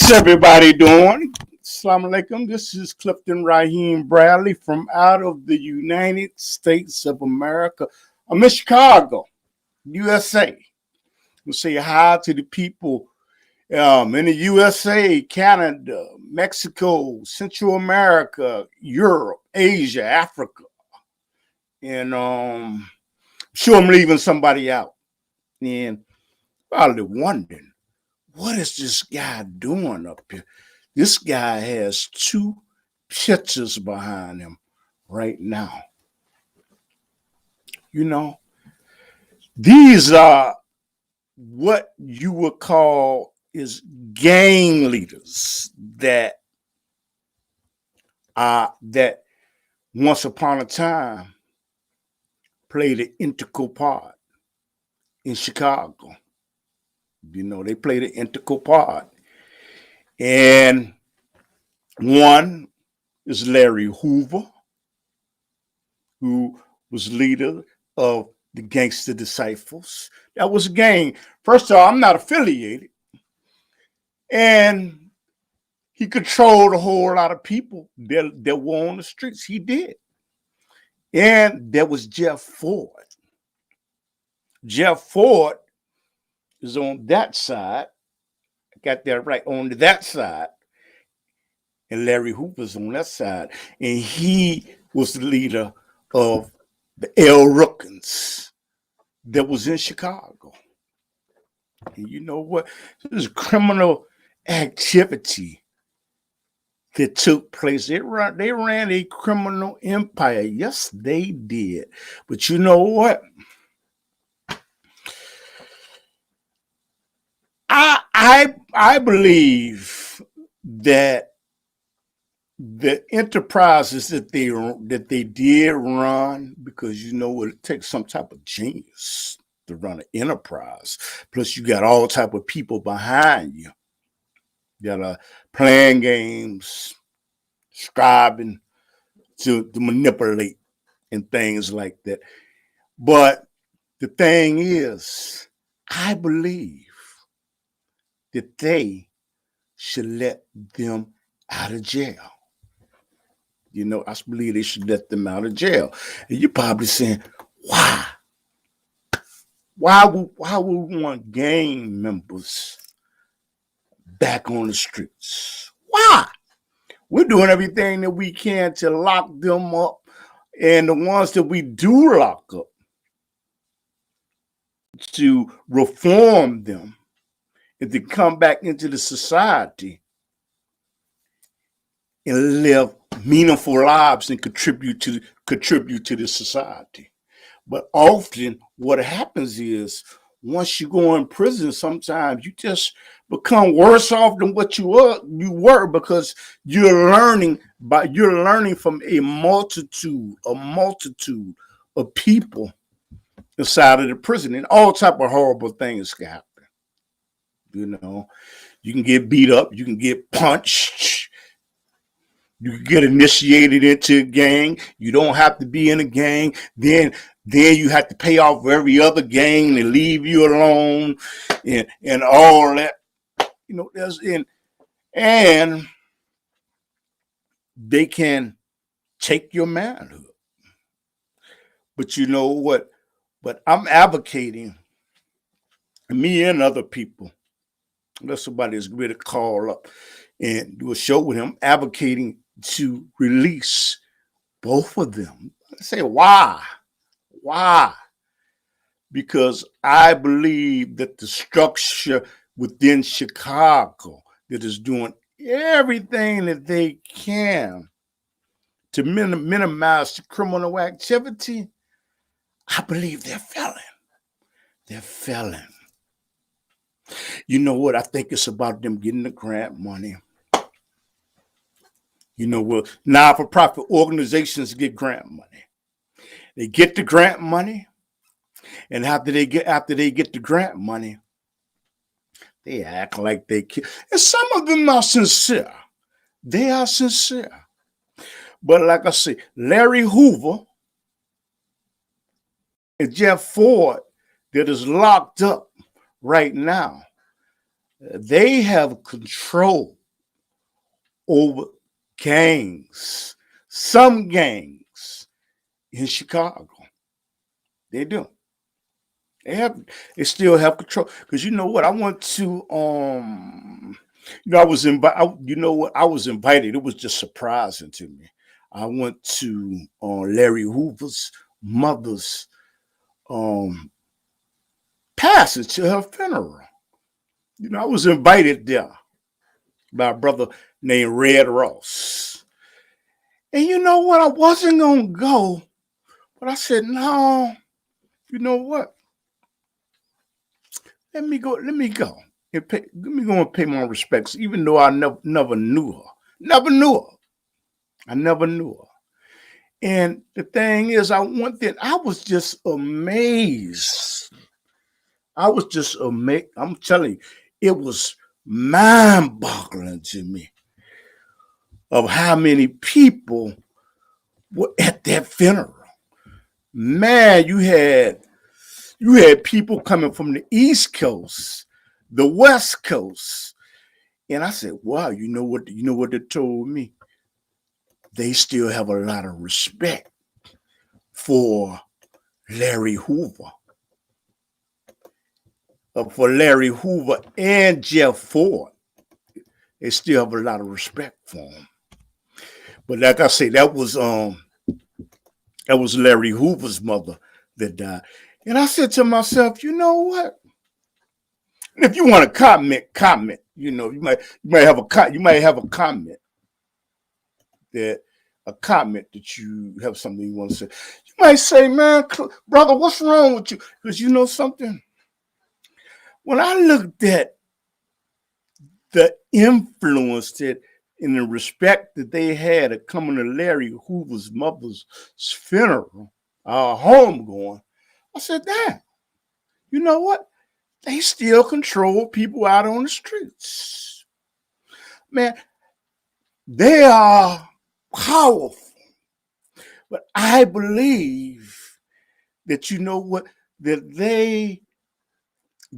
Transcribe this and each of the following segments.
How's everybody doing? Assalamu alaikum. This is Clifton Raheem Bradley from out of the United States of America. I'm in Chicago, USA. We'll say hi to the people in the USA, Canada, Mexico, Central America, Europe, Asia, Africa. And I'm sure I'm leaving somebody out. And probably wondering, what is this guy doing up here? This guy has two pictures behind him right now. You know, these are what you would call is gang leaders that once upon a time played an integral part in Chicago. You know, they played an integral part. And one is Larry Hoover, who was leader of the Gangster Disciples. That was a gang. First of all, I'm not affiliated. And he controlled a whole lot of people that were on the streets. He did. And there was Jeff Ford. Jeff Ford is on that side. I got that right, on that side. And Larry Hoover's on that side. And he was the leader of the L. Rookins that was in Chicago. And you know what? This is criminal activity that took place. They ran a criminal empire. Yes, they did. But you know what? I believe that the enterprises that they did run, because you know it takes some type of genius to run an enterprise. Plus, you got all type of people behind you that are playing games, striving to manipulate and things like that. But the thing is, I believe that they should let them out of jail. You know, I believe they should let them out of jail. And you're probably saying, why? Why would we want gang members back on the streets? Why? We're doing everything that we can to lock them up. And the ones that we do lock up, to reform them and to come back into the society and live meaningful lives and contribute to the society. But often what happens is, once you go in prison, sometimes you just become worse off than what you were because you're learning from a multitude of people inside of the prison, and all type of horrible things can happen. You know, you can get beat up, you can get punched, you can get initiated into a gang. You don't have to be in a gang. Then you have to pay off every other gang to leave you alone, and all that. You know, and they can take your manhood. But you know what? But I'm advocating, me and other people, unless somebody is ready to call up and do a show with him, advocating to release both of them. I say, why? Why? Because I believe that the structure within Chicago that is doing everything that they can to minimize the criminal activity, I believe they're failing. They're failing. You know what? I think it's about them getting the grant money. You know what? Non-for-profit organizations get grant money. They get the grant money, and after they get the grant money, they act like they can. And some of them are sincere. They are sincere. But like I say, Larry Hoover and Jeff Ford, that is locked up right now, they have control over gangs. Some gangs in Chicago. They do. They still have control. Because you know what? I went to I was invited. You know what? I was invited. It was just surprising to me. I went to Larry Hoover's mother's passage to her funeral. I was invited there by a brother named Red Ross. And you know what? I wasn't gonna go, but I said, no, you know what? Let me go. Let me go. Let me go and pay my respects, even though I never knew her. Never knew her. I never knew her. And the thing is, I went there. I was just amazed. I was just amazed. I'm telling you, it was mind-boggling to me of how many people were at that funeral. Man, you had people coming from the East Coast, the West Coast, and I said, "Wow, you know what? You know what they told me? They still have a lot of respect for Larry Hoover, and Jeff Ford. They still have a lot of respect for him." But like I say, that was Larry Hoover's mother that died, and I said to myself, you know what? And if you want to comment. You might have a comment that you have something you want to say. You might say, man, brother, what's wrong with you? Because you know something. When I looked at the influence that and the respect that they had at coming to Larry Hoover's mother's funeral, homegoing, I said, damn, you know what? They still control people out on the streets. Man, they are powerful. But I believe that that they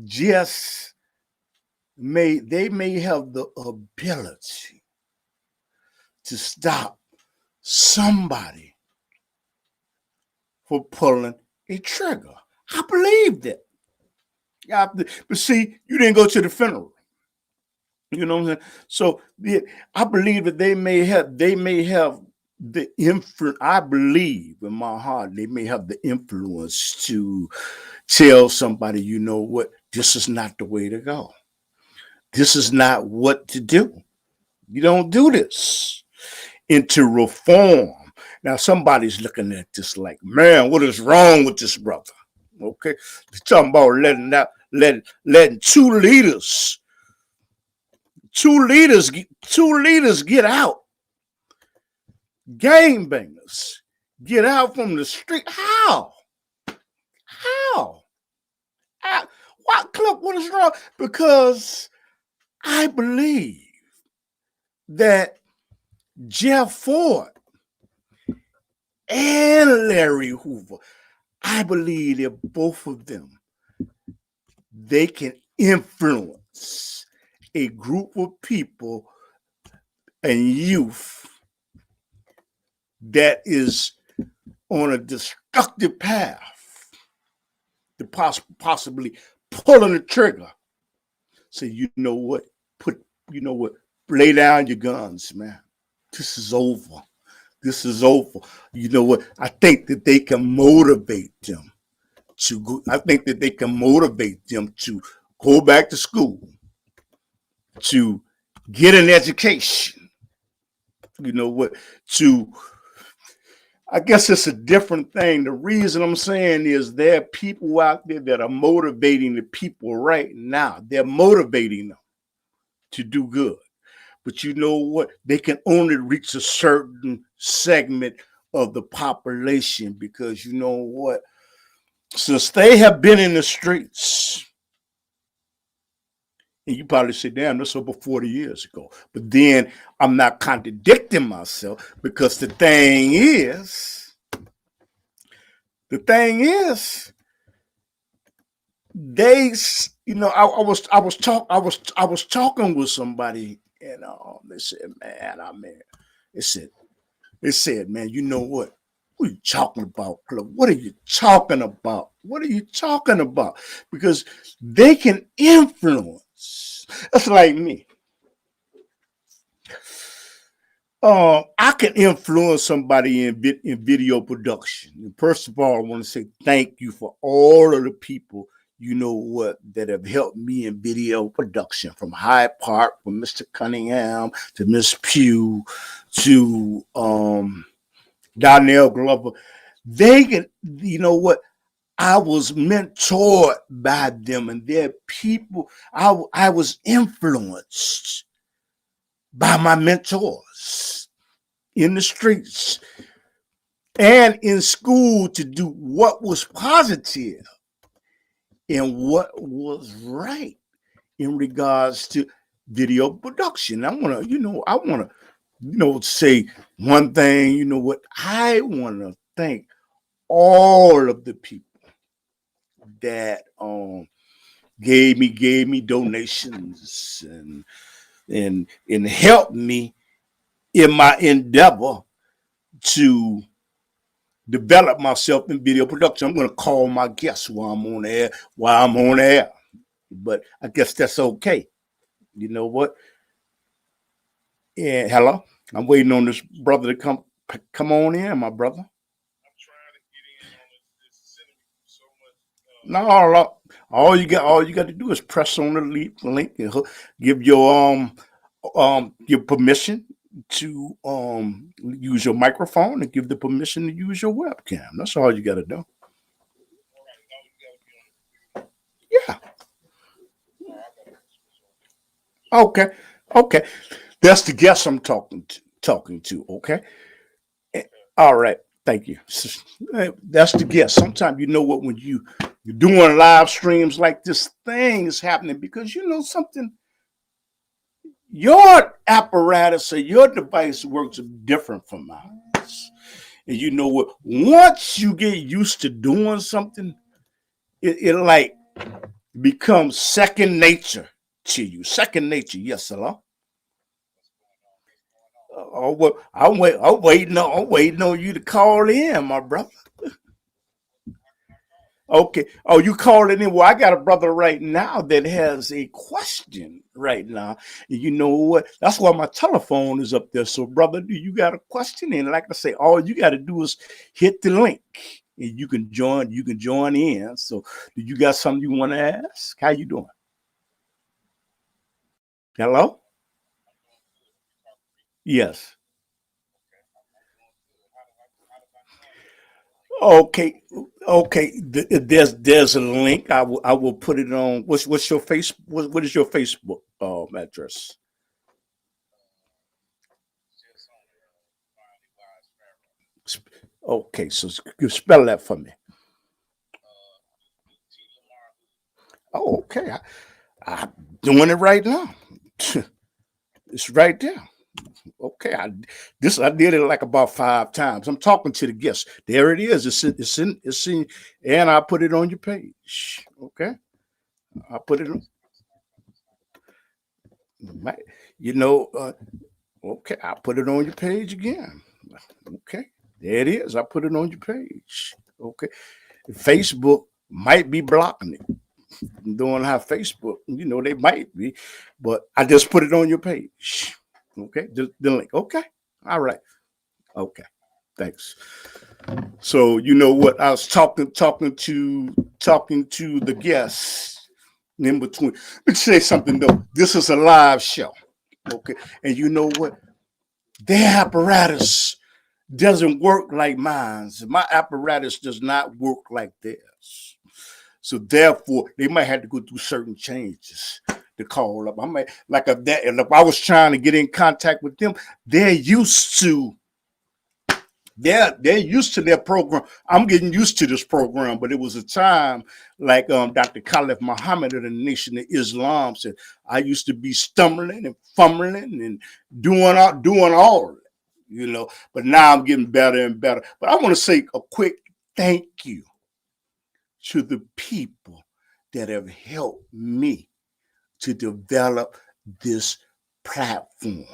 just may have the ability to stop somebody for pulling a trigger. I believe that. But see, you didn't go to the funeral. You know what I'm saying? So I believe that they may have the influence. I believe in my heart they may have the influence to tell somebody, you know what, this is not the way to go. This is not what to do. You don't do this. And to reform. Now somebody's looking at this like, man, what is wrong with this brother? Okay, they're talking about letting two leaders get out, gangbangers get out from the street. How? What, Clip? What is wrong? Because I believe that Jeff Ford and Larry Hoover, I believe that both of them, they can influence a group of people and youth that is on a destructive path to possibly pulling the trigger. Say, you know what? Lay down your guns, man. This is over. This is over. You know what? I think that they can motivate them to go. I think that they can motivate them to go back to school, to get an education. You know what? I guess it's a different thing. The reason I'm saying is there are people out there that are motivating the people right now. They're motivating them to do good. But you know what? They can only reach a certain segment of the population because you know what? Since they have been in the streets, and you probably say, damn, that's over 40 years ago. But then I'm not contradicting myself because the thing is, they, I was talking with somebody And they said, man, they said, man, you know what? What are you talking about, Cliff? What are you talking about? What are you talking about? Because they can influence. That's like me. I can influence somebody in video production. And first of all, I want to say thank you for all of the people, you know what, that have helped me in video production, from Hyde Park, from Mr. Cunningham to Miss Pugh to Donnell Glover. They can, you know what, I was mentored by them, and they're people. I was influenced by my mentors in the streets and in school to do what was positive and what was right in regards to video production. I want to, say one thing. You know what? I want to thank all of the people that gave me donations and helped me in my endeavor to develop myself in video production. I'm going to call my guests while I'm on the air. But I guess that's okay. You know what? Yeah, hello. I'm waiting on this brother to come on in, my brother. No, all you got to do is press on the link and give your permission to use your microphone and give the permission to use your webcam. That's all you got to do. Yeah. Okay. Okay. That's the guest I'm talking to. Okay. All right. Thank you. That's the guest. Sometimes you know what, when you're doing live streams like this, thing is happening because you know something. Your apparatus or your device works different from mine. And you know what? Once you get used to doing something, it like becomes second nature to you. Second nature. Yes, hello. Oh, well, I'm waiting on you to call in, my brother. Okay. Oh, you calling in? Well, I got a brother right now that has a question right now. And you know what? That's why my telephone is up there. So, brother, do you got a question? And like I say, all you got to do is hit the link, and you can join. You can join in. So, do you got something you want to ask? How you doing? Hello. Yes. Okay. Okay. There's a link. I will put it on. What's your face? What is your Facebook address? Okay, so you spell that for me. Oh, okay. I'm doing it right now. It's right there. Okay, I did it like about 5 times. I'm talking to the guests. There it is. And I put it on your page. Okay, I put it on. My, you know, okay, I put it on your page again. Okay, there it is. I put it on your page. Okay, Facebook might be blocking it. Doing how Facebook, they might be, but I just put it on your page. Okay, the link. Okay, all right. Okay, thanks. So you know what I was talking to the guests in between. Let me say something though. This is a live show. Okay, and you know what? Their apparatus doesn't work like mine. My apparatus does not work like theirs. So therefore, they might have to go through certain changes to call up. I might like if I was trying to get in contact with them, they're used to they're used to their program. I'm getting used to this program, but it was a time like Dr. Khalif Muhammad of the Nation of Islam said, I used to be stumbling and fumbling and doing all of it, But now I'm getting better and better. But I want to say a quick thank you to the people that have helped me to develop this platform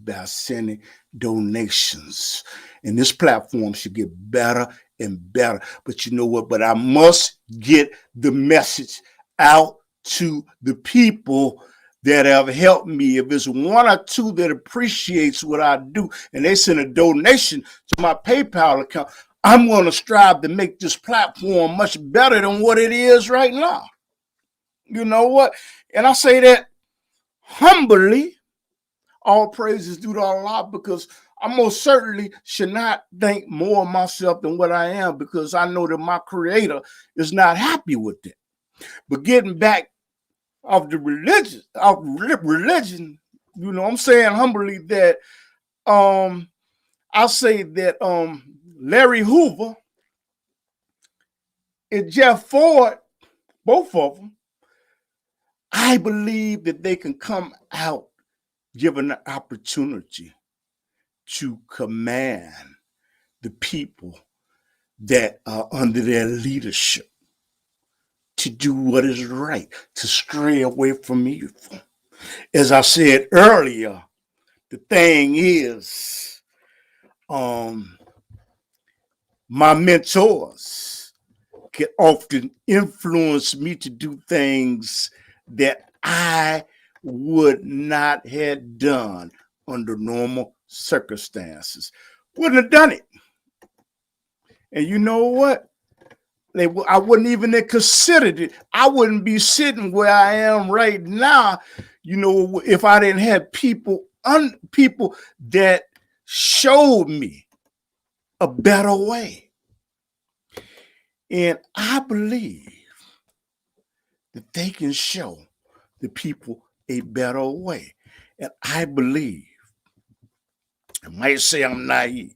by sending donations. And this platform should get better and better. But you know what? But I must get the message out to the people that have helped me. If it's one or two that appreciates what I do and they send a donation to my PayPal account, I'm going to strive to make this platform much better than what it is right now. You know what? And I say that humbly. All praises due to Allah, because I most certainly should not think more of myself than what I am, because I know that my creator is not happy with it. But getting back of the religion, you know, I'm saying humbly that I say that Larry Hoover and Jeff Ford, both of them, I believe that they can come out given the opportunity to command the people that are under their leadership to do what is right, to stray away from evil. As I said earlier, the thing is, my mentors can often influence me to do things that I would not have done under normal circumstances. Wouldn't have done it. And you know what? I wouldn't even have considered it. I wouldn't be sitting where I am right now, you know, if I didn't have people that showed me a better way. And I believe that they can show the people a better way. And I believe, I might say I'm naive.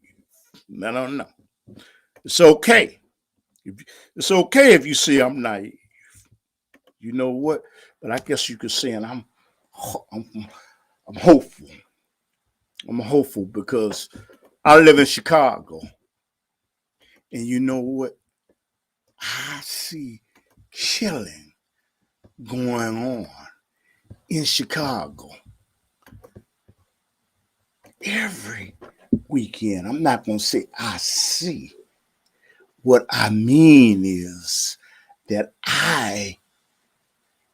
I don't know. It's okay. It's okay if you say I'm naive. You know what? But I guess you could say, and I'm hopeful. I'm hopeful because I live in Chicago. And you know what? I see killing going on in Chicago every weekend. I'm not going to say I see. What I mean is that I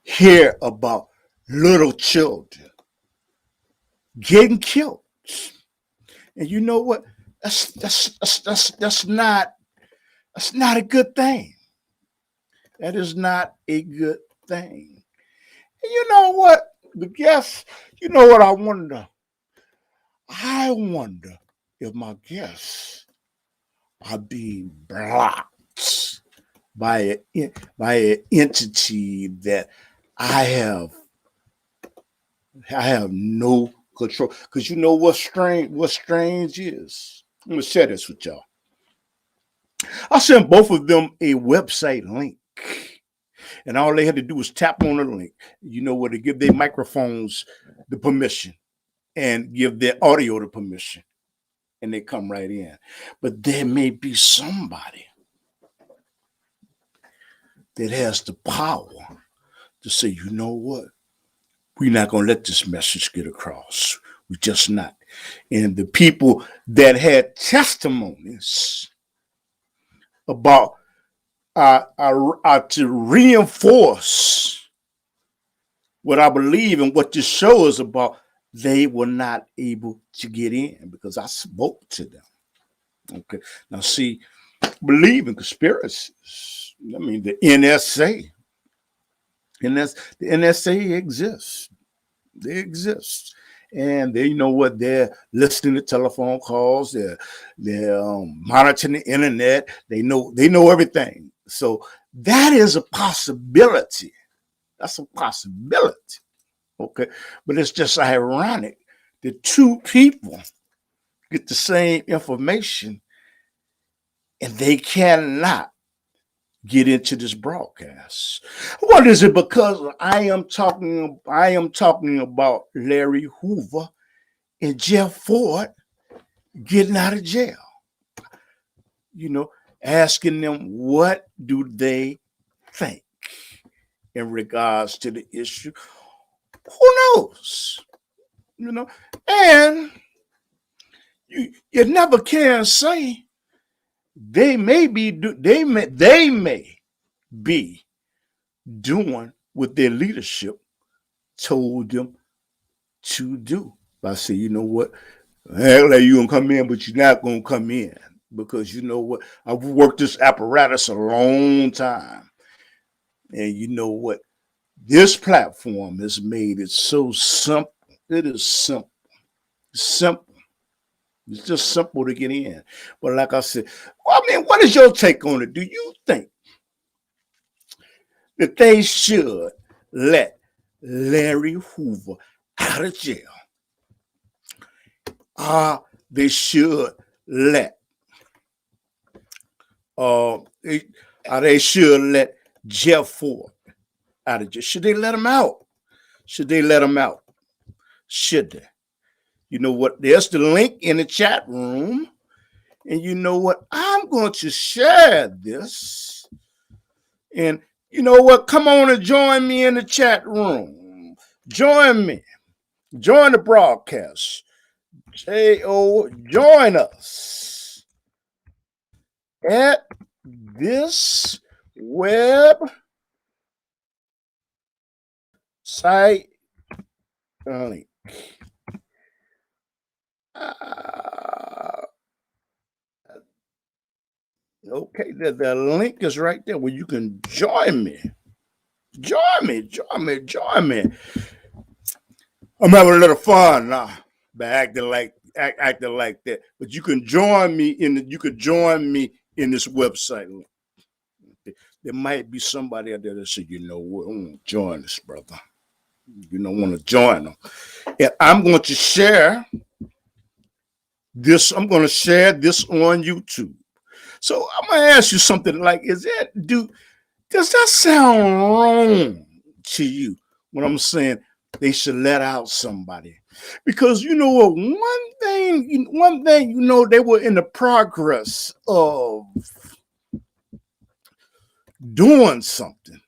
hear about little children getting killed. And you know what? That's not a good thing. That is not a good thing. And you know what? But guess, you know what I wonder? I wonder if my guests are being blocked by an entity that I have no control. Because you know what strange is? I'm gonna share this with y'all. I sent both of them a website link. And all they had to do was tap on the link. You know what? To give their microphones the permission and give their audio the permission. And they come right in. But there may be somebody that has the power to say, you know what? We're not going to let this message get across. We're just not. And the people that had testimonies about to reinforce what I believe and what this show is about, they were not able to get in because I spoke to them. Okay. Now, see, believe in conspiracies. I mean, the NSA. The NSA exists. They exist. And they, you know what, they're listening to telephone calls, they're monitoring the internet, they know everything. So that is a possibility. That's a possibility. Okay. But it's just ironic that two people get the same information and they cannot get into this broadcast. What is it? Because I am talking about Larry Hoover and Jeff Ford getting out of jail. You know, asking them what do they think in regards to the issue. Who knows? you know, and you never can say they may be doing what their leadership told them to do. I say, you know what? Hell, like you gonna come in, but you're not gonna come in because you know what? I've worked this apparatus a long time, and you know what? This platform has made it so simple. It is simple, simple. It's just simple to get in. But like I said, well, I mean, what is your take on it? Do you think that they should let Larry Hoover out of jail? They should let they, they should let Jeff Ford out of jail. Should they let him out? Should they let him out? Should they? You know what? There's the link in the chat room. And you know what? I'm going to share this. And you know what? Come on and join me in the chat room. Join me. Join the broadcast. Join us at this web site link. Okay, the link is right there where you can join me. Join me. I'm having a little fun now by acting like that. But you can join me in this website link. There might be somebody out there that said, you know what, I want to join this brother. You don't want to join them. And I'm going to share this. I'm going to share this on YouTube. So I'm going to ask you something like, does that sound wrong to you when I'm saying they should let out somebody? Because you know what, one thing, you know, they were in the progress of doing something.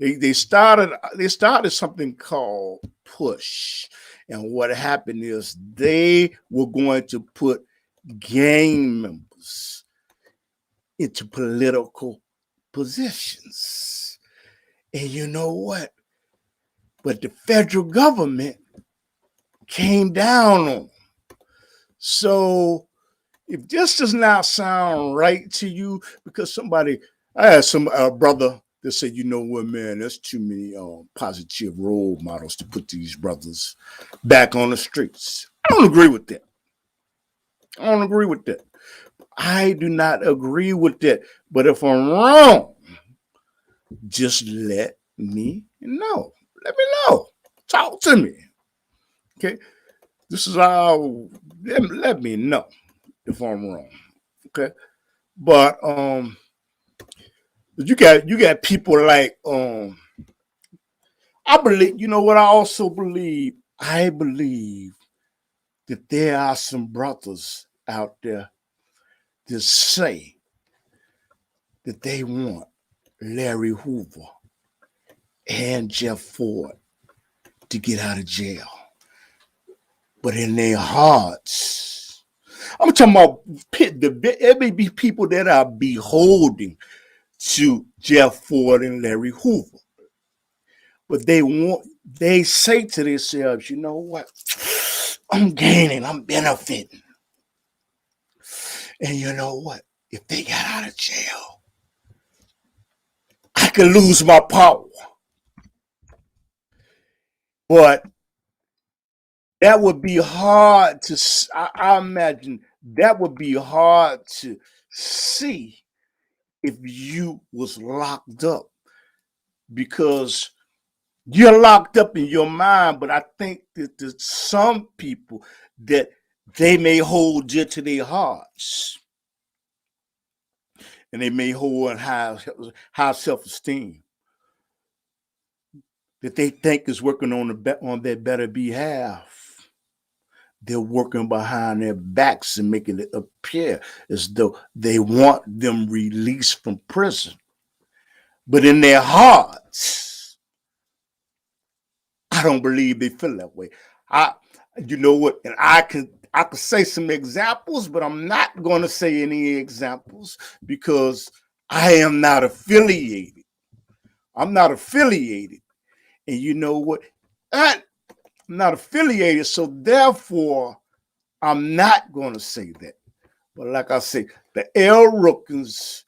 They started something called push. And what happened is they were going to put gang members into political positions. And you know what? But the federal government came down on them. So if this does not sound right to you, because I had some brother that said, you know what, man, there's too many positive role models to put these brothers back on the streets. I don't agree with that. I do not agree with that. But if I'm wrong, just let me know. Talk to me. Okay. This is how, let me know if I'm wrong. Okay. But you got people like I believe, you know what I also believe? I believe that there are some brothers out there that say that they want Larry Hoover and Jeff Ford to get out of jail. But in their hearts, I'm talking about there may be people that are beholding to Jeff Ford and Larry Hoover. But they say to themselves, you know what? I'm gaining, I'm benefiting. And you know what? If they got out of jail, I could lose my power. But that would be hard to, I imagine that would be hard to see if you was locked up, because you're locked up in your mind. But I think that there's some people that they may hold dear to their hearts, and they may hold high self-esteem that they think is working on their better behalf. They're working behind their backs and making it appear as though they want them released from prison. But in their hearts, I don't believe they feel that way. You know what? And I could say some examples, but I'm not going to say any examples because I am not affiliated. I'm not affiliated. And you know what? I'm not affiliated, so therefore I'm not going to say that. But like I say, the L. Rookins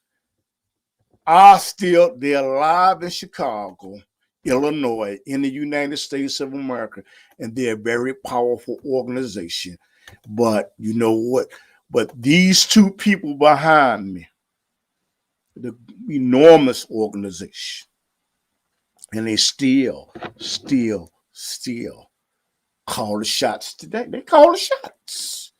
are still, they're alive in Chicago, Illinois, in the United States of America, and they're a very powerful organization. But you know what? But these two people behind me, the enormous organization, and they still call the shots today. They call the shots.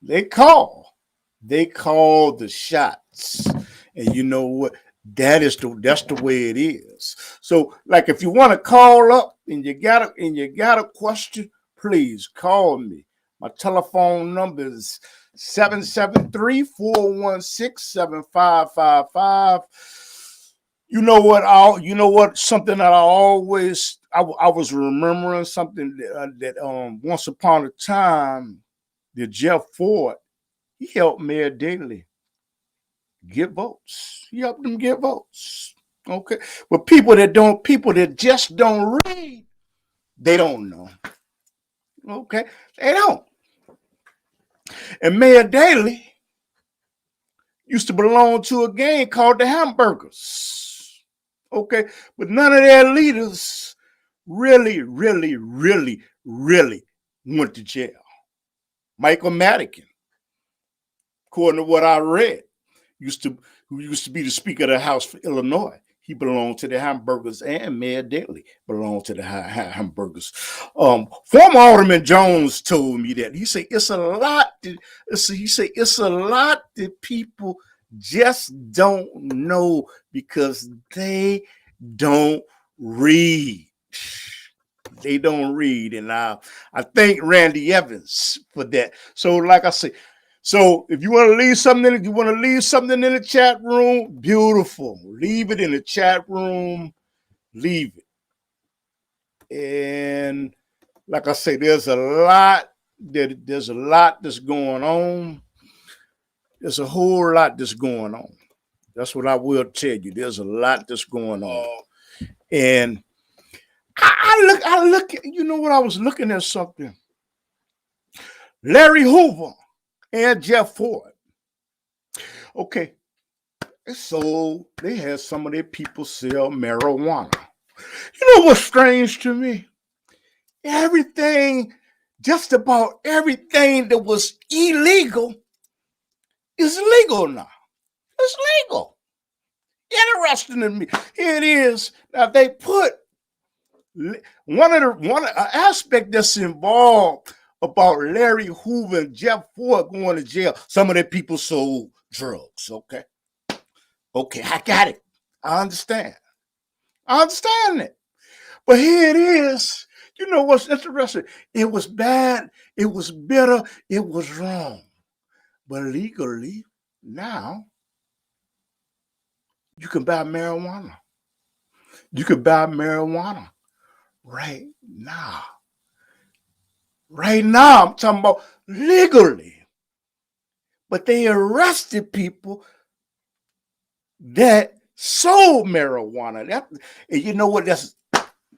They call the shots. And you know what? That's the way it is. So, like, if you want to call up and you got a question, please call me. My telephone number is 773-416-7555. You know what? Something that I was remembering something that once upon a time, the Jeff Ford, he helped Mayor Daley get votes. He helped them get votes. Okay. But people that just don't read, they don't know. Okay. They don't. And Mayor Daley used to belong to a gang called the Hamburgers. Okay. But none of their leaders really went to jail. Michael Madigan, according to what I read, who used to be the Speaker of the House for Illinois. He belonged to the Hamburgers, and Mayor Daley belonged to the Hamburgers. Former Alderman Jones told me that. He said it's a lot that people just don't know because they don't read. They don't read, and I thank Randy Evans for that. So, like I say, so if you want to leave something in the chat room, beautiful. Leave it in the chat room. Leave it. And like I say, there's a lot that's going on. There's a whole lot that's going on. That's what I will tell you. There's a lot that's going on. And I look at, you know what, I was looking at something. Larry Hoover and Jeff Ford. Okay. So they had some of their people sell marijuana. You know what's strange to me? Just about everything that was illegal is legal now. It's legal. Interesting to me. Here it is. Now they put one aspect that's involved about Larry Hoover and Jeff Ford going to jail. Some of their people sold drugs. Okay, I got it. I understand it. But here it is. You know what's interesting? It was bad. It was bitter. It was wrong. But legally, now, you can buy marijuana. You can buy marijuana right now. Right now, I'm talking about legally. But they arrested people that sold marijuana. And you know what? That's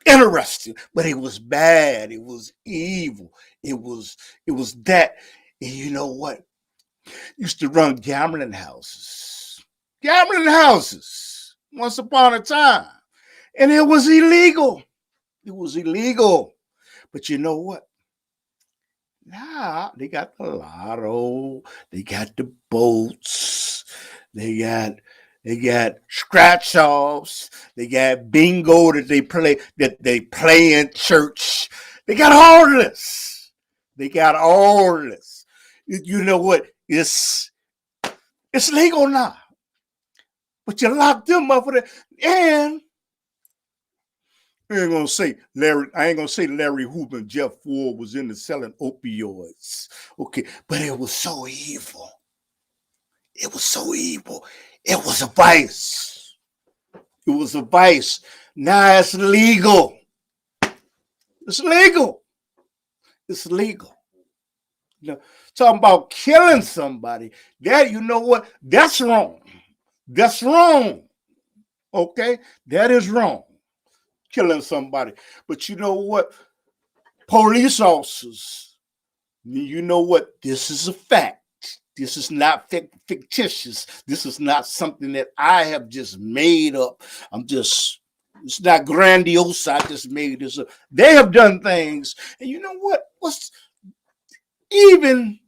interesting. But it was bad. It was evil. It was that. And you know what? Used to run gambling houses once upon a time. And it was illegal. But you know what? Now they got the lotto, they got the boats, they got scratch offs, they got bingo that they play in church. They got all this. You know what? It's legal now. But you locked them up for that. And I ain't gonna say Larry Hoover and Jeff Ford was into selling opioids. Okay, but it was so evil. It was a vice. Now it's legal. It's legal. You know, talking about killing somebody, that you know what? That's wrong. That's wrong. Okay, that is wrong. Killing somebody, but you know what? Police officers, you know what? This is a fact. This is not fictitious. This is not something that I have just made up. It's not grandiose. I just made this up. They have done things, and you know what? What's even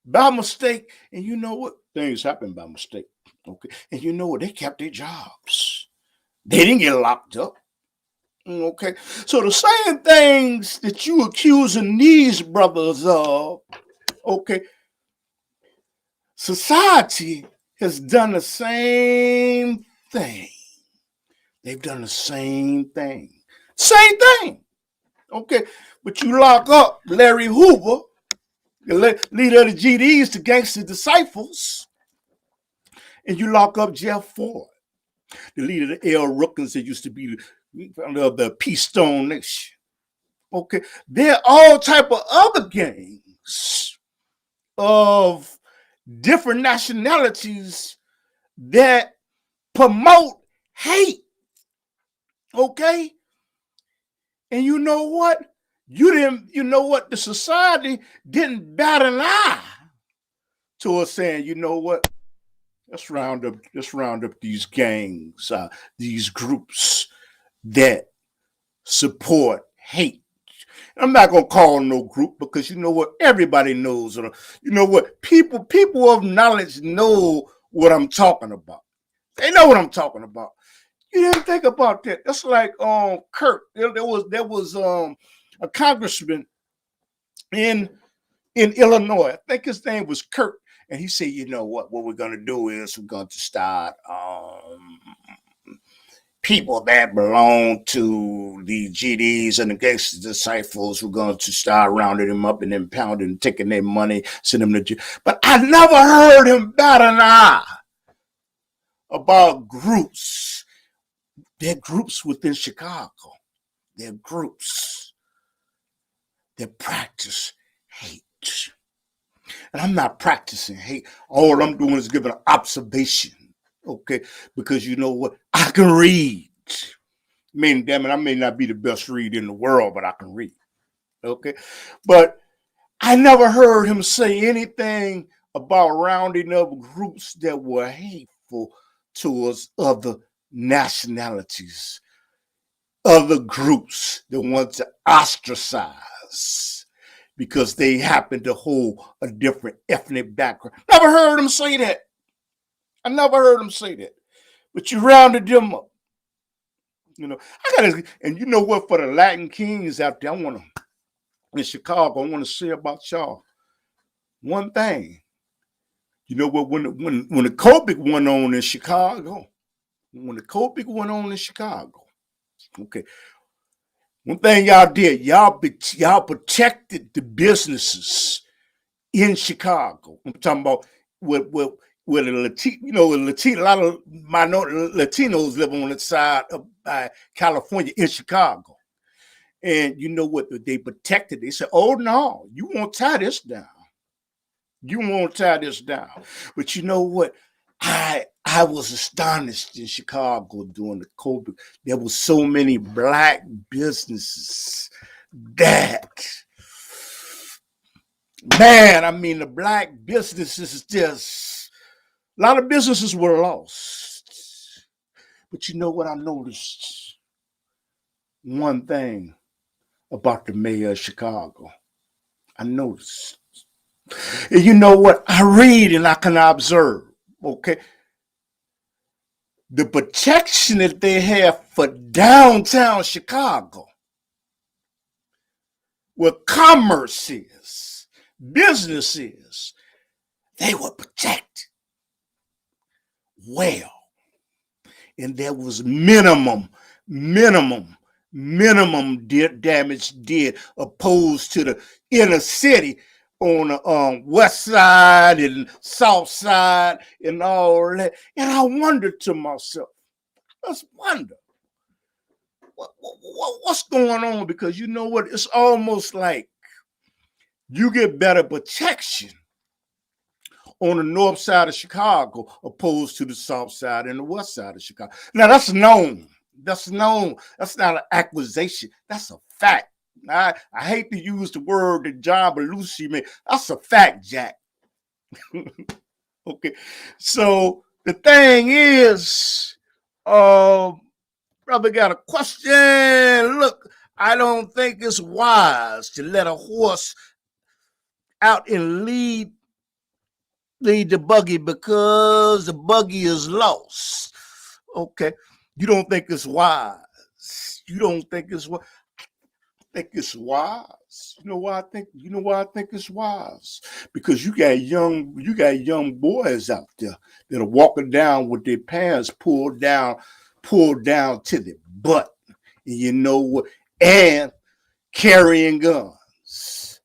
by mistake, and you know what? Things happen by mistake. Okay. And you know what? They kept their jobs. They didn't get locked up. Okay. So the same things that you accusing these brothers of, okay, society has done the same thing. They've done the same thing. Same thing. Okay. But you lock up Larry Hoover, the leader of the GDs, the gangster disciples, and you lock up Jeff Ford, the leader of the L. Rookins that used to be of the Peace Stone Nation. Okay, there are all type of other gangs of different nationalities that promote hate. Okay, and you know what? You know what? The society didn't bat an eye to us saying, you know what? Let's round up these gangs, these groups that support hate. I'm not gonna call no group because you know what? Everybody knows. You know what? People of knowledge know what I'm talking about. They know what I'm talking about. You didn't think about that. That's like Kurt. There was a congressman in Illinois. I think his name was Kurt, and he said, you know what? What we're gonna do is we're going to start people that belong to the GDs and the gangster disciples. We're going to start rounding them up and impounding, taking their money, send them to jail. But I never heard him bat an eye about groups. They're groups within Chicago. They're groups that practice hate. And I'm not practicing hate. All I'm doing is giving an observation. Okay, because you know what? I can read. I mean, damn it, I may not be the best reader in the world, but I can read. Okay, but I never heard him say anything about rounding up groups that were hateful towards other nationalities, other groups that want to ostracize because they happen to hold a different ethnic background. Never heard him say that. I never heard him say that. But you rounded them up. You know, and you know what? For the Latin kings out there, in Chicago, I want to say about y'all one thing. You know what? When the COVID went on in Chicago, okay, one thing y'all did, y'all protected the businesses in Chicago. I'm talking about with the Latino, a lot of minority Latinos live on the side of California in Chicago. And you know what? They protected. They said, oh, no, you won't tie this down. You won't tie this down. But you know what? I was astonished in Chicago during the COVID. There were so many black businesses that, man, I mean, the black businesses just, a lot of businesses were lost. But you know what I noticed? One thing about the mayor of Chicago. I noticed. And you know what? I read and I can observe, okay? The protection that they have for downtown Chicago, where commerce is, business is, they were protected well. And there was minimum damage did opposed to the inner city on the west side and south side and all that. And I wondered to myself, let's wonder what's going on, because you know what? It's almost like you get better protection on the north side of Chicago opposed to the south side and the west side of Chicago. Now that's known. That's known. That's not an accusation. That's a fact. I hate to use the word that John Belushi made. That's a fact, Jack. Okay. So the thing is, brother got a question. Look, I don't think it's wise to let a horse out and lead the buggy because the buggy is lost. Okay. You don't think it's wise. You don't think it's wise. I think it's wise. You know why I think it's wise? Because you got young boys out there that are walking down with their pants pulled down to their butt. And you know what? And carrying guns.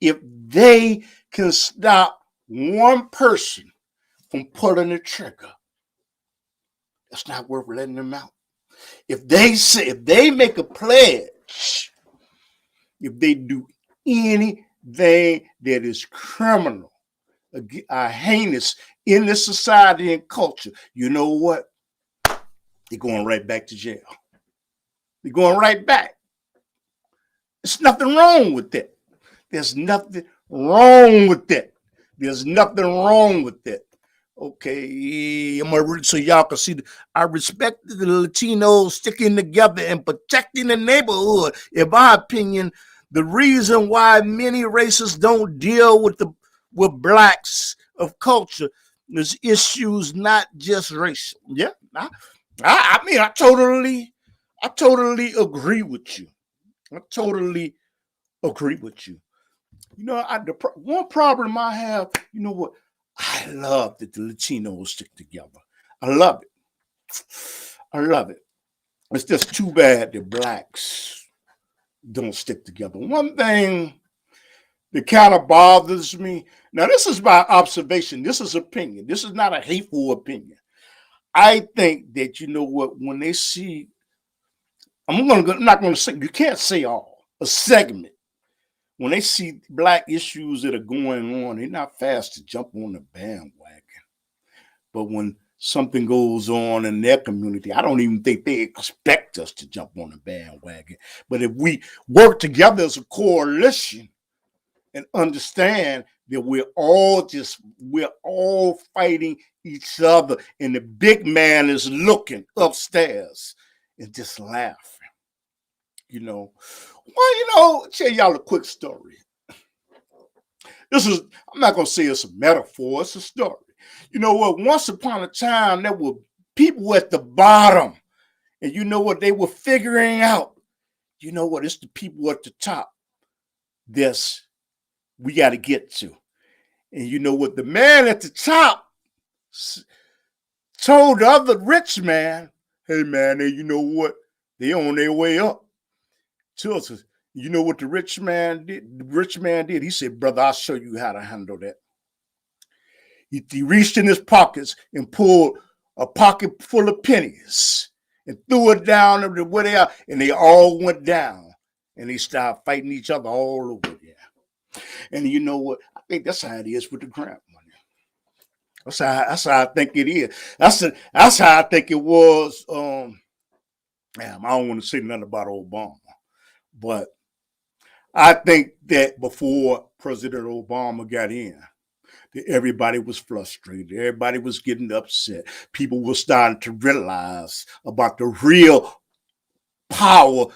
If they can stop one person from pulling the trigger, it's not worth letting them out. If they make a pledge, if they do anything that is criminal, heinous in this society and culture, you know what? They're going right back to jail. They're going right back. There's nothing wrong with that. There's nothing wrong with that. There's nothing wrong with that. Okay, I'm gonna read so y'all can see. I respect the Latinos sticking together and protecting the neighborhood. In my opinion, the reason why many races don't deal with blacks of culture is issues not just racial. Yeah, I mean, I totally agree with you. I totally agree with you. You know, one problem I have, you know what? I love that the Latinos stick together. I love it. I love it. It's just too bad that blacks don't stick together. One thing that kind of bothers me, now this is my observation, this is opinion. This is not a hateful opinion. I think that, you know what, when they see, I'm not going to say, you can't say all, a segment. When they see black issues that are going on, they're not fast to jump on the bandwagon. But when something goes on in their community, I don't even think they expect us to jump on the bandwagon. But if we work together as a coalition and understand that we're all fighting each other, and the big man is looking upstairs and just laughing. You know, well, you know, tell y'all a quick story. I'm not going to say it's a metaphor, it's a story. You know what? Once upon a time, there were people at the bottom, and you know what? They were figuring out, you know what? It's the people at the top we got to get to. And you know what? The man at the top told the other rich man, hey, man, you know what? They on their way up. You know what the rich man did? The rich man did. He said, brother, I'll show you how to handle that. He reached in his pockets and pulled a pocket full of pennies and threw it down where they are, and they all went down. And they started fighting each other all over there. And you know what? I think that's how it is with the grant money. That's how I think it is. That's how I think it was. I don't want to say nothing about Obama. But I think that before President Obama got in, everybody was frustrated. Everybody was getting upset. People were starting to realize about the real power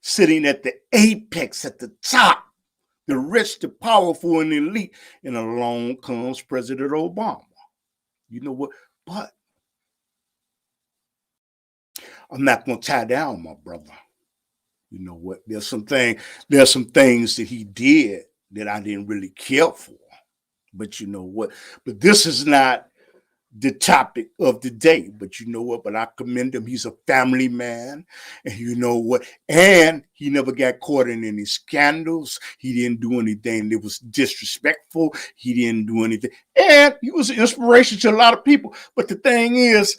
sitting at the apex, at the top, the rich, the powerful, and the elite. And along comes President Obama. You know what? But I'm not going to tie down my brother. You know what? There's some things that he did that I didn't really care for. But you know what? But this is not the topic of the day. But you know what? But I commend him. He's a family man. And you know what? And he never got caught in any scandals. He didn't do anything that was disrespectful. He didn't do anything. And he was an inspiration to a lot of people. But the thing is,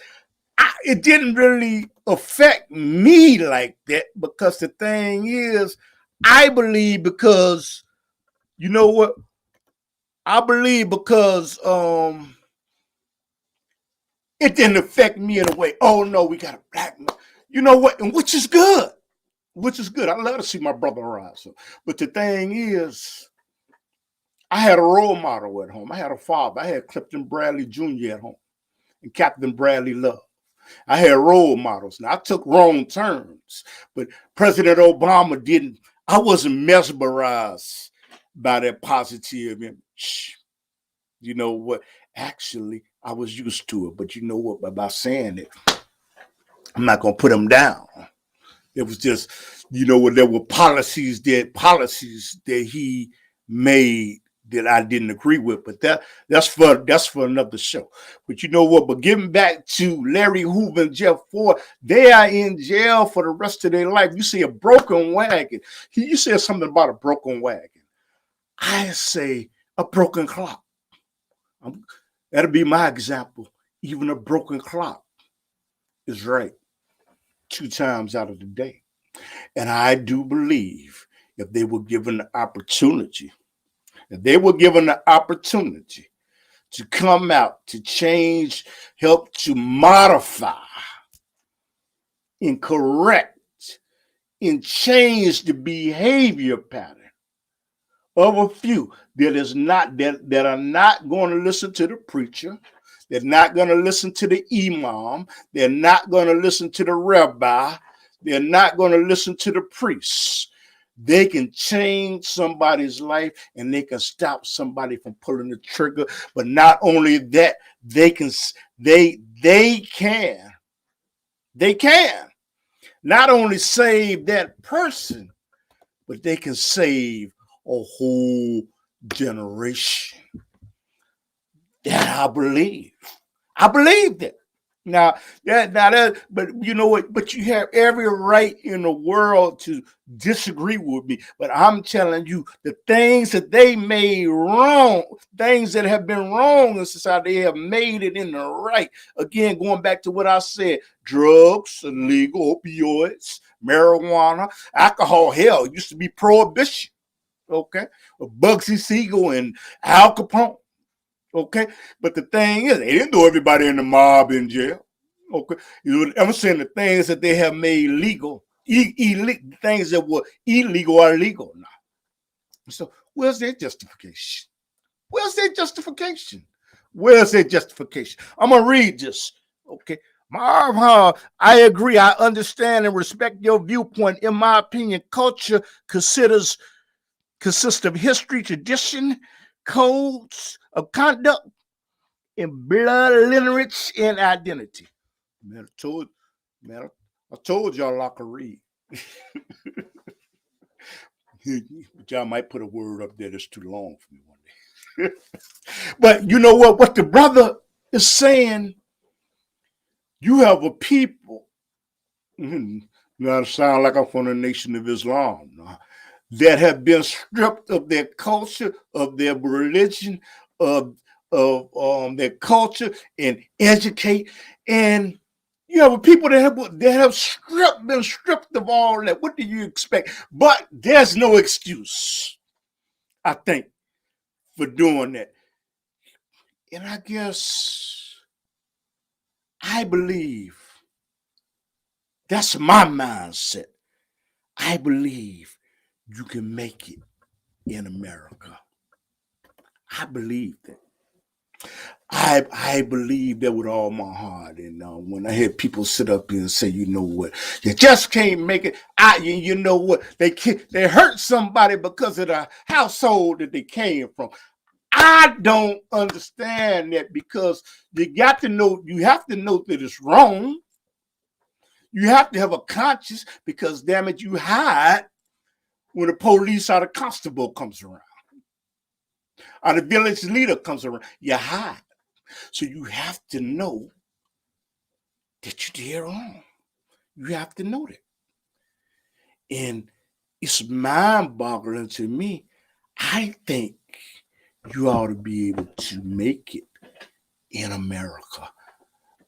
it didn't really affect me like that, because the thing is, I believe because You know what? I believe because it didn't affect me in a way. Oh no, we got a black man. You know what? And which is good. Which is good. I love to see my brother rise. So, but the thing is, I had a role model at home. I had a father. I had Clifton Bradley Jr. at home and Captain Bradley Love. I had role models. Now I took wrong turns, but President Obama didn't. I wasn't mesmerized by that positive image. You know what? Actually, I was used to it. But you know what? By saying it, I'm not gonna put him down. It was just, you know what? There were policies that he made that I didn't agree with. But that's for another show. But you know what? But getting back to Larry Hoover and Jeff Ford, they are in jail for the rest of their life. You see a broken wagon. You said something about a broken wagon. I say a broken clock. That'll be my example. Even a broken clock is right 2 times out of the day. And I do believe if they were given the opportunity, to come out, to change, help to modify and correct and change the behavior pattern of a few that are not going to listen to the preacher, they're not going to listen to the imam, they're not going to listen to the rabbi, they're not going to listen to the priests. They can change somebody's life and they can stop somebody from pulling the trigger. But not only that, they can not only save that person, but they can save a whole generation. That I believe. I believe that. But you know what? But you have every right in the world to disagree with me. But I'm telling you, the things that they made wrong, things that have been wrong in society, they have made it in the right. Again, going back to what I said, drugs, illegal opioids, marijuana, alcohol. Hell, it used to be prohibition. Okay, Bugsy Siegel and Al Capone. Okay, but the thing is, they didn't throw everybody in the mob in jail. Okay, I'm saying the things that they have made legal, things that were illegal are legal now. So where's their justification? Where's their justification? Where's their justification? I'm gonna read this. Okay, I agree. I understand and respect your viewpoint. In my opinion, culture consists of history, tradition, codes of conduct, and blood lineage and identity. Man, I told y'all I could read. But y'all might put a word up there that's too long for me one day. But you know what? What the brother is saying, you have a people. Now, it sound like I'm from the Nation of Islam. That have been stripped of their culture, of their religion, of their culture, and educate. And you have people that have been stripped of all that. What do you expect? But there's no excuse, I think, for doing that. And I guess I believe that's my mindset. I believe you can make it in America. I believe that. I believe that with all my heart. And when I hear people sit up here and say, you know what, you just can't make it. You know what, they hurt somebody because of the household that they came from. I don't understand that, because you have to know that it's wrong. You have to have a conscience, because damn it, you hide when the police or the constable comes around, or the village leader comes around. You hide. So you have to know that you did wrong. You have to know that. And it's mind-boggling to me. I think you ought to be able to make it in America.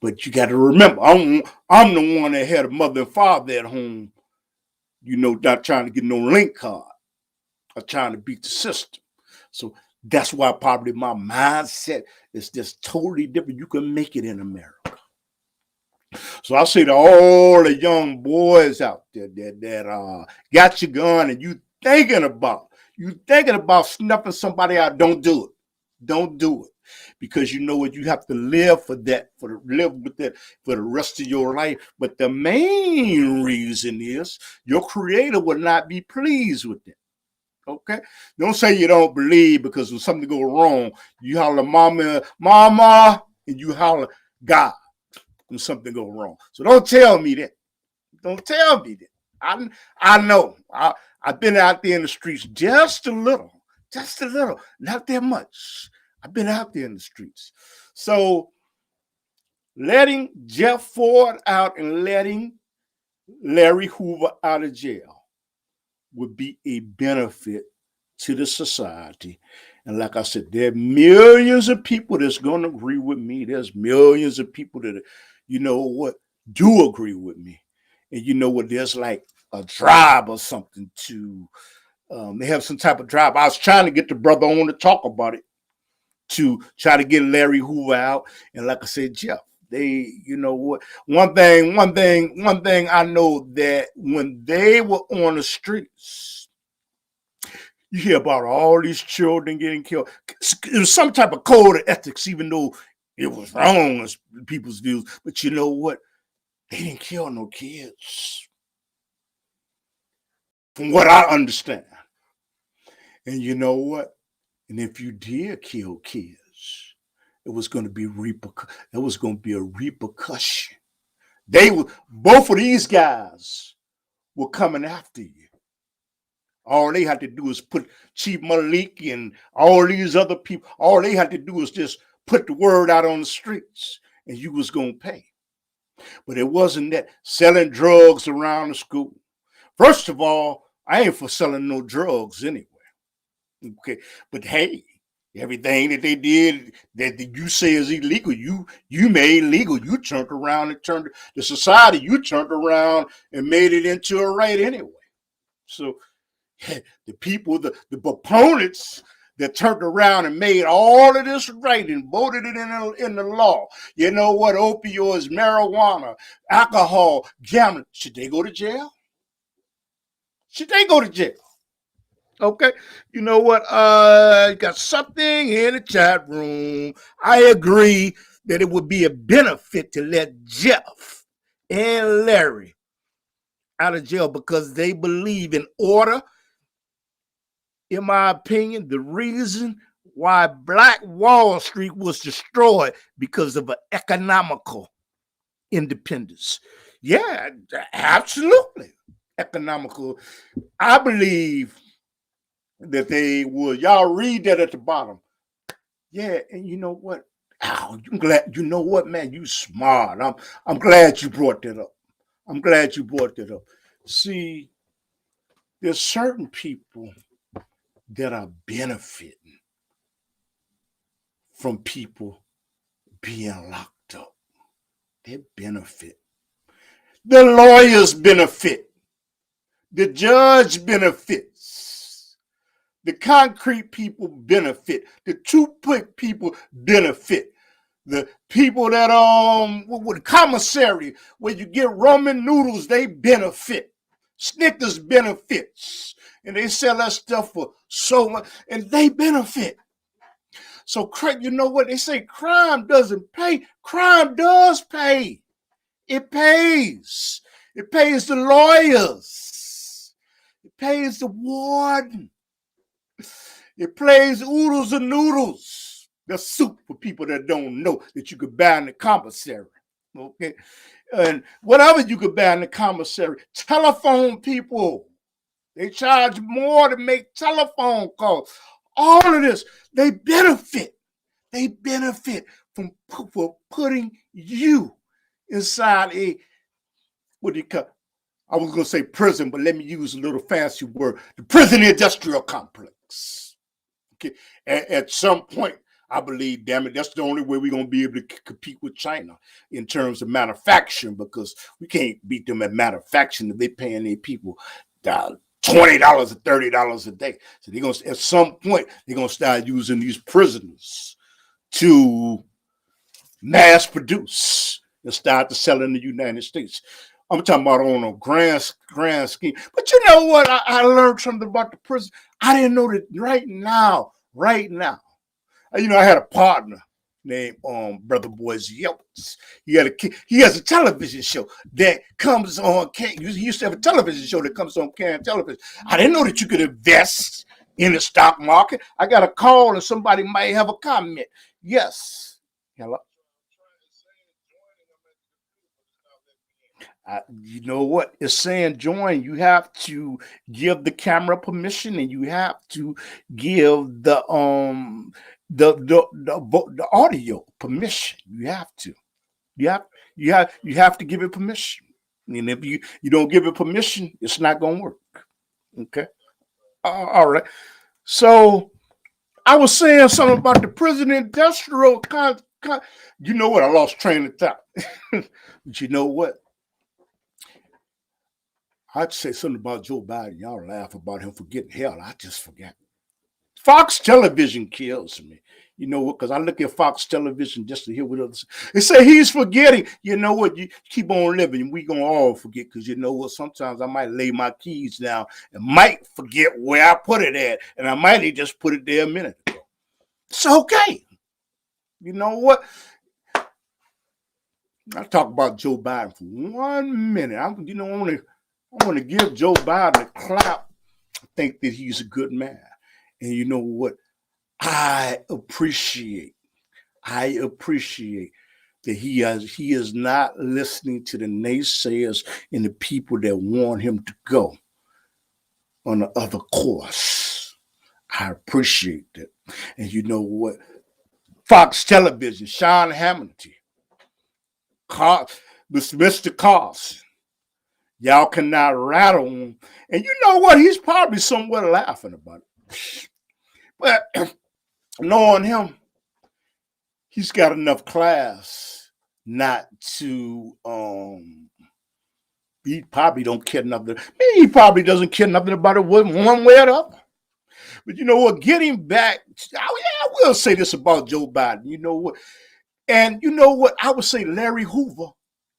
But you got to remember, I'm the one that had a mother and father at home, not trying to get no link card or trying to beat the system. So that's why probably my mindset is just totally different. You can make it in America. So I say to all the young boys out there that got your gun and you thinking about snuffing somebody out, don't do it. Don't do it. Because you know what, you have to live for that, live with that for the rest of your life. But the main reason is your creator will not be pleased with it. Okay? Don't say you don't believe because when something go wrong, you holler mama, mama, and you holler God when something go wrong. So don't tell me that. Don't tell me that. I know. I've been out there in the streets just a little, not that much. I've been out there in the streets. So letting Jeff Ford out and letting Larry Hoover out of jail would be a benefit to the society. And like I said, there are millions of people that's going to agree with me. There's millions of people that, you know what, do agree with me. And you know what, there's like a drive or something to, they have some type of drive. I was trying to get the brother on to talk about it, to try to get Larry Hoover out. And like I said, Jeff, they, you know what, one thing I know, that when they were on the streets, you hear about all these children getting killed. It was some type of code of ethics, even though it was wrong as people's views. But you know what? They didn't kill no kids, from what I understand. And you know what? And if you did kill kids, it was going to be a repercussion. Both of these guys were coming after you. All they had to do is put Chief Malik and all these other people, all they had to do is just put the word out on the streets and you was going to pay. But it wasn't that selling drugs around the school. First of all, I ain't for selling no drugs anyway. Okay, but hey, everything that they did that you say is illegal, you made legal. You turned around and turned the society. You turned around and made it into a right anyway. So the people, the proponents that turned around and made all of this right and voted it in the law. You know what? Opioids, marijuana, alcohol, gambling. Should they go to jail? Should they go to jail? Okay. You know what? You got something in the chat room. I agree that it would be a benefit to let Jeff and Larry out of jail because they believe in order. In my opinion, the reason why Black Wall Street was destroyed because of an economical independence. Yeah, absolutely. Economical. I believe that they would. Y'all read that at the bottom. Yeah, and you know what? I'm glad. You know what, man? You smart. I'm glad you brought that up. I'm glad you brought that up. See, there's certain people that are benefiting from people being locked up. They benefit. The lawyers benefit. The judge benefits. The concrete people benefit. The toothpick people benefit. The people that with commissary, where you get ramen noodles, they benefit. Snickers benefits. And they sell that stuff for so much, and they benefit. So, you know what? They say crime doesn't pay. Crime does pay. It pays. It pays the lawyers. It pays the warden. It pays oodles and noodles. The soup for people that don't know that you could buy in the commissary. Okay? And whatever you could buy in the commissary. Telephone people. They charge more to make telephone calls. All of this, they benefit. They benefit from for putting you inside what do you call? I was going to say prison, but let me use a little fancy word: the prison industrial complex. Okay, at some point, I believe, damn it, that's the only way we're going to be able to compete with China in terms of manufacturing, because we can't beat them at manufacturing if they're paying their people $20 $20 or $30 a day. So they're gonna at some point they're gonna start using these prisoners to mass produce and start to sell in the United States. I'm talking about on a grand scheme. But you know what? I learned something about the prison. I didn't know that right now. You know, I had a partner named Brother Boys Yelps. He has a television show that comes on. He used to have a television show that comes on Can Television. I didn't know that you could invest in the stock market. I got a call and somebody might have a comment. Yes. Hello. You know what it's saying? Join. You have to give the camera permission, and you have to give the audio permission. You have to. You have to give it permission. And if you don't give it permission, it's not gonna work. Okay. All right. So I was saying something about the prison industrial you know what? I lost train of thought. But you know what? I'd say something about Joe Biden. Y'all laugh about him forgetting. Hell, I just forgot. Fox Television kills me. You know what? Because I look at Fox Television just to hear what others. They say he's forgetting. You know what? You keep on living. We gonna all forget. Because you know what? Sometimes I might lay my keys down and might forget where I put it at, and I might have just put it there a minute ago. It's okay. You know what? I'll talk about Joe Biden for 1 minute. I want to give Joe Biden a clap. I think that he's a good man. And you know what? I appreciate that he is not listening to the naysayers and the people that want him to go on the other course. I appreciate that. And you know what? Fox Television, Sean Hannity, Mr. Carson. Y'all cannot rattle him. And you know what? He's probably somewhere laughing about it. But knowing him, he's got enough class not to he probably don't care nothing. He probably doesn't care nothing about it one way or the other. But you know what? Getting back, I will say this about Joe Biden. You know what? And you know what? I would say Larry Hoover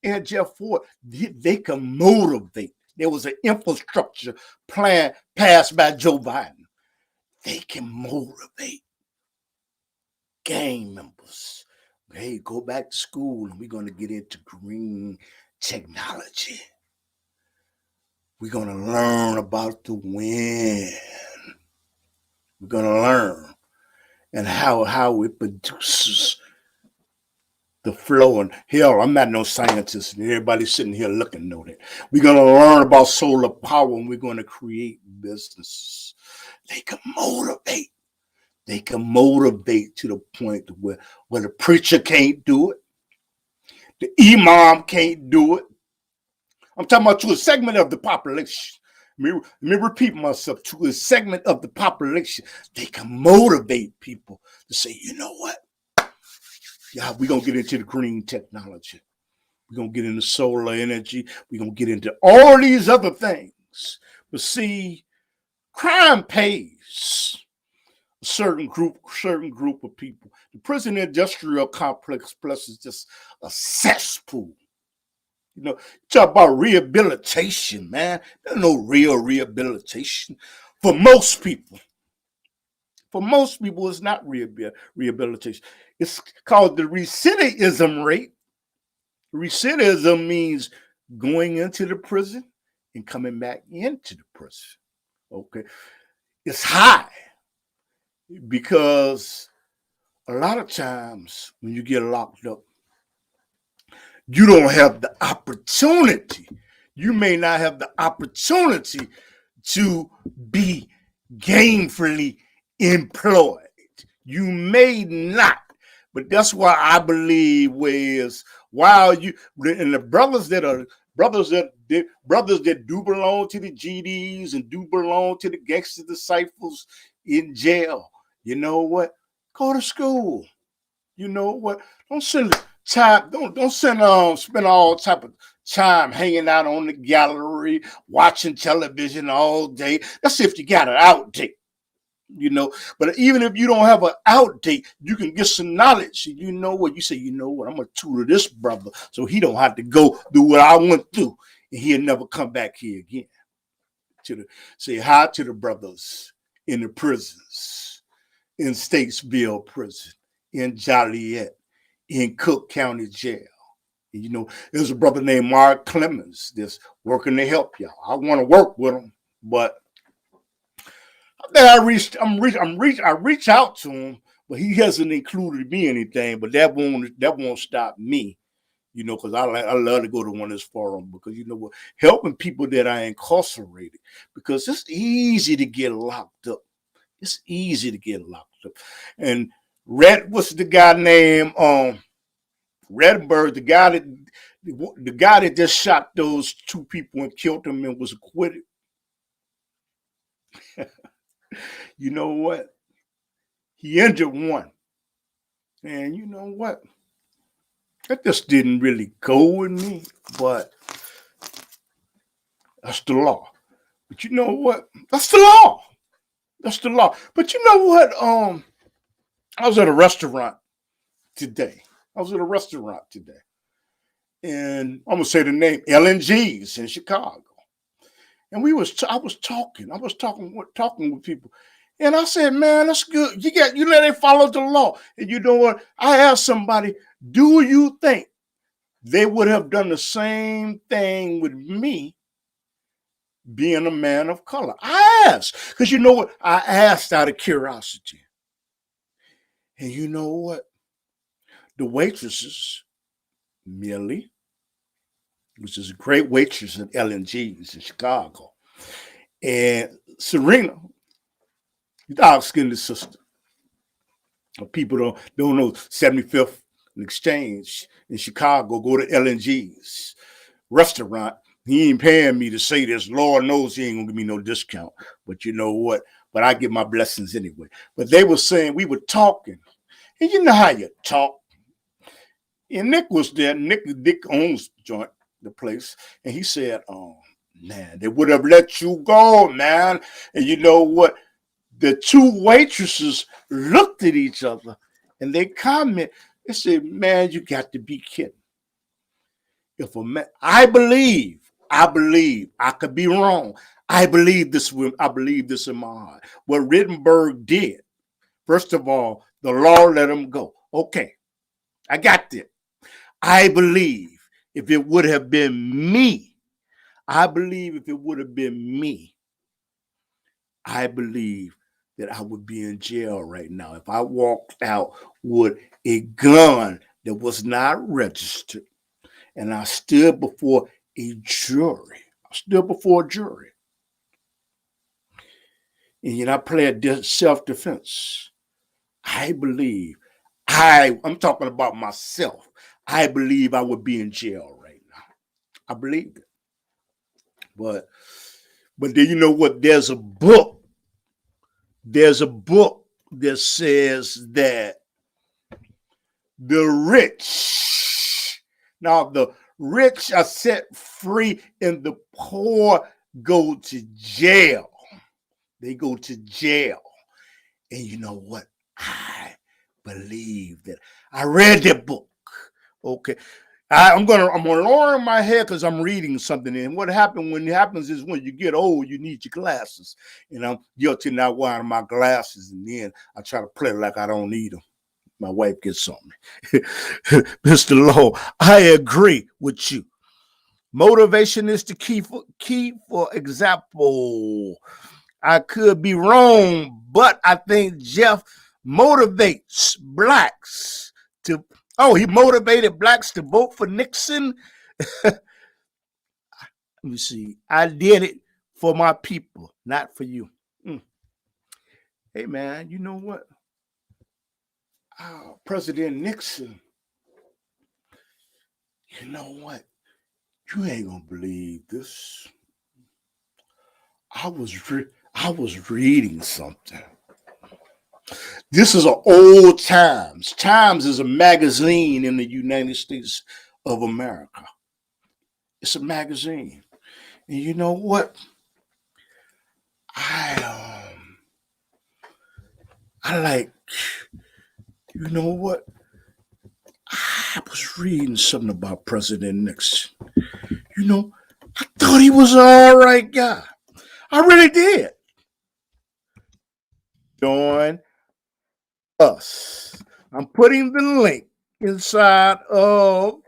and Jeff Ford, they can motivate. There was an infrastructure plan passed by Joe Biden. They can motivate gang members. Hey, go back to school and we're going to get into green technology. We're going to learn about the wind. We're going to learn and how it produces the flow. And hell, I'm not no scientist, and everybody sitting here looking know that. We're going to learn about solar power, and we're going to create businesses. They can motivate. They can motivate to the point where the preacher can't do it. The imam can't do it. I'm talking about to a segment of the population. Let me repeat myself. To a segment of the population, they can motivate people to say, you know what? Yeah, we're going to get into the green technology. We're going to get into solar energy. We're going to get into all these other things. But see, crime pays a certain group of people. The prison industrial complex plus is just a cesspool. You know, talk about rehabilitation, man. There's no real rehabilitation for most people. For most people, it's not rehabilitation. It's called the recidivism rate. Recidivism means going into the prison and coming back into the prison. Okay. It's high because a lot of times when you get locked up, you don't have the opportunity. You may not have the opportunity to be gainfully employed. You may not, but that's why I believe is while you and the brothers that do belong to the GDs and do belong to the gangster disciples in jail. You know what? Go to school. You know what? Don't time. Don't spend all type of time hanging out on the gallery, watching television all day. That's if you got an out date. But even if you don't have an out date, you can get some knowledge. You know what? You say, you know what? I'm gonna tutor this brother so he don't have to go do what I went through, and he'll never come back here again. Say hi to the brothers in the prisons, in Statesville prison, in Joliet, in Cook County Jail. There's a brother named Mark Clemens that's working to help y'all. I want to work with him, but then I reach out to him, but he hasn't included me in anything. But that won't stop me, because I love to go to one of his forums, because helping people that are incarcerated, because it's easy to get locked up. It's easy to get locked up. And what's the guy named Redbird, the guy that just shot those two people and killed them and was acquitted. You know what? He injured one. And you know what? That just didn't really go with me, but that's the law. But you know what? That's the law. That's the law. But you know what? I was at a restaurant today. And I'm gonna say the name, LNG's in Chicago. And I was talking with people. And I said, man, that's good. You let it follow the law. And you know what? I asked somebody, do you think they would have done the same thing with me being a man of color? I asked. Because you know what? I asked out of curiosity. And you know what? The waitresses, Millie, which is a great waitress at LNG's in Chicago, and Serena, dark-skinned sister. People don't know 75th and Exchange in Chicago, go to LNG's restaurant. He ain't paying me to say this. Lord knows he ain't gonna give me no discount. But you know what? But I get my blessings anyway. But they were saying, we were talking. And you know how you talk. And Nick was there. Nick owns the place. And he said, oh, man, they would have let you go, man. And you know what? The two waitresses looked at each other and they comment. They said, man, you got to be kidding. If a man, I believe, I could be wrong. I believe this in my heart. What Rittenberg did, first of all, the law let him go. Okay, I got this. I believe if it would have been me, I believe that I would be in jail right now if I walked out with a gun that was not registered and I stood before a jury. And I pled self-defense. I believe, I'm talking about myself. I believe I would be in jail right now. I believe it. But then you know what? There's a book that says that the rich are set free and the poor go to jail. They go to jail. And you know what? I believe that. I read that book. Okay. I'm gonna lower my head because I'm reading something. And what happens is when you get old, you need your glasses. And I'm guilty not wearing my glasses, and then I try to play like I don't need them. My wife gets on me. Mr. Lowe, I agree with you. Motivation is the key. For example, I could be wrong, but I think Jeff motivates blacks to. Oh, he motivated blacks to vote for Nixon. Let me see. I did it for my people, not for you. Hey, man, you know what? President Nixon, you know what? You ain't gonna believe this. I was reading something. This is an old Times. Times is a magazine in the United States of America. It's a magazine. And you know what? I I like, you know what? I was reading something about President Nixon. You know, I thought he was an all right guy. I really did. Join us. I'm putting the link inside of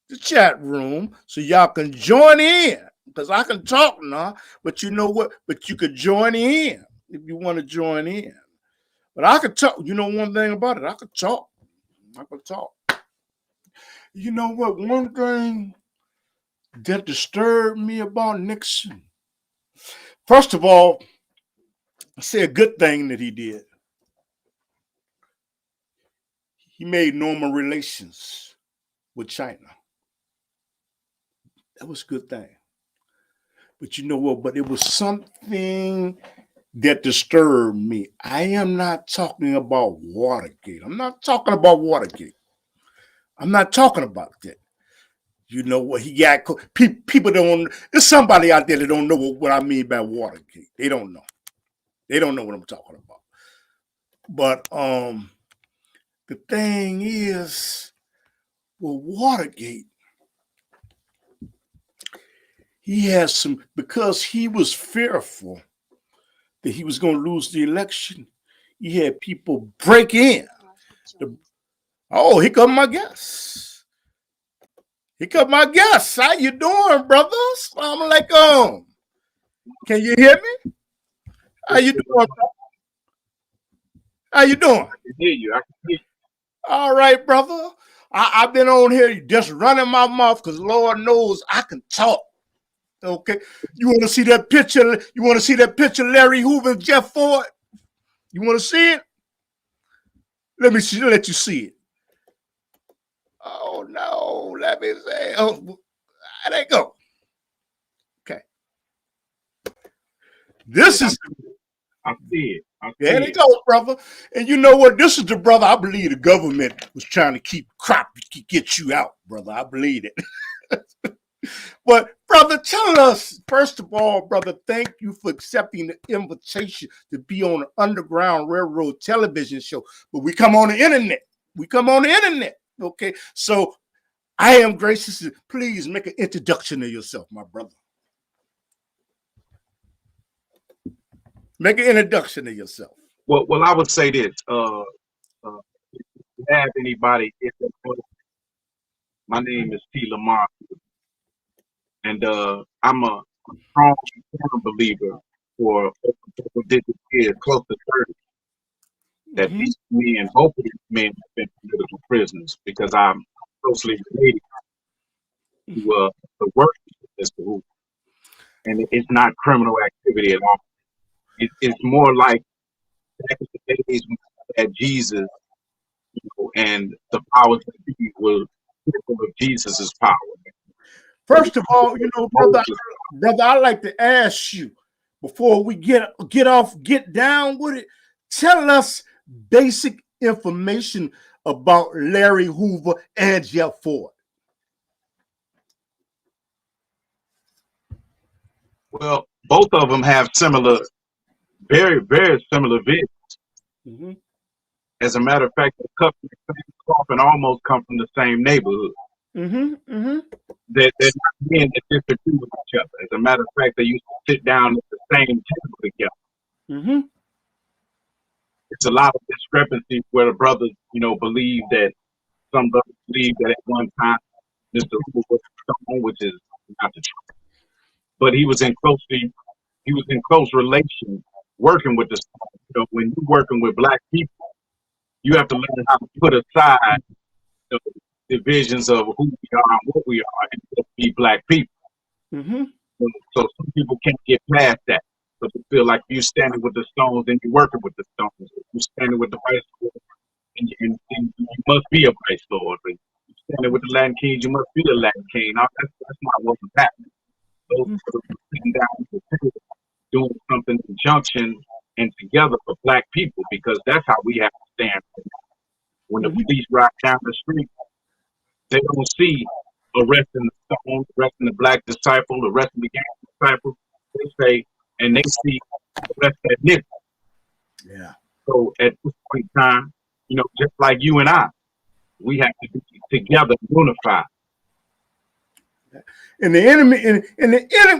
the chat room so y'all can join in. Because I can talk now, but you know what? But you could join in if you want to join in. But I could talk. You know one thing about it, I could talk. I could talk. You know what? One thing that disturbed me about Nixon, first of all, I say a good thing that he did. He made normal relations with China. That was a good thing. But you know what? But it was something that disturbed me. I am not talking about Watergate. I'm not talking about Watergate. I'm not talking about that. You know what? He got people don't. There's somebody out there that don't know what I mean by Watergate. They don't know. They don't know what I'm talking about. But the thing is, well, Watergate, he has some, because he was fearful that he was going to lose the election. He had people break in. Oh, here come my guest. Here come my guest. How you doing, brother? Assalamu alaikum. Can you hear me? How you doing, brother? How you doing? I can hear you. All right, brother. I've been on here just running my mouth because Lord knows I can talk. Okay. You want to see that picture? You want to see that picture, Larry Hoover and Jeff Ford? You want to see it? Let you see it. Oh no, let me say. Oh, there you go. Okay. This is. I see it. There you go, brother. And you know what? This is the brother I believe the government was trying to keep get you out, brother. I believe it. But brother, tell us, first of all, brother, thank you for accepting the invitation to be on the Underground Railroad television show. But we come on the internet. Okay. So I am gracious. Please make an introduction of yourself, my brother. Make an introduction of yourself. Well, I would say this. If you have anybody, my name is LaMarr, and I'm a strong believer for over digit years, close to 30, that these men, both of these men, have been political prisoners because I'm closely related to the work of Mr. Hoover, and it's not criminal activity at all. It's more like back in the days when we had Jesus, and the powers that be were people of Jesus' power. First of all, you know, brother, I'd like to ask you before we get down with it. Tell us basic information about Larry Hoover and Jeff Ford. Well, both of them have similar, very, very similar visions. Mm-hmm. As a matter of fact, they cut from the same cloth and almost come from the same neighborhood. Mm-hmm. Mm-hmm. They're not men that disagree with each other. As a matter of fact, they used to sit down at the same table together. Mm-hmm. It's a lot of discrepancy where the brothers, believe that some brothers believe that at one time Mr. Hoover was stone, which is not the truth. But he was in close relation working with the stone. When you're working with black people, you have to learn how to put aside the divisions of who we are and what we are and just be black people. Mm-hmm. So some people can't get past that. So they feel like you're standing with the stones and you're working with the stones. If you're standing with the Vice Lord and you must be a Vice Lord. If you're standing with the Latin Kings, you must be the Latin King. Now, that's not what was happening. Those people sitting down at the table doing something in conjunction and together for black people, because that's how we have to stand. When the police ride down the street, they don't see arresting the stone, arresting the black disciple, arresting the gang disciple. They say, and they see arrest that nigga. Yeah. So at this point in time, just like you and I, we have to be together, unified. And the enemy,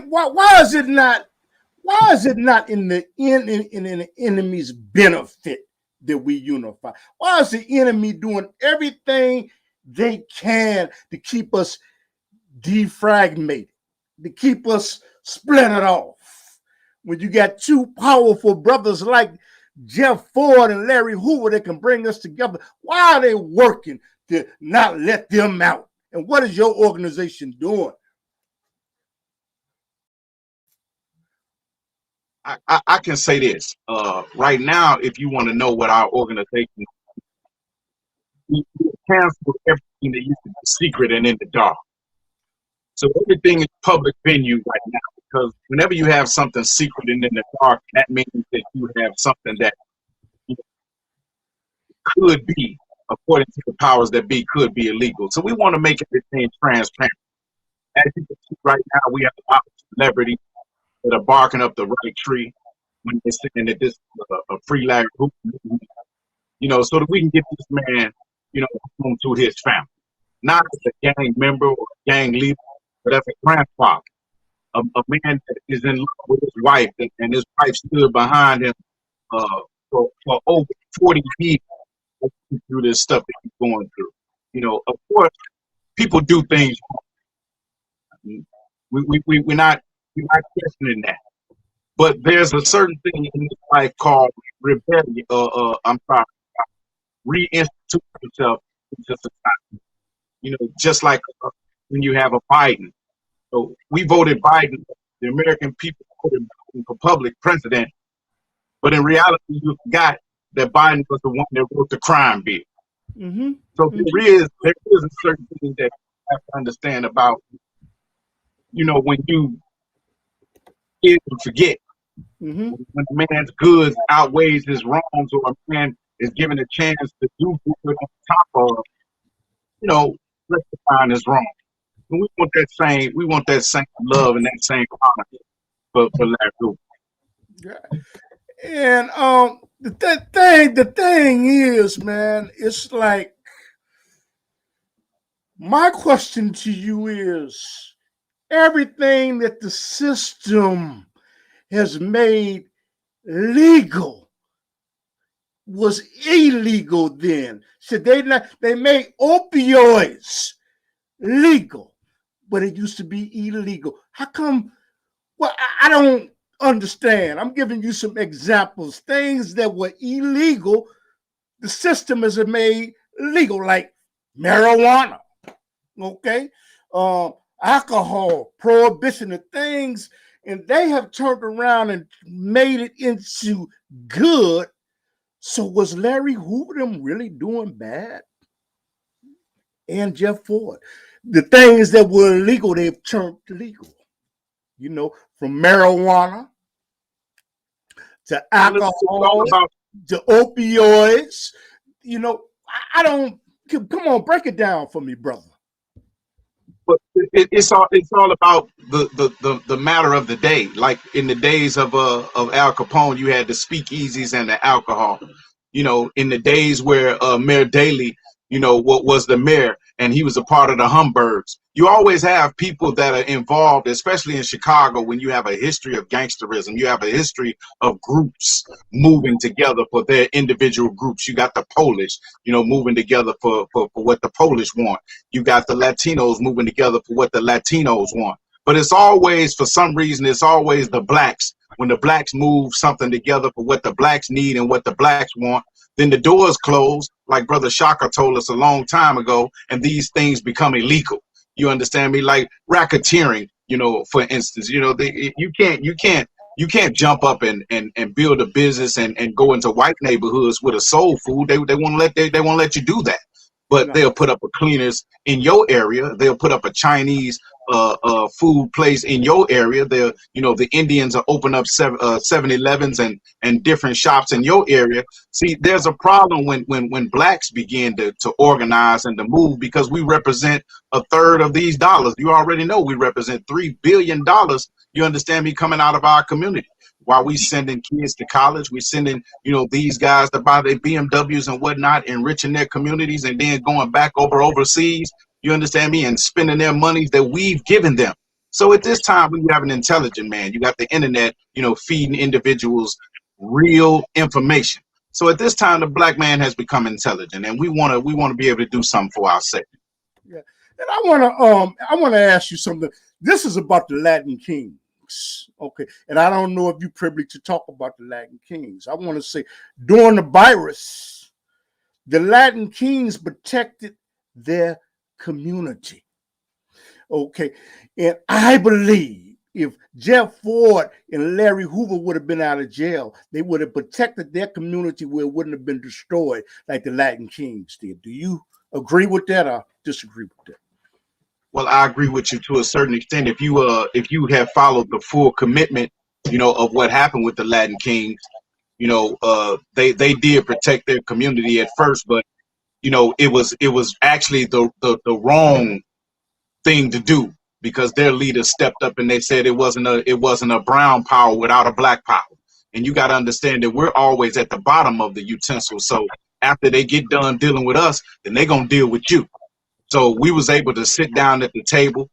why is it not? Why is it not in the enemy's benefit that we unify? Why is the enemy doing everything they can to keep us defragmented, to keep us splintered off? When you got two powerful brothers like Jeff Ford and Larry Hoover that can bring us together, why are they working to not let them out? And what is your organization doing? I can say this. Right now, if you want to know what our organization is, we cancel everything that used to be secret and in the dark. So everything is public venue right now, because whenever you have something secret and in the dark, that means that you have something that could be, according to the powers that be, could be illegal. So we want to make everything transparent. As you can see right now, we have a lot of celebrities that are barking up the right tree when they're saying that this is a free Larry Hoover, so that we can get this man, home to his family. Not as a gang member or a gang leader, but as a grandfather, a man that is in love with his wife, and his wife stood behind him for over 40 years through this stuff that he's going through. Of course, people do things wrong. We're not questioning that. But there's a certain thing in this life called rebellion, reinstitute yourself into society. Just like when you have a Biden. So we voted Biden, the American people voted Biden for public president, but in reality, you forgot that Biden was the one that wrote the crime bill. Mm-hmm. So there is a certain thing that you have to understand about, when you forget. Mm-hmm. When a man's goods outweighs his wrongs, or a man is given a chance to do good on top of, rectifying his wrong. And we want that same love and that same honor for Larry Hoover. Yeah. And the thing is, man, it's like, my question to you is, everything that the system has made legal was illegal then. So they made opioids legal, but it used to be illegal. How come? Well, I don't understand. I'm giving you some examples. Things that were illegal, the system has made legal, like marijuana, okay? Alcohol, prohibition of things, and they have turned around and made it into good. So was Larry Hoover them really doing bad? And Jeff Ford. The things that were illegal, they've turned legal. From marijuana to alcohol to opioids. I don't, come on, break it down for me, brother. But it's all about the matter of the day. Like in the days of Al Capone, you had the speakeasies and the alcohol. In the days where Mayor Daley, what was the mayor, and he was a part of the Humbergs. You always have people that are involved, especially in Chicago, when you have a history of gangsterism. You have a history of groups moving together for their individual groups. You got the Polish, moving together for what the Polish want. You got the Latinos moving together for what the Latinos want. But it's always, for some reason, it's always the blacks. When the blacks move something together for what the blacks need and what the blacks want, then the doors close, like Brother Shaka told us a long time ago, and these things become illegal. You understand me? Like racketeering, for instance, you can't jump up and build a business and go into white neighborhoods with a soul food. They won't let you do that. But they'll put up a cleaners in your area. They'll put up a Chinese food place in your area. The Indians are open up 7-Elevens and different shops in your area. See, there's a problem when blacks begin to organize and to move, because we represent a third of these dollars. You already know we represent $3 billion. You understand me, coming out of our community. While we sending kids to college, we sending, these guys to buy their BMWs and whatnot, enriching their communities, and then going back overseas. You understand me? And spending their monies that we've given them. So at this time, we have an intelligent man. You got the internet, feeding individuals real information. So at this time, the black man has become intelligent, and we want to be able to do something for ourselves. Yeah, and I want to ask you something. This is about the Latin Kings. Okay, and I don't know if you're privileged to talk about the Latin Kings. I want to say, during the virus, the Latin Kings protected their community. Okay, and I believe if Jeff Ford and Larry Hoover would have been out of jail, they would have protected their community where it wouldn't have been destroyed like the Latin Kings did. Do you agree with that or disagree with that? Well, I agree with you to a certain extent. If you have followed the full commitment, of what happened with the Latin Kings, they did protect their community at first, but it was actually the wrong thing to do, because their leaders stepped up and they said it wasn't a brown power without a black power. And you got to understand that we're always at the bottom of the utensil. So after they get done dealing with us, then they're going to deal with you. So we was able to sit down at the table,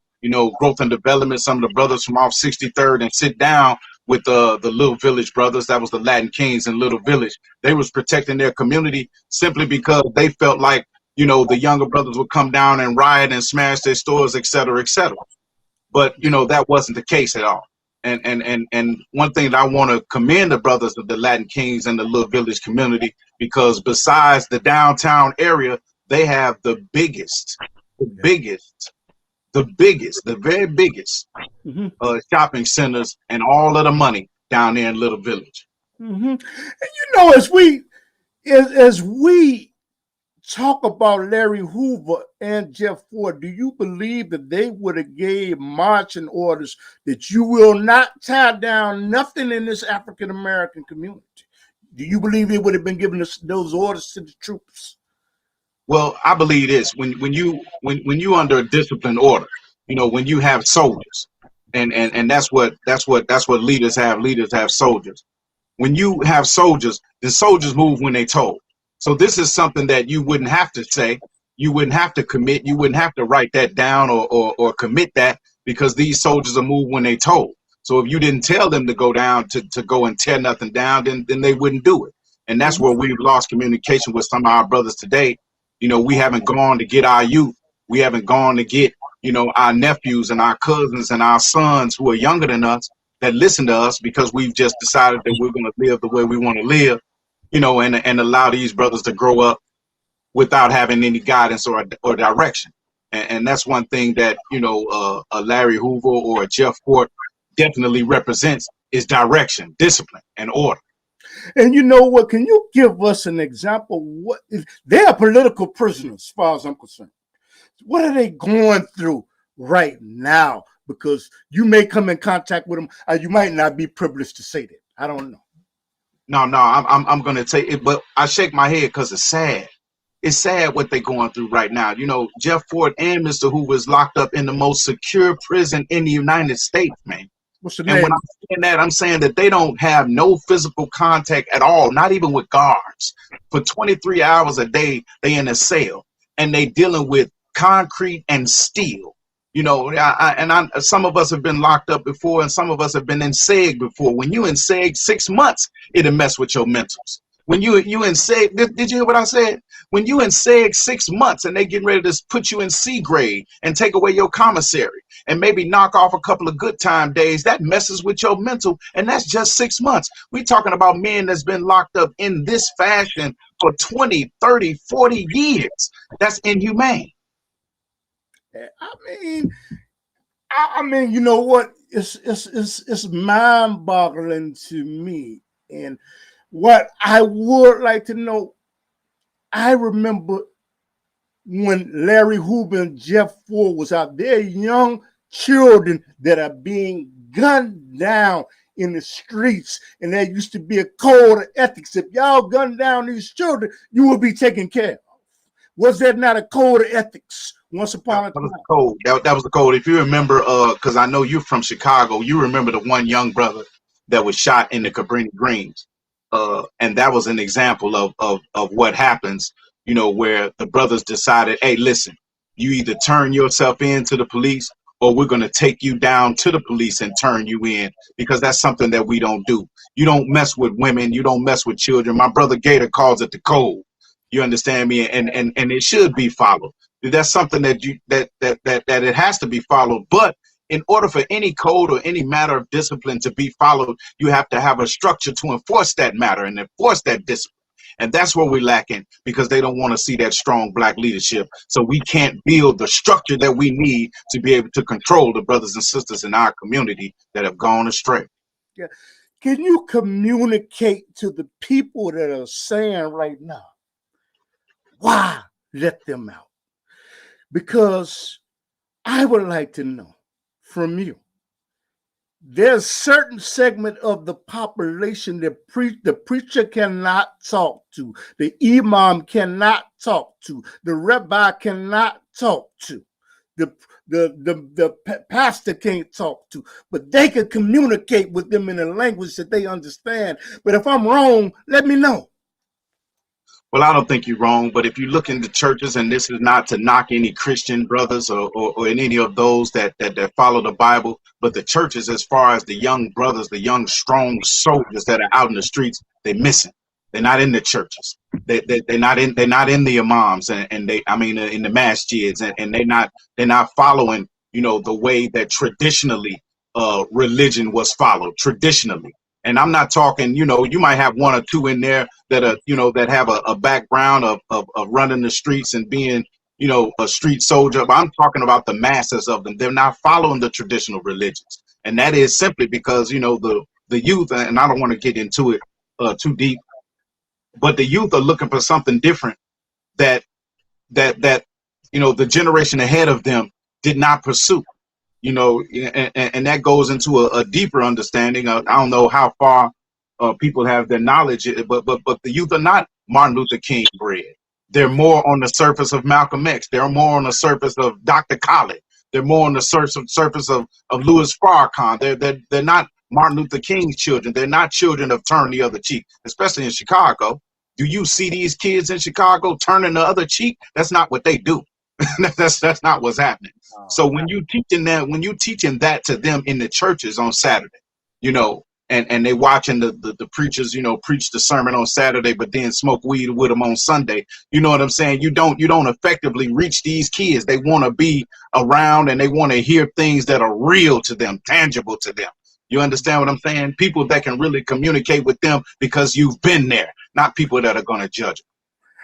growth and development, some of the brothers from off 63rd, and sit down with the Little Village brothers. That was the Latin Kings in Little Village. They was protecting their community simply because they felt like, the younger brothers would come down and riot and smash their stores, et cetera, et cetera. But, that wasn't the case at all. And one thing that I want to commend the brothers of the Latin Kings and the Little Village community, because besides the downtown area, they have the very biggest shopping centers and all of the money down there in Little Village. Mm-hmm. And as we talk about Larry Hoover and Jeff Ford, do you believe that they would have gave marching orders that you will not tear down nothing in this African American community? Do you believe they would have been giving those orders to the troops? Well, I believe this: when you under a disciplined order, when you have soldiers, and that's what leaders have. Leaders have soldiers. When you have soldiers, the soldiers move when they told. So this is something that you wouldn't have to say, you wouldn't have to commit, you wouldn't have to write that down or commit that, because these soldiers are moved when they told. So if you didn't tell them to go down to go and tear nothing down, then they wouldn't do it. And that's where we've lost communication with some of our brothers today. We haven't gone to get our youth. We haven't gone to get, our nephews and our cousins and our sons who are younger than us that listen to us, because we've just decided that we're going to live the way we want to live, and allow these brothers to grow up without having any guidance or direction. And that's one thing that, a Larry Hoover or a Jeff Ford definitely represents, is direction, discipline, and order. And you know what? Can you give us an example? What if they are political prisoners, as far as I'm concerned? What are they going through right now? Because you may come in contact with them, or you might not be privileged to say that. I don't know. No, I'm going to say it, but I shake my head because it's sad. It's sad what they're going through right now. Jeff Ford and Mr. Hoover is locked up in the most secure prison in the United States, man. What's the And name? when I'm saying that, I'm saying that they don't have no physical contact at all, not even with guards. For 23 hours a day, they in a cell, and they dealing with concrete and steel. Some of us have been locked up before, and some of us have been in SEG before. When you in SEG 6 months, it'll mess with your mentals. When you in SEG, did you hear what I said? When you in SEG 6 months and they getting ready to put you in C grade and take away your commissary and maybe knock off a couple of good time days, that messes with your mental, and that's just 6 months. We're talking about men that's been locked up in this fashion for 20, 30, 40 years. That's inhumane. I mean, you know what? It's mind-boggling to me. And what I would like to know, I remember when Larry Hoover and Jeff Ford was out there, young children that are being gunned down in the streets, and there used to be a code of ethics. If y'all gun down these children, you will be taken care of. Was that not a code of ethics once upon a That was time? the code. That was the code. If you remember, because I know you're from Chicago, you remember the one young brother that was shot in the Cabrini Greens, and that was an example of what happens. You know, where the brothers decided, hey, listen, you either turn yourself in to the police, or we're going to take you down to the police and turn you in, because that's something that we don't do. You don't mess with women. You don't mess with children. My brother Gator calls it the code. You understand me? And it should be followed. That's something that it has to be followed. But in order for any code or any matter of discipline to be followed, you have to have a structure to enforce that matter and enforce that discipline. And that's where we're lacking, because they don't want to see that strong black leadership. So we can't build the structure that we need to be able to control the brothers and sisters in our community that have gone astray. Yeah. Can you communicate to the people that are saying right now, why let them out? Because I would like to know from you, there's certain segment of the population that the preacher cannot talk to, the imam cannot talk to, the rabbi cannot talk to, the pastor can't talk to, but they can communicate with them in a language that they understand. But if I'm wrong, let me know. Well, I don't think you're wrong, but if you look into churches, and this is not to knock any Christian brothers or any of those that follow the Bible, but the churches, as far as the young brothers, the young strong soldiers that are out in the streets, they're missing. They're not in the churches. They're not in the imams and they, I mean, in the masjids, and they're not following, you know, the way that traditionally religion was followed traditionally. And I'm not talking, you know, you might have one or two in there that are, you know, that have a background of running the streets and being, you know, a street soldier. But I'm talking about the masses of them. They're not following the traditional religions. And that is simply because, you know, the youth, and I don't want to get into it too deep, but the youth are looking for something different that, you know, the generation ahead of them did not pursue. You know, and that goes into a deeper understanding. I don't know how far people have their knowledge, but the youth are not Martin Luther King bred. They're more on the surface of Malcolm X. They're more on the surface of Dr. Khaled. They're more on the surface of Louis Farrakhan. They're not Martin Luther King's children. They're not children of turn the other cheek, especially in Chicago. Do you see these kids in Chicago turning the other cheek? That's not what they do. that's not what's happening. So when you teaching that to them in the churches on Saturday, you know, and they watching the preachers, you know, preach the sermon on Saturday, but then smoke weed with them on Sunday. You know what I'm saying? You don't effectively reach these kids. They want to be around and they want to hear things that are real to them, tangible to them. You understand what I'm saying? People that can really communicate with them because you've been there, not people that are going to judge them.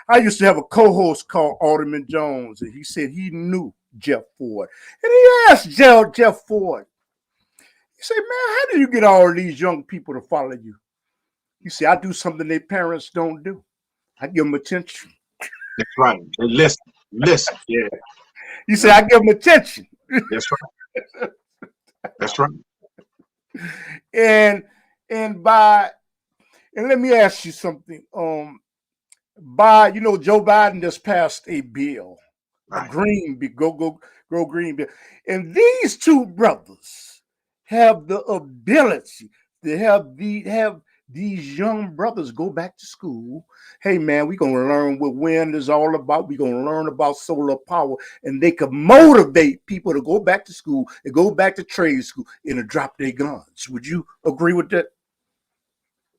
I used to have a co-host called Alderman Jones, and he said he knew Jeff Ford. And he asked Jeff Ford, he said, man, how do you get all of these young people to follow you? He said, I do something their parents don't do. I give them attention. That's right. They listen. Yeah. He said, I give them attention. That's right. That's right. And let me ask you something. You know, Joe Biden just passed a bill, Right. a green bill, go green bill. And these two brothers have the ability to have these young brothers go back to school. Hey man, we're gonna learn what wind is all about. We're gonna learn about solar power, and they could motivate people to go back to school and go back to trade school and to drop their guns. Would you agree with that?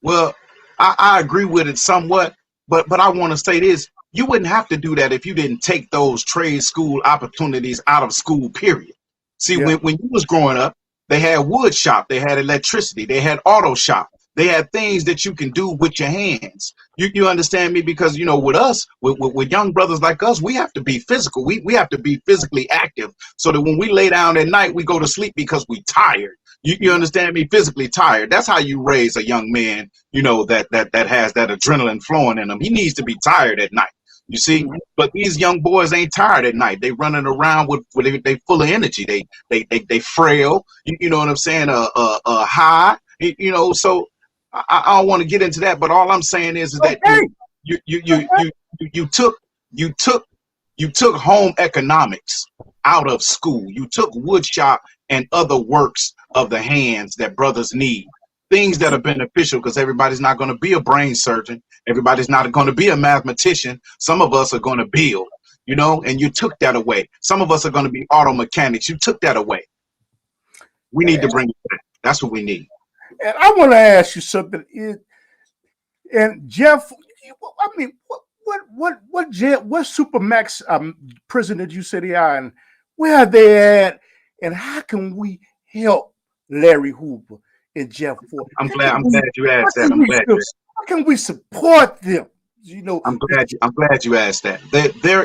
Well, I agree with it somewhat, but I want to say this. You wouldn't have to do that if you didn't take those trade school opportunities out of school, period. See, Yeah. when you was growing up, they had wood shop, they had electricity, they had auto shop. They had things that you can do with your hands. You understand me? Because, you know, with us, with young brothers like us, we have to be physical. We have to be physically active so that when we lay down at night, we go to sleep because we tired. You understand me? Physically tired. That's how you raise a young man, you know, that has that adrenaline flowing in him. He needs to be tired at night. You see, but these young boys ain't tired at night. They running around they full of energy. They frail. You know what I'm saying? High. You know, so I don't want to get into that. But all I'm saying is that Okay. you took you took you took home economics out of school. You took wood shop and other works of the hands that brothers need. Things that are beneficial, because everybody's not going to be a brain surgeon. Everybody's not going to be a mathematician. Some of us are going to build, you know, and you took that away. Some of us are going to be auto mechanics. You took that away. We need to bring it back. That's what we need. And I want to ask you something. And Jeff, I mean, what jail, what supermax prison did you say they are, and where are they at, and how can we help Larry Hoover and Jeff Forte? I'm glad you asked that. How can we support them? You know, I'm glad you asked that. They're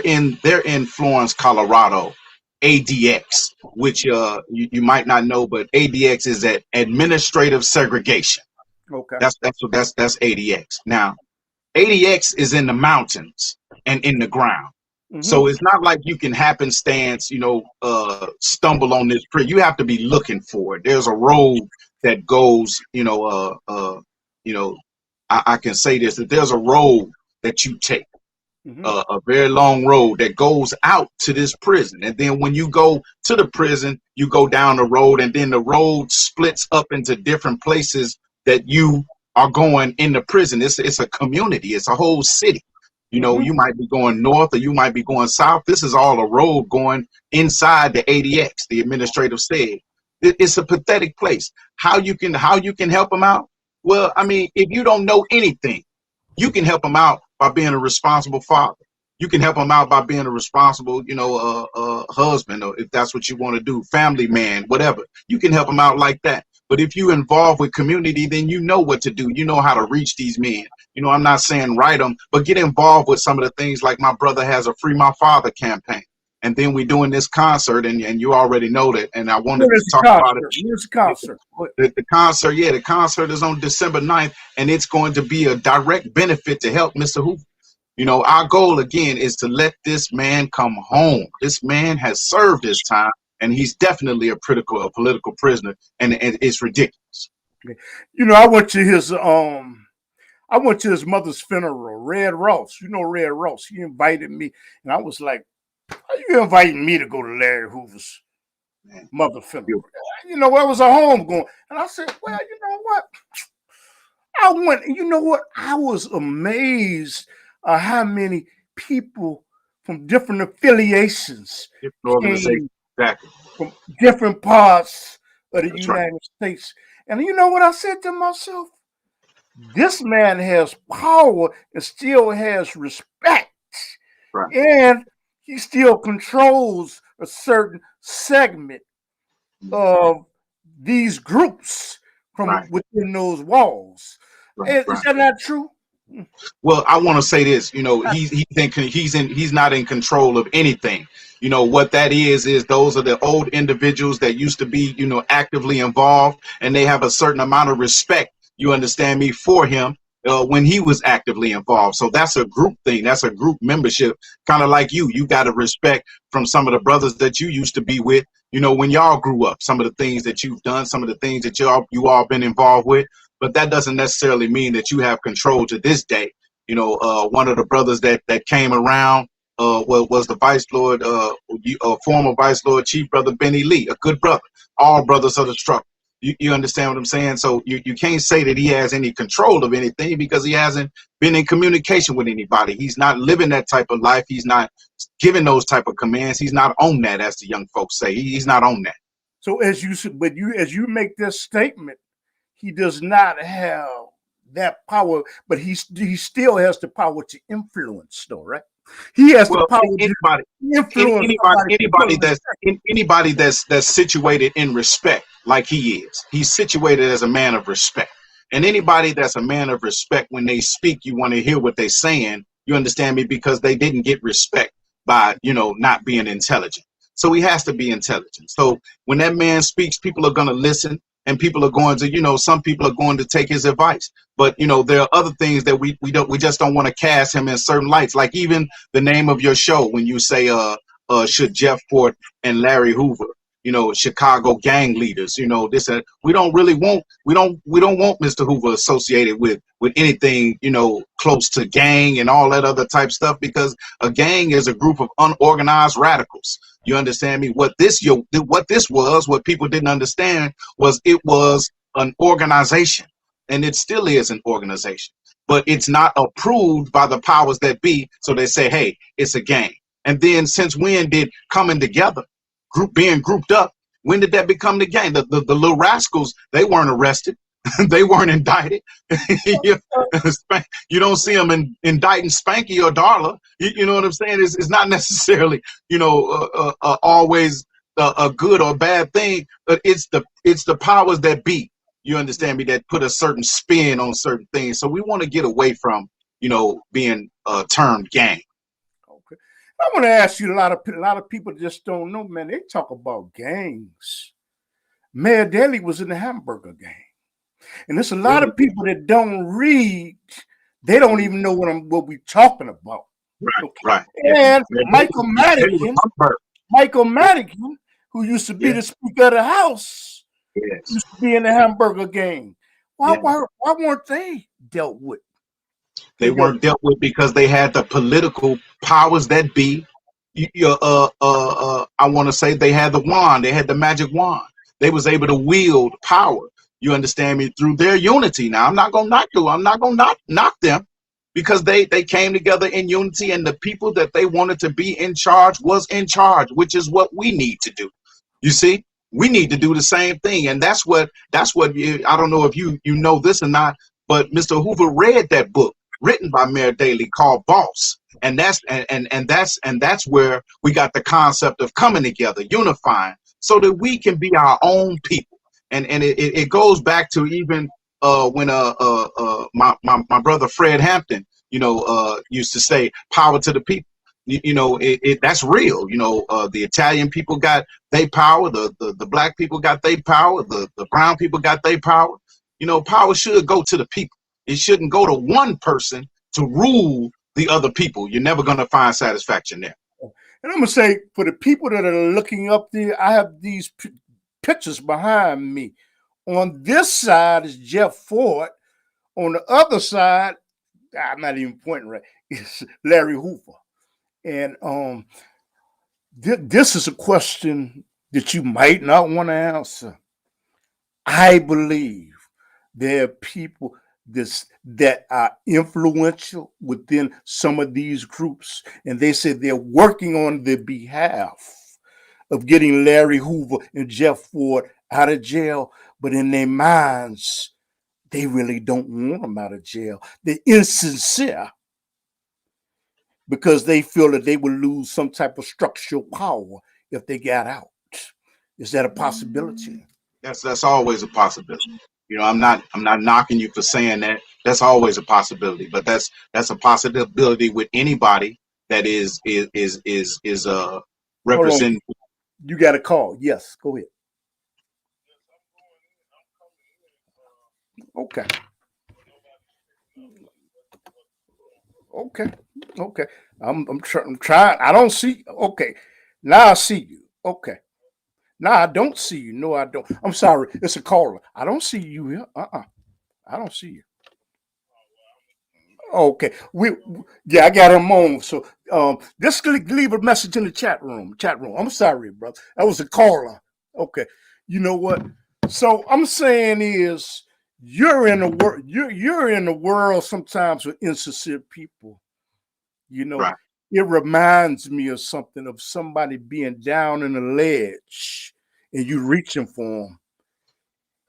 in Florence, Colorado, ADX, which you might not know, but ADX is at administrative segregation. Okay. That's ADX. Now, ADX is in the mountains and in the ground. So it's not like you can happenstance, you know, stumble on this prison. You have to be looking for it. There's a road that goes, I can say this, that there's a road that you take, a very long road that goes out to this prison. And then when you go to the prison, you go down the road, and then the road splits up into different places that you are going in the prison. It's a community. It's a whole city. You know, you might be going north or you might be going south. This is all a road going inside the ADX, the administrative seg. It's a pathetic place. How you can help them out? Well, I mean, if you don't know anything, you can help them out by being a responsible father. You can help them out by being a responsible, husband, or if that's what you want to do, family man, whatever. You can help them out like that. But if you involve with community, then you know what to do. You know how to reach these men. You know, I'm not saying write them, but get involved with some of the things, like my brother has a Free My Father campaign. And then we're doing this concert, and you already know that. And I wanted to talk about it. Where's the concert? The concert, the concert is on December 9th, and it's going to be a direct benefit to help Mr. Hoover. You know, our goal, again, is to let this man come home. This man has served his time, and he's definitely a political prisoner, and it's ridiculous. You know, I went to his mother's funeral, Red Ross. You know Red Ross. He invited me, and I was like, "How you inviting me to go to Larry Hoover's mother funeral?" You know, where was a home going? And I said, "Well, you know what? I went. You know what? I was amazed at how many people from different affiliations, Exactly, from different parts of the That's United right. States." And you know what I said to myself? This man has power and still has respect. Right. And he still controls a certain segment of these groups from within those walls. Is that not true? Well, I want to say this. You know, he's not in control of anything. You know what that is those are the old individuals that used to be, you know, actively involved, and they have a certain amount of respect, you understand me, for him when he was actively involved. So that's a group thing. That's a group membership, kind of like you got to respect from some of the brothers that you used to be with, you know, when y'all grew up, some of the things that you've done, some of the things that you all been involved with. But that doesn't necessarily mean that you have control to this day. You know, one of the brothers that came around was the Vice Lord, former Vice Lord Chief Brother Benny Lee, a good brother. All brothers of the struggle. You understand what I'm saying? So you can't say that he has any control of anything, because he hasn't been in communication with anybody. He's not living that type of life. He's not giving those type of commands. He's not on that, as the young folks say. He's not on that. So as you make this statement, he does not have that power, but he still has the power to influence, though, right? He has the power to influence anybody that's situated in respect, like he is. He's situated as a man of respect. And anybody that's a man of respect, when they speak, you want to hear what they're saying. You understand me? Because they didn't get respect by, you know, not being intelligent. So he has to be intelligent. So when that man speaks, people are going to listen. and people are going to, some people are going to take his advice. But there are other things that we just don't want to cast him in certain lights. Like even the name of your show, when you say should Jeff Forte and Larry Hoover, Chicago gang leaders, this, we don't want Mr. Hoover associated with anything, close to gang and all that other type stuff, because a gang is a group of unorganized radicals. You understand me? What what people didn't understand was it was an organization, and it still is an organization, but it's not approved by the powers that be. So they say, hey, it's a gang. And then since when did coming together, being grouped up, when did that become the gang? The little rascals, they weren't arrested. They weren't indicted. You don't see them indicting Spanky or Darla. You know what I'm saying? It's not necessarily, always a good or bad thing, but it's the powers that be. You understand me? That put a certain spin on certain things. So we want to get away from, being termed gang. Okay. I want to ask you, a lot of people just don't know, man. They talk about gangs. Mayor Daley was in the hamburger gang. And there's a lot of people that don't read. They don't even know what we're talking about. Right, okay. Right. And Michael Madigan, who used to be the Speaker of the House, used to be in the hamburger gang. Why weren't they dealt with? They weren't dealt with because they had the political powers that be. I want to say they had the wand. They had the magic wand. They was able to wield power. You understand me? Through their unity. Now, I'm not gonna knock them, because they came together in unity, and the people that they wanted to be in charge was in charge, which is what we need to do. You see, we need to do the same thing, and that's what I don't know if you know this or not, but Mr. Hoover read that book written by Mayor Daley called Boss, and that's where we got the concept of coming together, unifying, so that we can be our own people. And it goes back to even when my brother Fred Hampton, used to say, "Power to the people." That's real. The Italian people got their power, the black people got their power, the brown people got their power. Power should go to the people. It shouldn't go to one person to rule the other people. You're never going to find satisfaction there. And I'm gonna say, for the people that are looking up there, I have these pictures behind me. On this side is Jeff Forte. On the other side, I'm not even pointing right, it's Larry Hoover. And this is a question that you might not want to answer. I believe there are people that are influential within some of these groups, and they said they're working on the behalf of getting Larry Hoover and Jeff Forte out of jail, but in their minds, they really don't want them out of jail. They're insincere because they feel that they will lose some type of structural power if they got out. Is that a possibility? That's always a possibility. I'm not knocking you for saying that. That's always a possibility, but that's a possibility with anybody that is representing. You got a call. Yes, go ahead. Okay. I'm trying. I don't see. Okay. Now I see you. Okay. Now I don't see you. No, I don't. I'm sorry. It's a caller. I don't see you here. I don't see you. Okay. I got him on. So just leave a message in the chat room. I'm sorry, brother. That was a caller. Okay. You know what? So I'm saying is you're in the world. You're in the world sometimes with insincere people. Right. It reminds me of something, of somebody being down in the ledge and you reaching for them,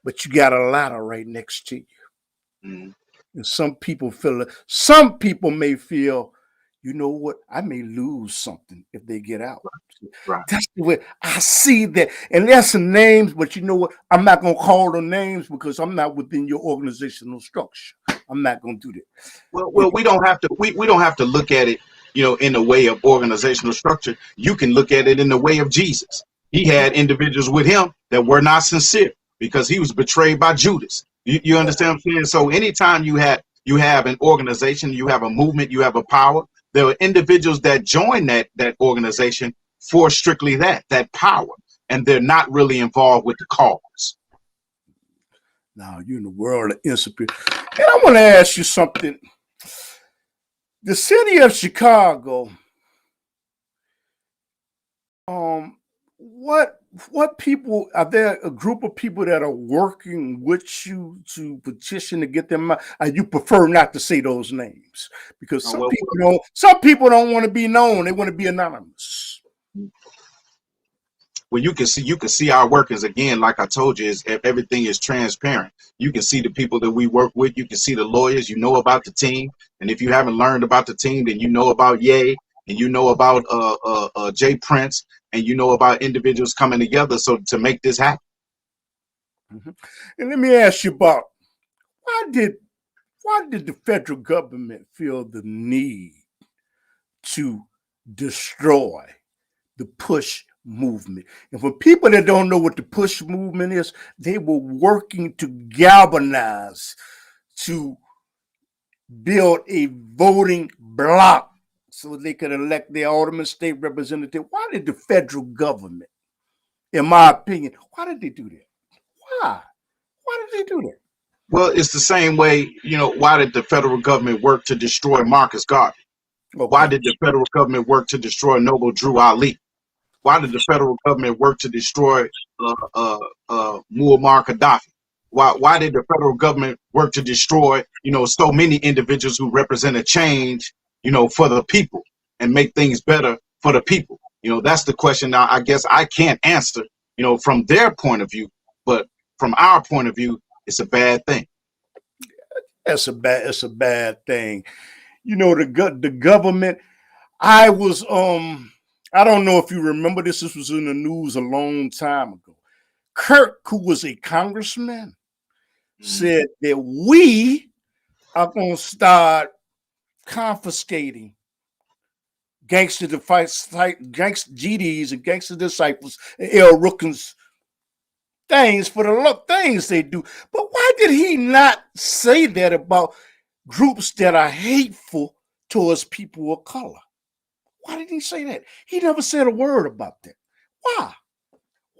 but you got a ladder right next to you. Mm-hmm. And some people may feel, you know what, I may lose something if they get out. Right. That's the way I see that. And there's some names, but you know what? I'm not going to call them names because I'm not within your organizational structure. I'm not going to do that. Well, we don't have to. We don't have to look at it, in the way of organizational structure. You can look at it in the way of Jesus. He had individuals with him that were not sincere. because he was betrayed by Judas. You understand what I'm saying? So anytime you have an organization, you have a movement, you have a power, there are individuals that join that organization for strictly that power, and they're not really involved with the cause. Now you're in the world of insecurity. And I want to ask you something. The city of Chicago, what people are there? A group of people that are working with you to petition to get them out? You prefer not to say those names because some people don't want to be known. They want to be anonymous. Well, you can see our workers again. Like I told you, is everything is transparent. You can see the people that we work with. You can see the lawyers. You know about the team, and if you haven't learned about the team, then you know about Ye, and you know about Jay Prince, and you know about individuals coming together so to make this happen. Mm-hmm. And let me ask you about why did the federal government feel the need to destroy the push movement? And for people that don't know what the push movement is, they were working to galvanize to build a voting bloc so they could elect their alderman, state representative. Why did the federal government, in my opinion, why did they do that? Why did they do that? Well, it's the same way, why did the federal government work to destroy Marcus Garvey? Okay. Why did the federal government work to destroy Noble Drew Ali? Why did the federal government work to destroy Muammar Gaddafi? Why did the federal government work to destroy, so many individuals who represent a change, for the people and make things better for the people? That's the question. Now, I guess I can't answer, from their point of view, but from our point of view, it's a bad thing. It's a bad thing. The government. I don't know if you remember this. This was in the news a long time ago. Kirk, who was a congressman, said that we are going to start confiscating gangster GDs and gangster disciples and L. Rookins things for the things they do. But why did he not say that about groups that are hateful towards people of color? Why did he say that? He never said a word about that. Why?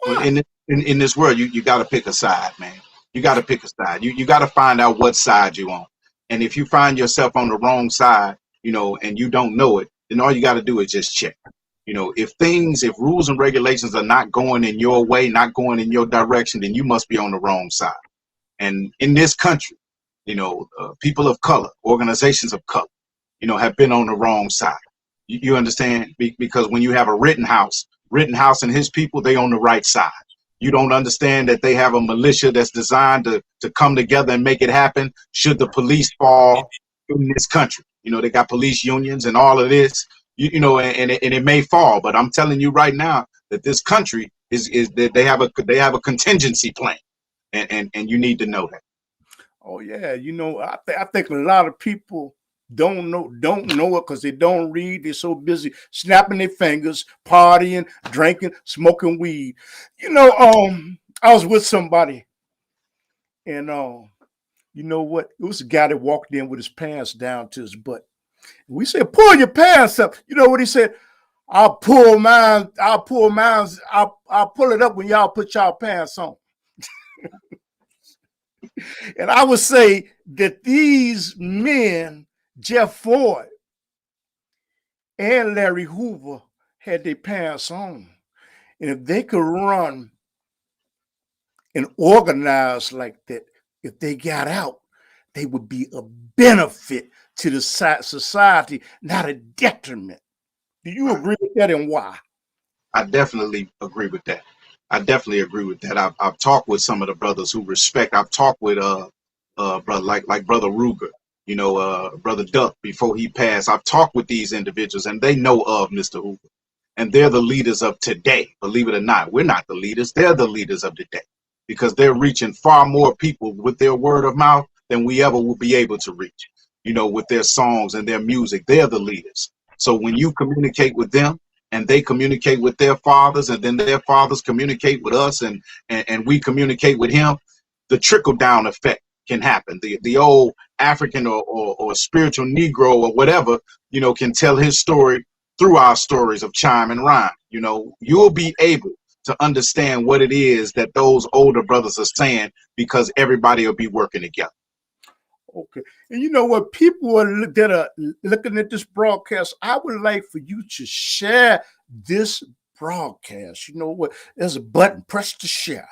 Well, in this world, you got to pick a side, man. You got to pick a side. You got to find out what side you on. And if you find yourself on the wrong side, and you don't know it, then all you got to do is just check. If rules and regulations are not going in your way, not going in your direction, then you must be on the wrong side. And in this country, people of color, organizations of color, have been on the wrong side. You understand? Because when you have a Rittenhouse and his people, they on the right side. You don't understand that they have a militia that's designed to come together and make it happen should the police fall in this country. They got police unions and all of this, and it may fall. But I'm telling you right now that this country is that they have a contingency plan, and you need to know that. Oh yeah, I think a lot of people don't know it because they don't read. They're so busy snapping their fingers, partying, drinking, smoking weed. I was with somebody, and you know what? It was a guy that walked in with his pants down to his butt. We said, "Pull your pants up." You know what he said? I'll pull mine. I'll pull it up when y'all put y'all pants on. And I would say that these men, Jeff Ford and Larry Hoover, had their pants on. And if they could run and organize like that, if they got out, they would be a benefit to the society, not a detriment. Do you agree with that, and why? I definitely agree with that. I've talked with some of the brothers who respect. I've talked with brother like Brother Ruger, Brother Duck before he passed. I've talked with these individuals, and they know of Mr. Hoover, and they're the leaders of today. Believe it or not, we're not the leaders; they're the leaders of today, because they're reaching far more people with their word of mouth than we ever will be able to reach. With their songs and their music, they're the leaders. So when you communicate with them, and they communicate with their fathers, and then their fathers communicate with us, and we communicate with him, the trickle down effect can happen. The old African or spiritual Negro or whatever, can tell his story through our stories of chime and rhyme. You'll be able to understand what it is that those older brothers are saying, because everybody will be working together. Okay. And you know what? People that are looking at this broadcast, I would like for you to share this broadcast. You know what? There's a button, press to share.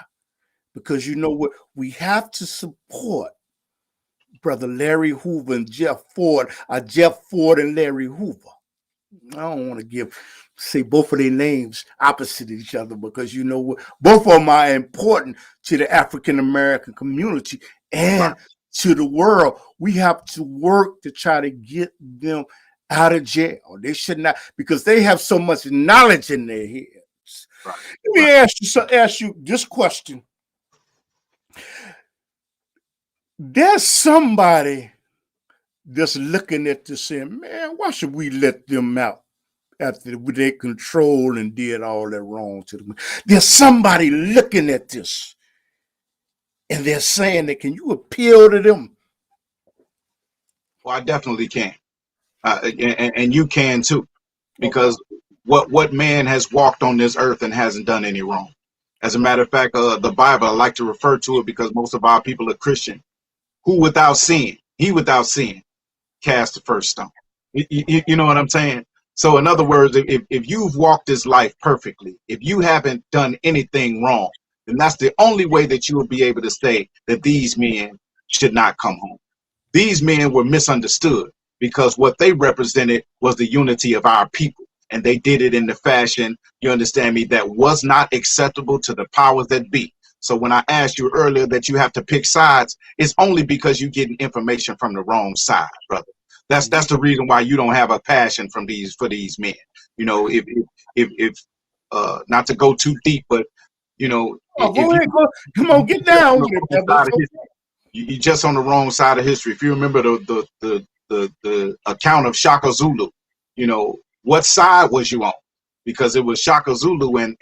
Because you know what? We have to support Brother Larry Hoover and Jeff Ford, Jeff Ford and Larry Hoover. I don't want to say both of their names opposite each other, because you know what? Both of them are important to the African American community and to the world. We have to work to try to get them out of jail. They should not, because they have so much knowledge in their heads. Let me ask you this question. There's somebody that's looking at this saying, man, why should we let them out after they controlled and did all that wrong to them? There's somebody looking at this and they're saying that, can you appeal to them? Well, I definitely can. And you can too, because what man has walked on this earth and hasn't done any wrong? As a matter of fact, the Bible, I like to refer to it because most of our people are Christian. Who without sin, he without sin, cast the first stone. You know what I'm saying? So in other words, if you've walked this life perfectly, if you haven't done anything wrong, then that's the only way that you will be able to say that these men should not come home. These men were misunderstood because what they represented was the unity of our people. And they did it in the fashion, you understand me, that was not acceptable to the powers that be. So when I asked you earlier that you have to pick sides, it's only because you're getting information from the wrong side, brother. That's the reason why you don't have a passion for these men. If not to go too deep, but go ahead, come on, get down with it. You're just on the wrong side of history. If you remember the account of Shaka Zulu, what side was you on? Because it was Shaka Zulu and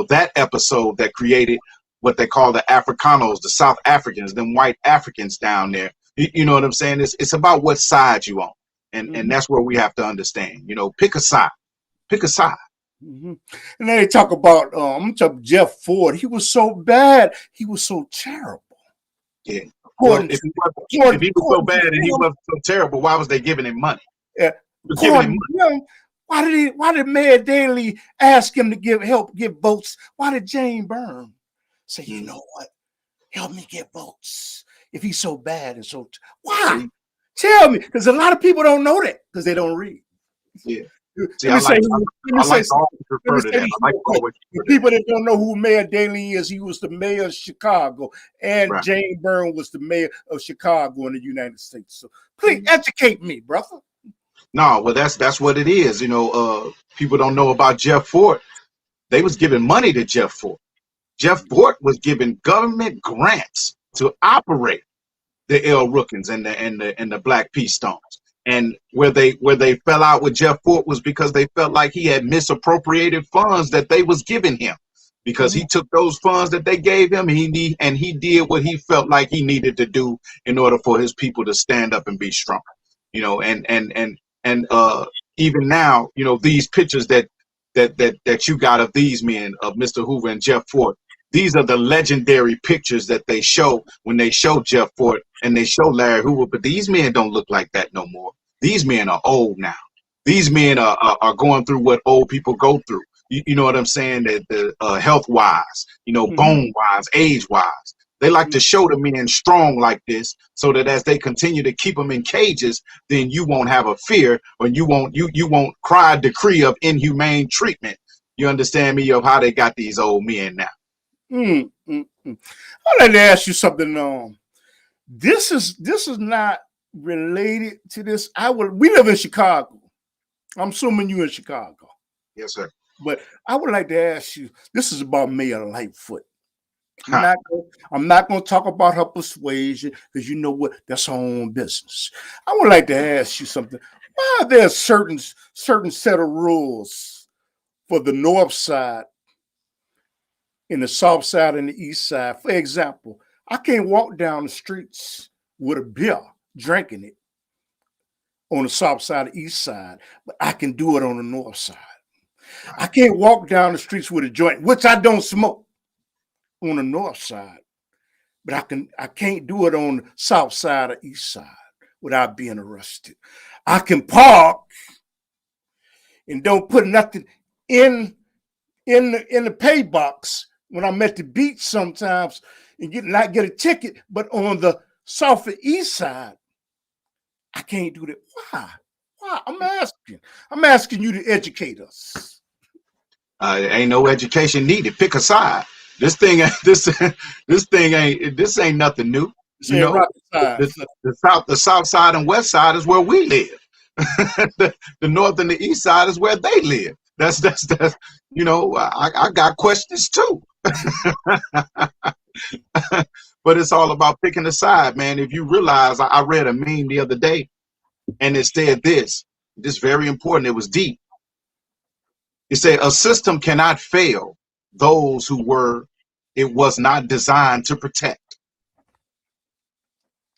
that episode that created what they call the Africanos, the South Africans, them white Africans down there. You know what I'm saying? It's about what side you on. And that's where we have to understand, pick a side. Pick a side. And then they talk about I'm talking Jeff Ford. He was so bad. He was so terrible. Yeah. Well, if he was so bad and he was so terrible, why was they giving him money? Yeah. Why did Mayor Daley ask him to help give votes? Why did Jane Byrne say, you know what? Help me get votes. If he's so bad and so why? Tell me, because a lot of people don't know that because they don't read. Yeah. People that don't know who Mayor Daley is, he was the mayor of Chicago, and Jane Byrne was the mayor of Chicago in the United States. So please educate me, brother. No, well, that's what it is. People don't know about Jeff Ford. They was giving money to Jeff Ford. Jeff Ford was giving government grants to operate the El Rookins and the Black Peace Stones. And where they fell out with Jeff Ford was because they felt like he had misappropriated funds that they was giving him, because he took those funds that they gave him and he did what he felt like he needed to do in order for his people to stand up and be strong. And even now, these pictures that you got of these men, of Mr. Hoover and Jeff Ford, these are the legendary pictures that they show when they show Jeff Ford and they show Larry Hoover. But these men don't look like that no more. These men are old now. These men are going through what old people go through. You know what I'm saying? The health wise, bone wise, age wise. They like to show the men strong like this, so that as they continue to keep them in cages, then you won't have a fear, or you won't cry a decree of inhumane treatment. You understand me, of how they got these old men now. I'd like to ask you something. This is not related to this. We live in Chicago. I'm assuming you in Chicago. Yes, sir. But I would like to ask you, this is about Mayor Lightfoot. I'm not going to talk about her persuasion, because you know what? That's her own business. I would like to ask you something. Why are there certain set of rules for the north side and the south side and the east side? For example, I can't walk down the streets with a beer, drinking it on the south side or east side, but I can do it on the north side. I can't walk down the streets with a joint, which I don't smoke, on the north side, but I can't do it on the south side or east side without being arrested. I can park and don't put nothing in the pay box when I'm at the beach sometimes and not get a ticket, but on the south or east side, I can't do that. Why? Why? I'm asking you to educate us. Ain't no education needed. Pick a side. This thing ain't nothing new. You know, the south side and west side is where we live. the north and the east side is where they live. That's you know, I got questions too. But it's all about picking a side, man. If you realize, I read a meme the other day and it said this very important. It was deep. It said a system cannot fail those it was not designed to protect.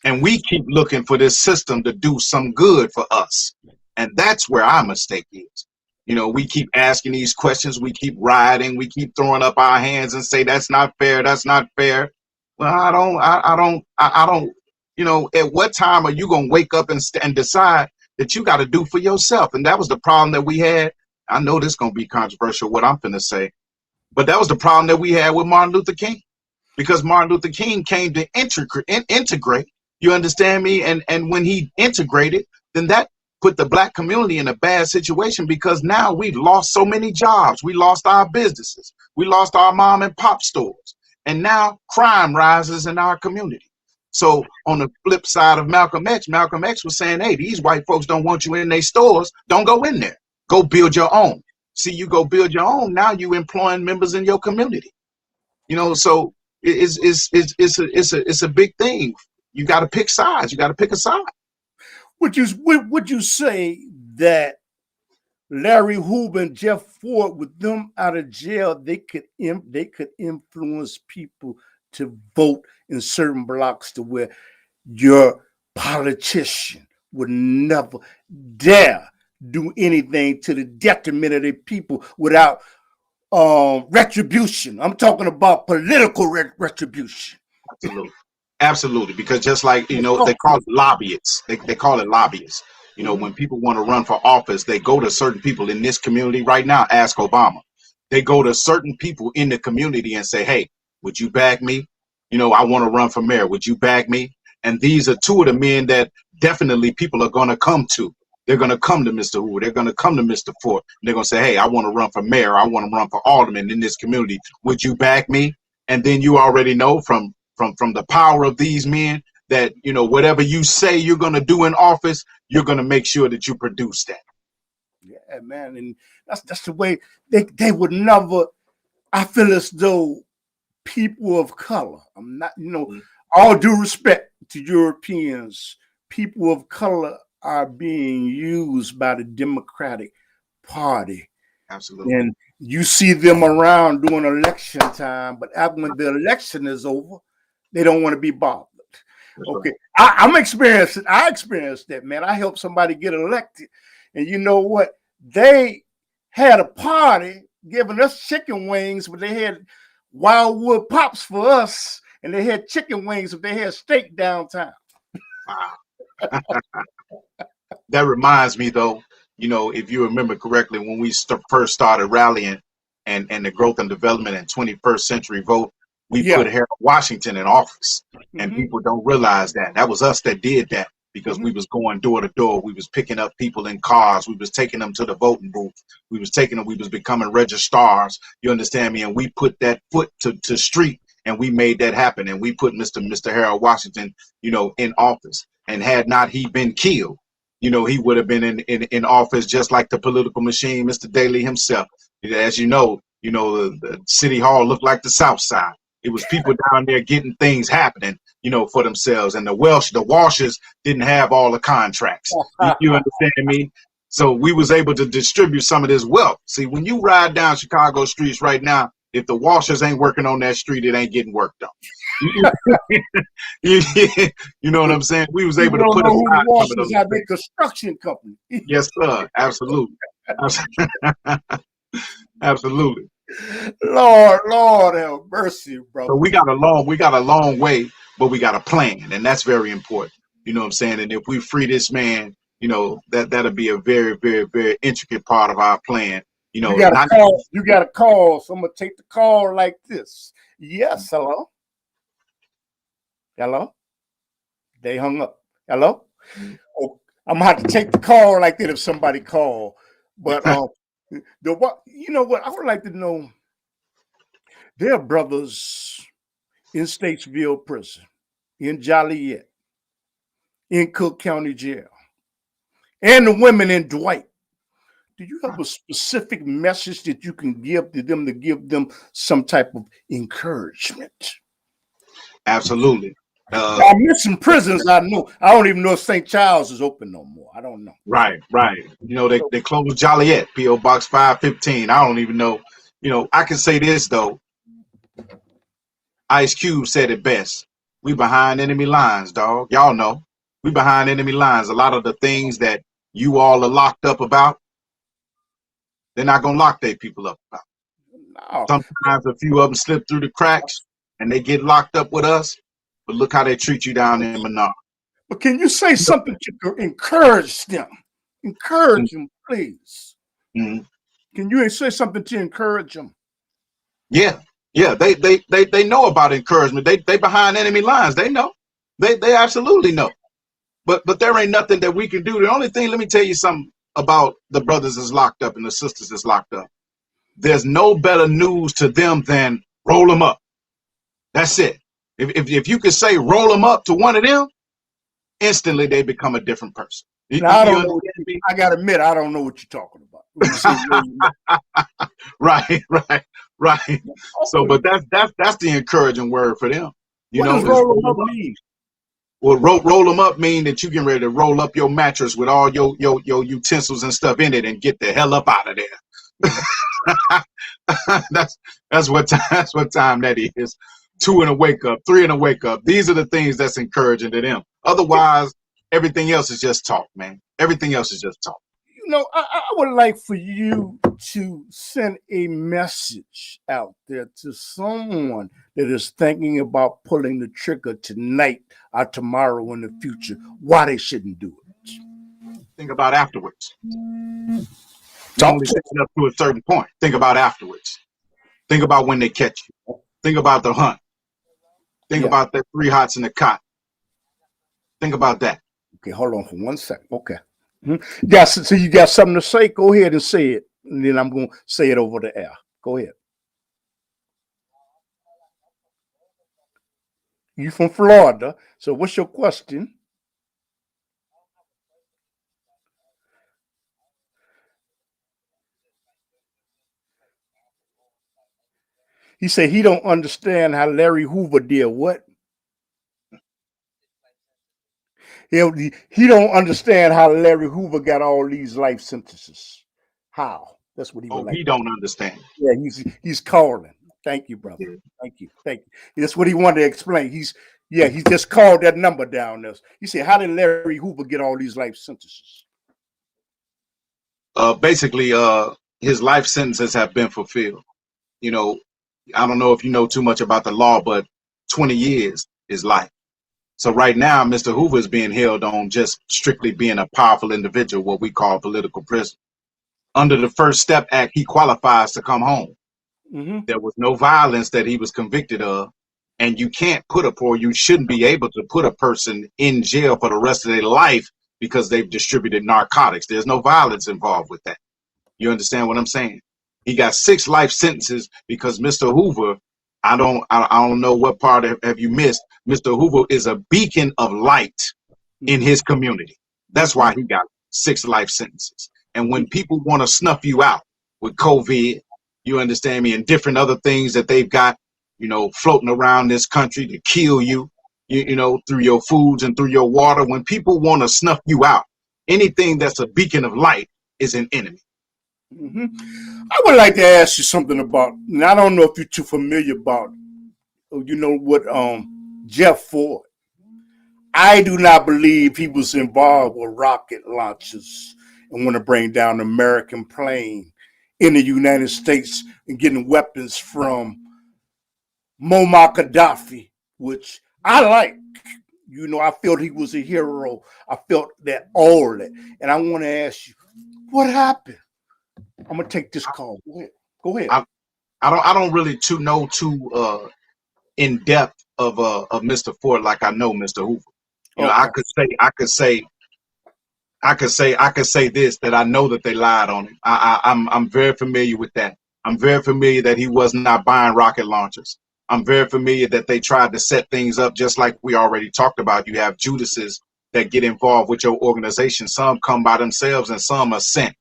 And we keep looking for this system to do some good for us. And that's where our mistake is. You know, we keep asking these questions, we keep rioting, we keep throwing up our hands and say, that's not fair, that's not fair. Well, I don't, you know, at what time are you going to wake up and decide that you got to do for yourself? And that was the problem that we had. I know this is going to be controversial, what I'm going to say, but that was the problem that we had with Martin Luther King, because Martin Luther King came to integrate. You understand me? And when he integrated, then that put the black community in a bad situation, because now we've lost so many jobs. We lost our businesses. We lost our mom and pop stores. And now crime rises in our community. So on the flip side of Malcolm X was saying, hey, these white folks don't want you in their stores. Don't go in there. Go build your own. See, you go build your own. Now you employing members in your community. You know, so it's a big thing. You got to pick sides. You got to pick a side. Would you say that Larry Hoover and Jeff Ford, with them out of jail, they could influence people to vote in certain blocks to where your politician would never dare do anything to the detriment of the people without retribution? I'm talking about political retribution. Absolutely, because just like, you know, they call it lobbyists. They call it lobbyists. You know, when people want to run for office, they go to certain people in this community right now. Ask Obama. They go to certain people in the community and say, hey, would you back me? You know, I want to run for mayor. Would you back me? And these are two of the men that definitely people are going to come to. They're going to come to Mr. Hoover. They're going to come to Mr. Ford. They're going to say, hey, I want to run for mayor. I want to run for alderman in this community. Would you back me? And then you already know from the power of these men that, you know, whatever you say you're going to do in office, you're going to make sure that you produce that. Yeah, man. And that's the way they would never. I feel as though people of color, I'm not, you know, all due respect to Europeans, people of color are being used by the Democratic Party. Absolutely. And you see them around during election time, but after when the election is over, they don't want to be bothered. That's okay. Right. I experienced that, man. I helped somebody get elected. And you know what? They had a party giving us chicken wings, but they had Wildwood Pops for us, and they had chicken wings if they had steak downtown. Wow. That reminds me, though, you know, if you remember correctly, when we first started rallying and the growth and development and 21st century vote, we put Harold Washington in office. And people don't realize that was us that did that, because we was going door to door. We was picking up people in cars. We was taking them to the voting booth. We was becoming registrars. You understand me? And we put that foot to street, and we made that happen. And we put Mr. Harold Washington, you know, in office. And had not he been killed, you know, he would have been in office just like the political machine, Mr. Daley himself. As you know, the City Hall looked like the South Side. It was people down there getting things happening, for themselves. And the washers didn't have all the contracts. You understand me? So we was able to distribute some of this wealth. See, when you ride down Chicago streets right now, if the washers ain't working on that street, it ain't getting worked on. You know what I'm saying? We was able to put aside some of those things. A construction company. Yes, sir. Absolutely. Absolutely. Lord have mercy, brother. So we got a long way, but we got a plan, and that's very important. You know what I'm saying? And if we free this man, that'll be a very, very, very intricate part of our plan. You got a call. So I'm gonna take the call like this. Yes, hello. Hello? They hung up. Hello? Oh, I'm gonna have to take the call like that if somebody call. But you know what? I would like to know. There are brothers in Statesville Prison, in Joliet, in Cook County Jail, and the women in Dwight. Do you have a specific message that you can give to them to give them some type of encouragement? Absolutely. I'm missing prisons. I know. I don't even know if St. Charles is open no more. I don't know. Right. They closed Joliet, P.O. Box 515. I don't even know. I can say this though. Ice Cube said it best. We behind enemy lines, dog. Y'all know. We behind enemy lines. A lot of the things that you all are locked up about, they're not gonna lock their people up about. No. Sometimes a few of them slip through the cracks and they get locked up with us. But look how they treat you down in Menard. But can you say something to encourage them? Encourage them, please. Mm-hmm. Can you say something to encourage them? Yeah. They know about encouragement. They behind enemy lines. They know. They absolutely know. But there ain't nothing that we can do. The only thing, let me tell you something about the brothers that's locked up and the sisters that's locked up. There's no better news to them than roll them up. That's it. If you could say roll them up to one of them, instantly they become a different person. Now, I gotta admit, I don't know what you're talking about. Right. So, but that's the encouraging word for them. What does roll them up mean? Well, roll them up mean that you get ready to roll up your mattress with all your utensils and stuff in it and get the hell up out of there. that's what time that is. 2 in a wake up, 3 in a wake up. These are the things that's encouraging to them. Otherwise, everything else is just talk, man. Everything else is just talk. I would like for you to send a message out there to someone that is thinking about pulling the trigger tonight or tomorrow in the future, why they shouldn't do it. Think about afterwards. Only think up to a certain point. Think about afterwards. Think about when they catch you. Think about the hunt. Think about that 3 hots in the cot. Think about that. Okay, hold on for 1 second. Okay. Mm-hmm. Yeah, so you got something to say? Go ahead and say it. And then I'm going to say it over the air. Go ahead. You from Florida. So what's your question? He said he don't understand how Larry Hoover did what? He don't understand how Larry Hoover got all these life sentences. How? That's what he would like. He don't understand. Yeah, he's calling. Thank you, brother. Thank you. That's what he wanted to explain. He just called that number down there. He said, how did Larry Hoover get all these life sentences? Basically, his life sentences have been fulfilled. I don't know if you know too much about the law, but 20 years is life. So right now, Mr. Hoover is being held on just strictly being a powerful individual, what we call political prisoner. Under the First Step Act, he qualifies to come home. Mm-hmm. There was no violence that he was convicted of. And you can't you shouldn't be able to put a person in jail for the rest of their life because they've distributed narcotics. There's no violence involved with that. You understand what I'm saying? He got 6 life sentences because Mr. Hoover, I don't know what part have you missed. Mr. Hoover is a beacon of light in his community. That's why he got 6 life sentences. And when people want to snuff you out with COVID, you understand me, and different other things that they've got, floating around this country to kill you, through your foods and through your water. When people want to snuff you out, anything that's a beacon of light is an enemy. I would like to ask you something about, and I don't know if you're too familiar about, what Jeff Ford. I do not believe he was involved with rocket launches and want to bring down an American plane in the United States and getting weapons from Muammar Gaddafi, which I like. I felt he was a hero. I felt that all that. And I want to ask you, what happened? I'm gonna take this call. Go ahead. I don't really know too in depth of Mr. Ford like I know Mr. Hoover. Okay. I could say this, that I know that they lied on him. I'm very familiar with that. I'm very familiar that he was not buying rocket launchers. I'm very familiar that they tried to set things up just like we already talked about. You have Judases that get involved with your organization. Some come by themselves and some are sent.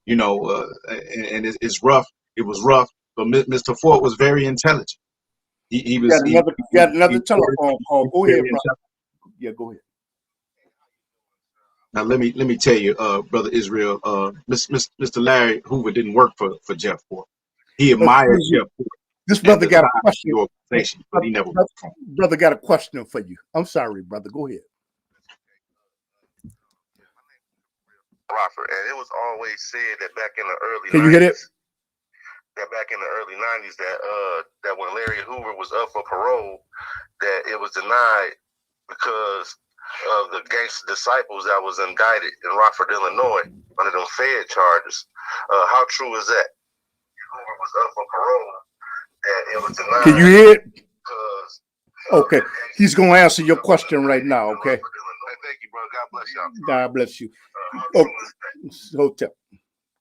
And it's rough. It was rough, but Mr. Ford was very intelligent. He was. Got another telephone call. Go ahead, brother. Yeah, go ahead. Now let me tell you, brother Israel, Mr. Larry Hoover didn't work for Jeff Ford. He admired Jeff Ford. This brother got a question. But he never worked for him. Brother got a question for you. I'm sorry, brother. Go ahead. Robert, and it was always said that back in the early 90s. Can you hear it? That back in the early 90s, that when Larry Hoover was up for parole, that it was denied because of the gangster disciples that was indicted in Rockford, Illinois, under them Fed charges. How true is that? Hoover was up for parole, that it was denied. Can you hear it? Okay, he's gonna answer your question right now. Okay. Thank you, brother. God bless y'all. God bless you. Hotel.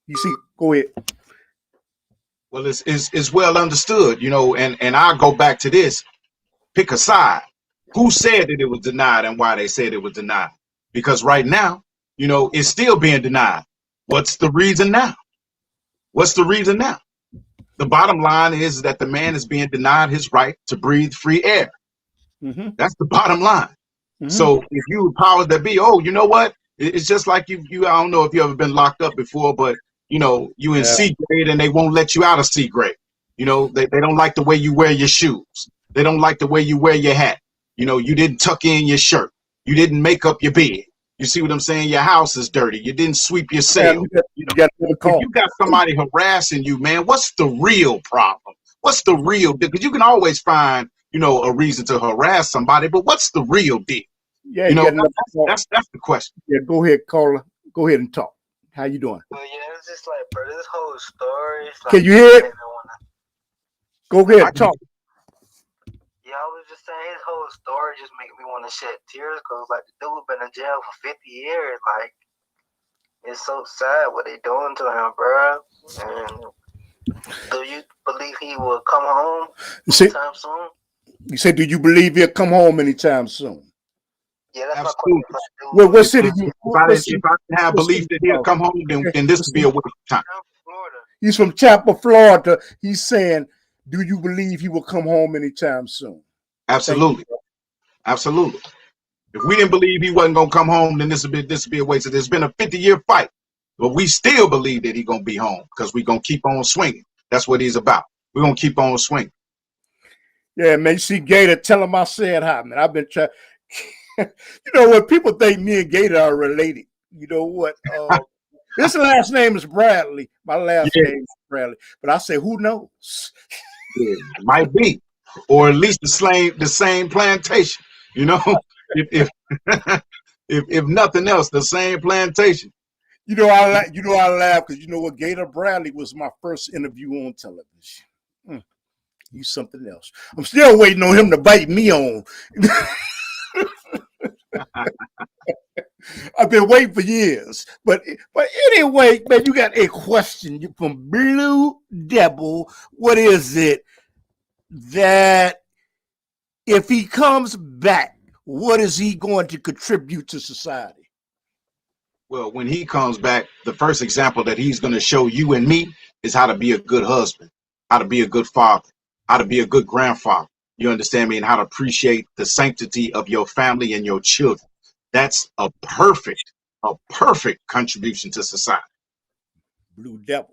You see, go ahead. Well, it's well understood, and I'll go back to this. Pick a side. Who said that it was denied and why they said it was denied? Because right now, it's still being denied. What's the reason now? What's the reason now? The bottom line is that the man is being denied his right to breathe free air. Mm-hmm. That's the bottom line. Mm-hmm. So if you powers that be, you know what? It's just like you. I don't know if you ever been locked up before, but you in C grade and they won't let you out of C grade. They don't like the way you wear your shoes. They don't like the way you wear your hat. You didn't tuck in your shirt. You didn't make up your bed. You see what I'm saying? Your house is dirty. You didn't sweep your cell. If you got somebody harassing you, man, what's the real problem? What's the real deal? Because you can always find, a reason to harass somebody, but what's the real deal? Yeah, that's the question. Yeah, go ahead, caller. Go ahead and talk. How you doing? Well, yeah, it's just like, bro, this whole story. Can you hear it? Go ahead, talk. Yeah, I was just saying his whole story just make me want to shed tears because, like, the dude been in jail for 50 years. Like, it's so sad what they doing to him, bro. And do you believe he will come home anytime soon? You said, do you believe he'll come home anytime soon? Yeah, that's absolutely. my question. What city? If I have belief that he'll come home, then this would be a waste of time. He's from Tampa, Florida. He's saying, do you believe he will come home anytime soon? Absolutely. Absolutely. If we didn't believe he wasn't going to come home, then this would be a waste. There's been a 50-year fight, but we still believe that he's going to be home because we're going to keep on swinging. That's what he's about. We're going to keep on swinging. Yeah, man. You see Gator, tell him I said hi, man. I've been trying. What? People think me and Gator are related. You know what? His last name is Bradley. My last name is Bradley. But I say, who knows? Yeah, might be. Or at least the same plantation. If if nothing else, the same plantation. I laugh because what? Gator Bradley was my first interview on television. He's something else. I'm still waiting on him to bite me on. I've been waiting for years. But anyway, man, you got a question from Blue Devil. What is it that if he comes back, what is he going to contribute to society? Well, when he comes back, the first example that he's going to show you and me is how to be a good husband, how to be a good father, how to be a good grandfather. You understand me? And how to appreciate the sanctity of your family and your children. That's a perfect contribution to society. Blue Devil.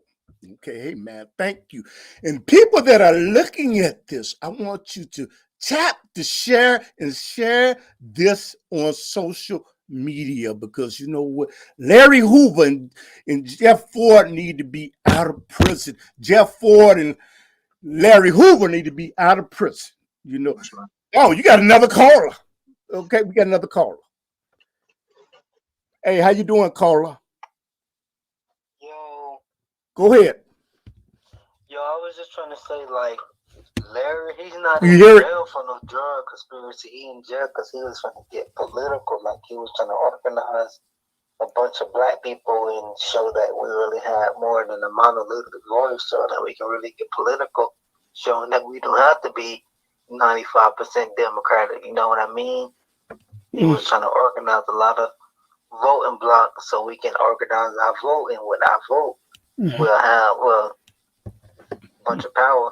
Okay, hey man, thank you. And people that are looking at this, I want you to tap to share and share this on social media, because you know what? Larry Hoover and Jeff Ford need to be out of prison. Jeff Ford and Larry Hoover need to be out of prison. You know. That's right. Oh, you got another caller. Okay, we got another caller. Hey, how you doing, caller? Yo, Go ahead. I was just trying to say, like, Larry, he's not You in hear it? jail for no drug conspiracy. He in jail because he was trying to get political. Like, he was trying to organize a bunch of black people and show that we really had more than a monolithic voice, so that we can really get political, showing that we don't have to be 95% Democratic. You know what I mean? He was trying to organize a lot of voting blocks so we can organize our vote, and with our vote, we'll have a bunch of power.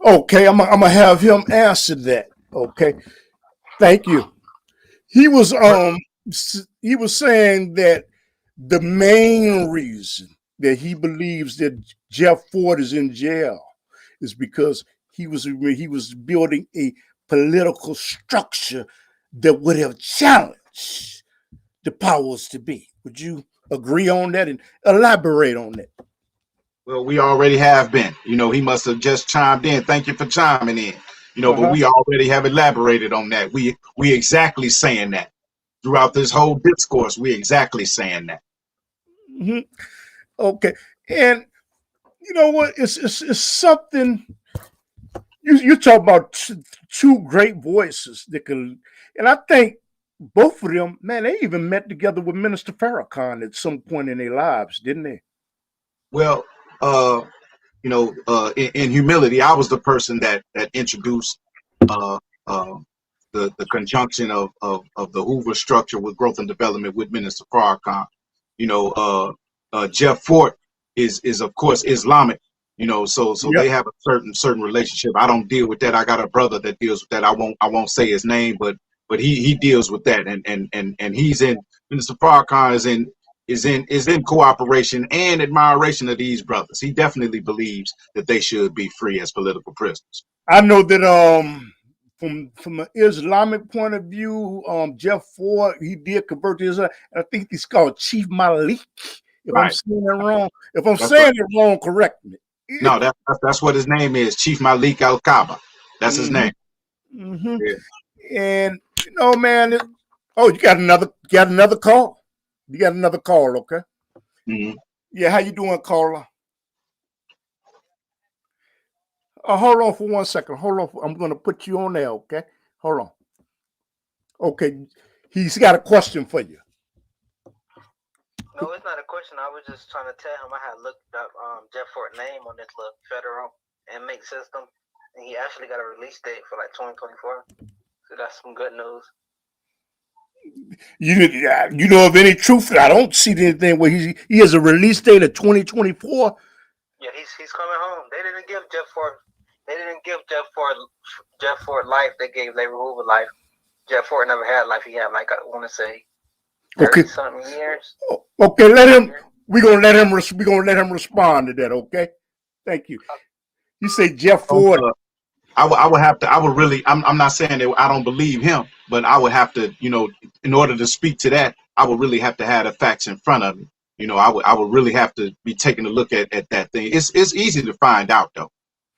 Okay, I'm gonna have him answer that. Okay, thank you. He was saying that the main reason that he believes that Jeff Ford is in jail is because he was building a political structure that would have challenged the powers to be. Would you agree on that and elaborate on that? Well, we already have been. You know, he must have just chimed in. Thank you for chiming in. You know, but we already have elaborated on that. We exactly saying that throughout this whole discourse. We exactly saying that. Mm-hmm. Okay, and you know what? It's something. You talk about two great voices that can, and I think both of them, man, they even met together with Minister Farrakhan at some point in their lives, didn't they? Well, in humility, I was the person that introduced uh, uh, the conjunction of the Hoover structure with growth and development with Minister Farrakhan. You know, Jeff Fort is of course Islamic. You know, so Yep. they have a certain relationship. I don't deal with that. I got a brother that deals with that. I won't say his name, but he deals with that, and he's in Minister Farrakhan is in cooperation and admiration of these brothers. He definitely believes that they should be free as political prisoners. I know that from an Islamic point of view, Jeff Ford, he did convert to Islam. And I think he's called Chief Malik. If I'm Right. saying it wrong, if I'm That's saying right. it wrong, correct me. No, that's what his name is, Chief Malik Al Kaaba. That's his name. Mm-hmm. Yeah. And you know, man, you got another call. You got another call, okay? Mm-hmm. Yeah, how you doing, Carla? Hold on for 1 second. Hold on. I'm going to put you on there, okay? Hold on. Okay, he's got a question for you. No, it's not a question. I was just trying to tell him I had looked up Jeff Ford's name on this little federal inmate system, and he actually got a release date for like 2024. So that's some good news. You know of any truth? I don't see anything where he has a release date of 2024. Yeah, he's coming home. They didn't give Jeff Ford. They didn't give Jeff Ford life. They gave Larry Hoover life. Jeff Ford never had life. He had like I want to say 30 something years. Okay, we're gonna let him respond to that. Okay, thank you. You say Jeff Ford. I would have to. I would really. I'm not saying that I don't believe him, but I would have to. You know, in order to speak to that, I would really have to have the facts in front of me. You know, I would really have to be taking a look at that thing. It's easy to find out though.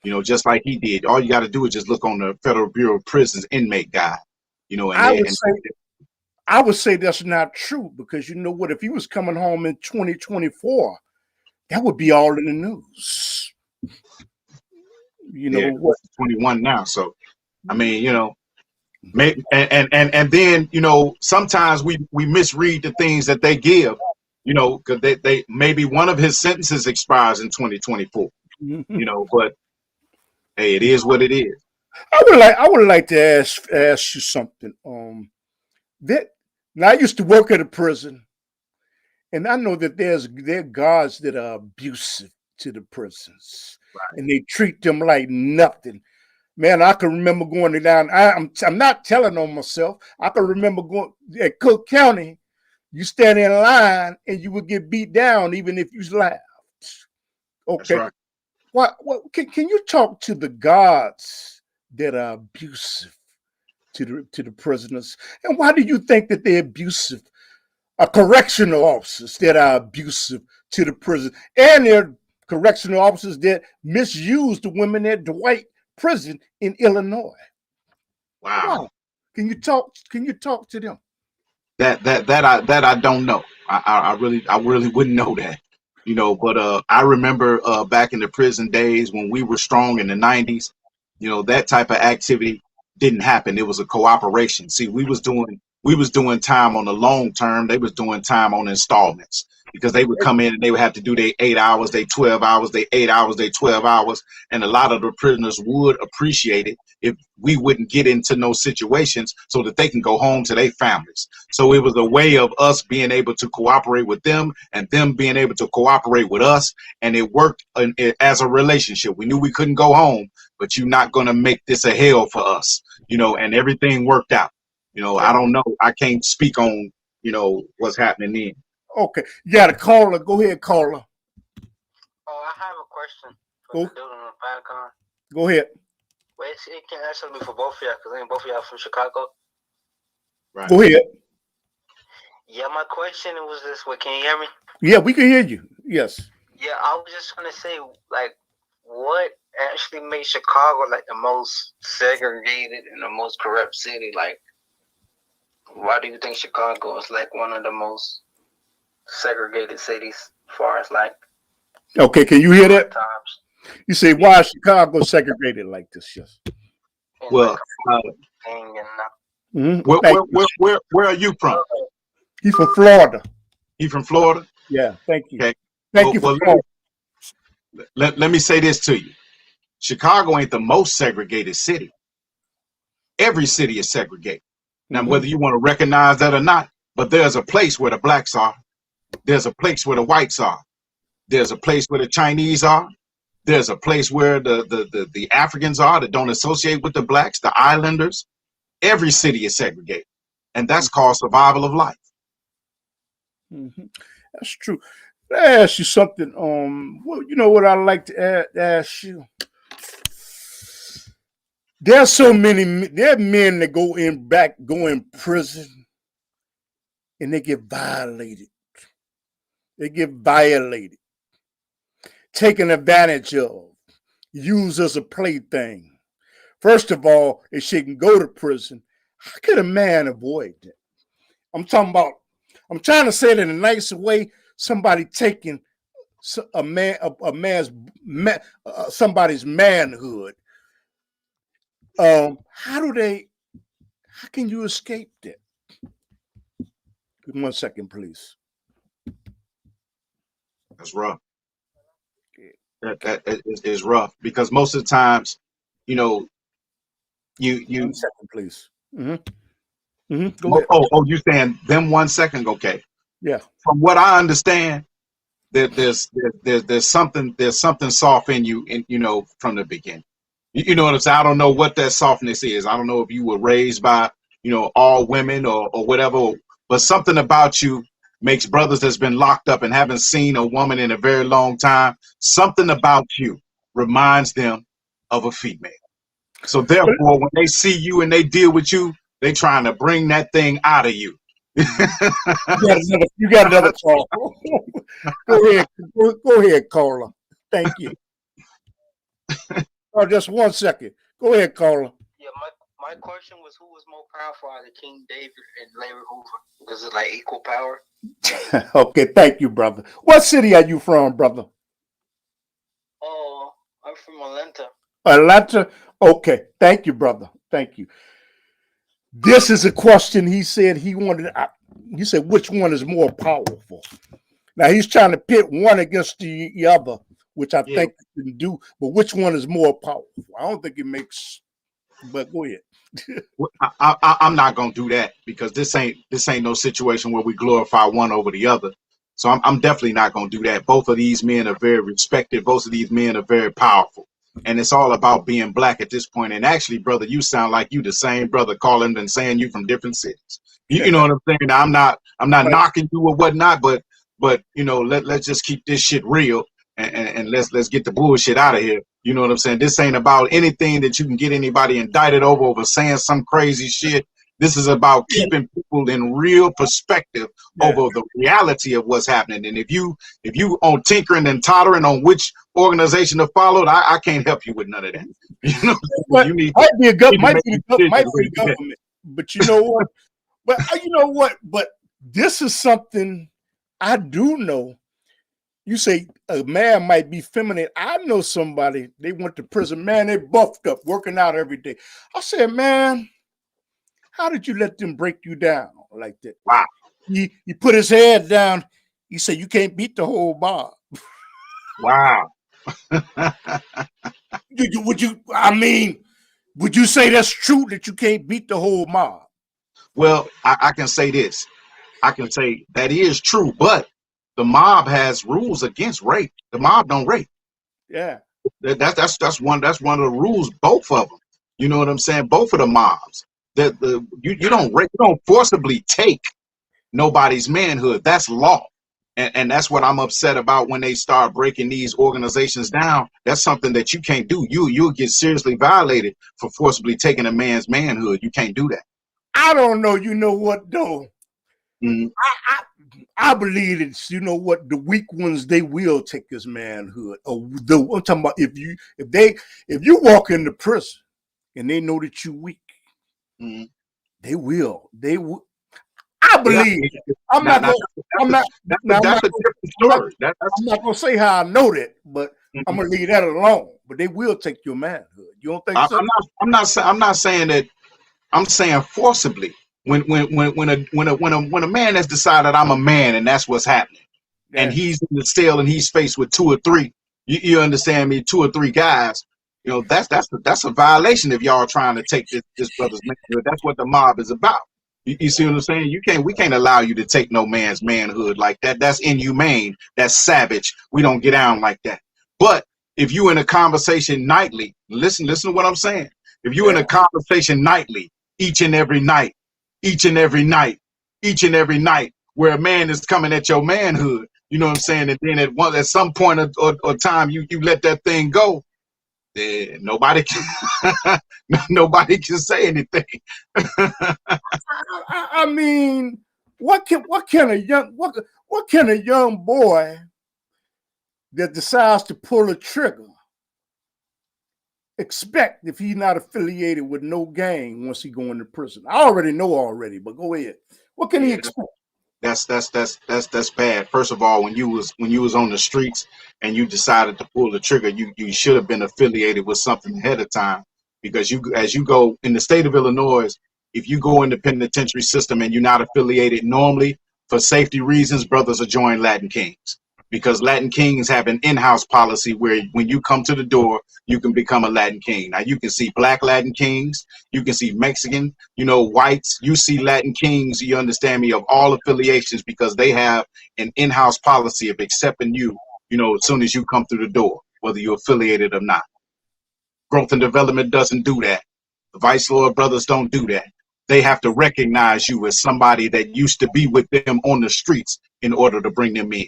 You know, just like he did. All you got to do is just look on the Federal Bureau of Prisons inmate guide. You know, and I would say that's not true, because you know what? If he was coming home in 2024, that would be all in the news. You know what? 21 now. So, I mean, you know, and then you know sometimes we misread the things that they give. You know, because they maybe one of his sentences expires in 2024. You know, but hey, it is what it is. I would like to ask you something. Now I used to work at a prison, and I know that there are guards that are abusive to the prisons. and they treat them like nothing. Man, I can remember going down. I'm not telling on myself. I can remember going at Cook County. You stand in line and you would get beat down even if you laughed. Okay. That's right. What can you talk to the guards that are abusive to the prisoners? And why do you think that they're abusive? Correctional officers that are abusive to the prison, and they're correctional officers that misuse the women at Dwight Prison in Illinois. Wow. Can you talk to them? That I don't know. I really wouldn't know that. But I remember back in the prison days when we were strong in the 90s, that type of activity didn't happen. It was a cooperation. See, we was doing time on the long term. They was doing time on installments, because they would come in and they would have to do their 8 hours, they 12 hours, they 8 hours, they 12 hours. And a lot of the prisoners would appreciate it if we wouldn't get into no situations so that they can go home to their families. So it was a way of us being able to cooperate with them and them being able to cooperate with us. And it worked as a relationship. We knew we couldn't go home, but you're not going to make this a hell for us, and everything worked out. I don't know. I can't speak on, what's happening then. Okay. You got a caller. Go ahead, caller. Oh, I have a question for the dude on the Falcon. Go ahead. Wait, it can actually be for both of y'all, because ain't both of y'all from Chicago. Right. Go ahead. Yeah, my question was this way. Can you hear me? Yeah, we can hear you. Yes. Yeah, I was just going to say, like, what actually makes Chicago, like, the most segregated and the most corrupt city? Like, why do you think Chicago is, like, one of the most segregated cities as far as, like... Okay, can you hear that? Times? You say, why is Chicago segregated like this? Yes. Well, where are you from? He's from Florida. He from Florida? Yeah, thank you. Okay. Thank you for calling. Let me say this to you. Chicago ain't the most segregated city. Every city is segregated. Now, whether you want to recognize that or not, but there's a place where the blacks are. There's a place where the whites are. There's a place where the Chinese are. There's a place where the Africans are that don't associate with the blacks, the islanders. Every city is segregated. And that's called survival of life. That's true. I ask you something. Well, you know what I like to ask you? There's so many. There are men that go in prison, and they get violated. They get violated, taken advantage of, used as a plaything. First of all, if she can go to prison, how could a man avoid that? I'm trying to say it in a nicer way. Somebody taking somebody's manhood. How can you escape that? Give me 1 second, please. That's rough. That is rough, because most of the times, you 1 second, please. Go ahead. You saying them 1 second? Okay. Yeah. From what I understand, there's something soft in you, from the beginning. You know what I'm saying? I don't know what that softness is. I don't know if you were raised by, all women or whatever, but something about you makes brothers that's been locked up and haven't seen a woman in a very long time. Something about you reminds them of a female. So therefore, when they see you and they deal with you, they trying to bring that thing out of you. You got another call. Go ahead, Carla. Thank you. Oh, just 1 second. Go ahead, Carla. Yeah, my question was, who was more powerful out of King David and Larry Hoover? Because it's like equal power. Okay, thank you, brother. What city are you from, brother? Oh, I'm from Atlanta. Atlanta? Okay, thank you, brother. Thank you. This is a question he said he wanted. He said, which one is more powerful? Now, he's trying to pit one against the other, which I think he can do, but which one is more powerful? I don't think it makes, but go ahead. I'm not gonna do that, because this ain't no situation where we glorify one over the other. So I'm definitely not going to do that. Both of these men are very respected. Both of these men are very powerful. And it's all about being black at this point. And actually, brother, you sound like you the same brother calling and saying you from different cities. You know what I'm saying? Now, I'm not knocking you or whatnot, but you know, let's just keep this shit real and let's get the bullshit out of here. You know what I'm saying? This ain't about anything that you can get anybody indicted over saying some crazy shit. This is about keeping people in real perspective over the reality of what's happening. And if you on tinkering and tottering on which organization to follow, I can't help you with none of that. You know, but you need might be a might be the government. But you know what? But you know what? But this is something I do know. You say a man might be feminine. I know somebody, they went to prison. Man, they buffed up, working out every day. I said, man, how did you let them break you down like that? Wow. He put his head down. He said, you can't beat the whole mob. Wow. Would you say that's true that you can't beat the whole mob? Well, I can say this. I can say that is true, but the mob has rules against rape. The mob don't rape. Yeah. That's one of the rules, both of them. You know what I'm saying? Both of the mobs. You don't rape, you don't forcibly take nobody's manhood. That's law. And that's what I'm upset about when they start breaking these organizations down. That's something that you can't do. You'll get seriously violated for forcibly taking a man's manhood. You can't do that. I don't know. You know what though? Mm-hmm. I believe it's, you know what, the weak ones, they will take his manhood. I'm talking about if you walk into prison and they know that you're weak, mm-hmm. they will. I believe. I'm not going to say how I know that, but mm-hmm. I'm going to leave that alone. But they will take your manhood. You don't think so? I'm not saying that. I'm saying forcibly. When a man has decided I'm a man and that's what's happening, and he's in the cell and he's faced with two or three, you understand me, 2 or 3 guys, you know, that's a violation if y'all trying to take this brother's manhood. That's what the mob is about. You see what I'm saying? We can't allow you to take no man's manhood like that. That's inhumane. That's savage. We don't get down like that. But if you in a conversation nightly, listen to what I'm saying. If you in a conversation nightly, each and every night, where a man is coming at your manhood, you know what I'm saying? And then at some point or time, you let that thing go. Nobody can say anything. I mean, what can a young boy that decides to pull a trigger expect if he's not affiliated with no gang once he go into prison? I already know, but go ahead. What can he expect? That's bad. First of all, when you was on the streets and you decided to pull the trigger, you should have been affiliated with something ahead of time, because as you go in the state of Illinois, if you go in the penitentiary system and you're not affiliated, normally for safety reasons, brothers are join Latin Kings, because Latin Kings have an in-house policy where when you come to the door, you can become a Latin King. Now you can see black Latin Kings, you can see Mexican, whites, you see Latin Kings, you understand me, of all affiliations, because they have an in-house policy of accepting you, as soon as you come through the door, whether you're affiliated or not. Growth and development doesn't do that. The Vice Lord brothers don't do that. They have to recognize you as somebody that used to be with them on the streets in order to bring them in.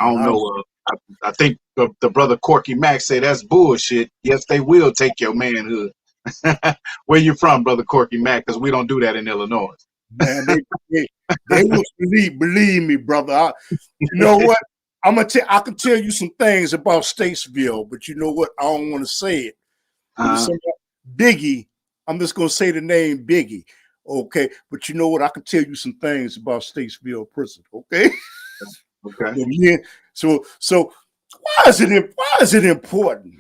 I don't know. I think the brother Corky Mack said that's bullshit. Yes, they will take your manhood. Where you from, brother Corky Mack? Because we don't do that in Illinois. Man, they will believe me, brother. You know what? I can tell you some things about Statesville, but you know what? I don't want to say it. Biggie. I'm just gonna say the name Biggie. Okay, but you know what? I can tell you some things about Statesville prison. Okay. Okay. Yeah. So why is it important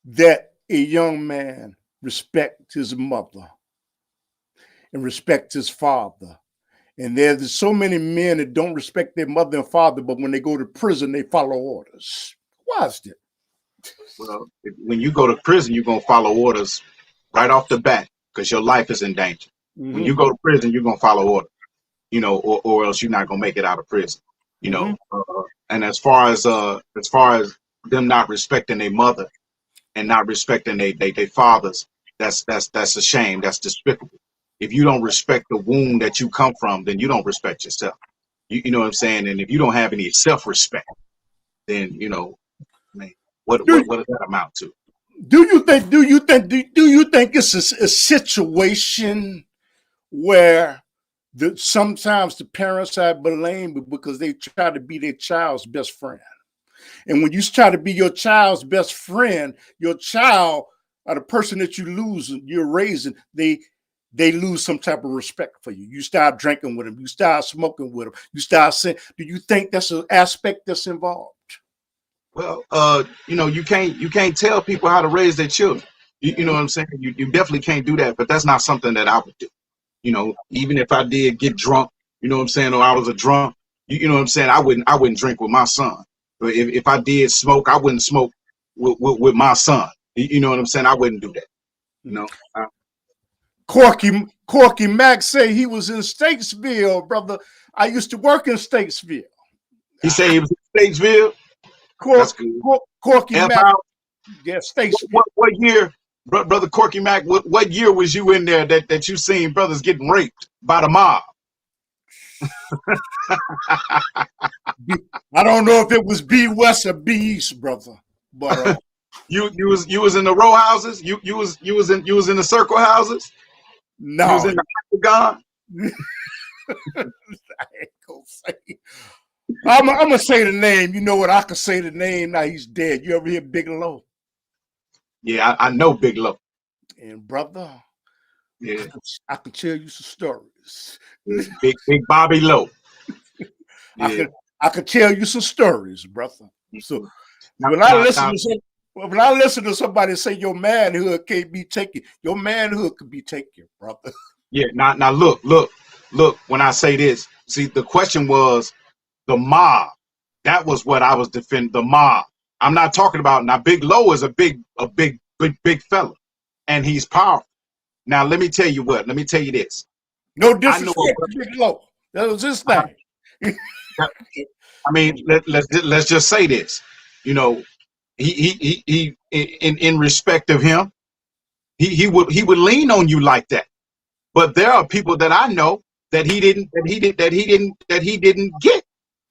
that a young man respect his mother and respect his father? And there's so many men that don't respect their mother and father, but when they go to prison, they follow orders. Why is that? Well, when you go to prison, you're gonna follow orders right off the bat because your life is in danger. Mm-hmm. When you go to prison, you're gonna follow orders. or else you're not gonna make it out of prison. Mm-hmm. And as far as them not respecting their mother and not respecting their fathers, that's a shame. That's despicable. If you don't respect the womb that you come from, then you don't respect yourself. You know what I'm saying? And if you don't have any self-respect, then man, what does that amount to? Do you think it's a situation where sometimes the parents are blamed because they try to be their child's best friend? And when you try to be your child's best friend, your child or the person that you're raising, they lose some type of respect for you. You start drinking with them, you start smoking with them, you start saying, do you think that's an aspect that's involved? Well, you can't tell people how to raise their children. You know what I'm saying? You definitely can't do that, but that's not something that I would do. Even if I did get drunk, you know what I'm saying, or I was a drunk, you know what I'm saying, I wouldn't drink with my son. But if I did smoke, I wouldn't smoke with my son. You know what I'm saying? I wouldn't do that. Corky Mack say he was in Statesville, brother. I used to work in Statesville. He said he was in Statesville? Corky Mack, yeah, Statesville. What year, brother Corky Mack, what year was you in there that you seen brothers getting raped by the mob? I don't know if it was B West or B East, brother. But you was in the row houses? You was in the circle houses? No. You was in the octagon? I ain't gonna say. I'm gonna say the name. You know what? I can say the name. Now he's dead. You ever hear Big Low? Yeah, I know Big Low. And brother, yeah, I can tell you some stories. Big Bobby Low. Yeah. I could tell you some stories, brother. So when I listen to somebody say your manhood can't be taken, your manhood could be taken, brother. Yeah. Now look. When I say this, see, the question was the mob. That was what I was defending. The mob. I'm not talking about now. Big Low is a big fella, and he's powerful. Now let me tell you what. Let me tell you this. No disrespect to Big Low. That was his thing. I mean, let's just say this. He in respect of him, he would lean on you like that. But there are people that I know that he didn't get.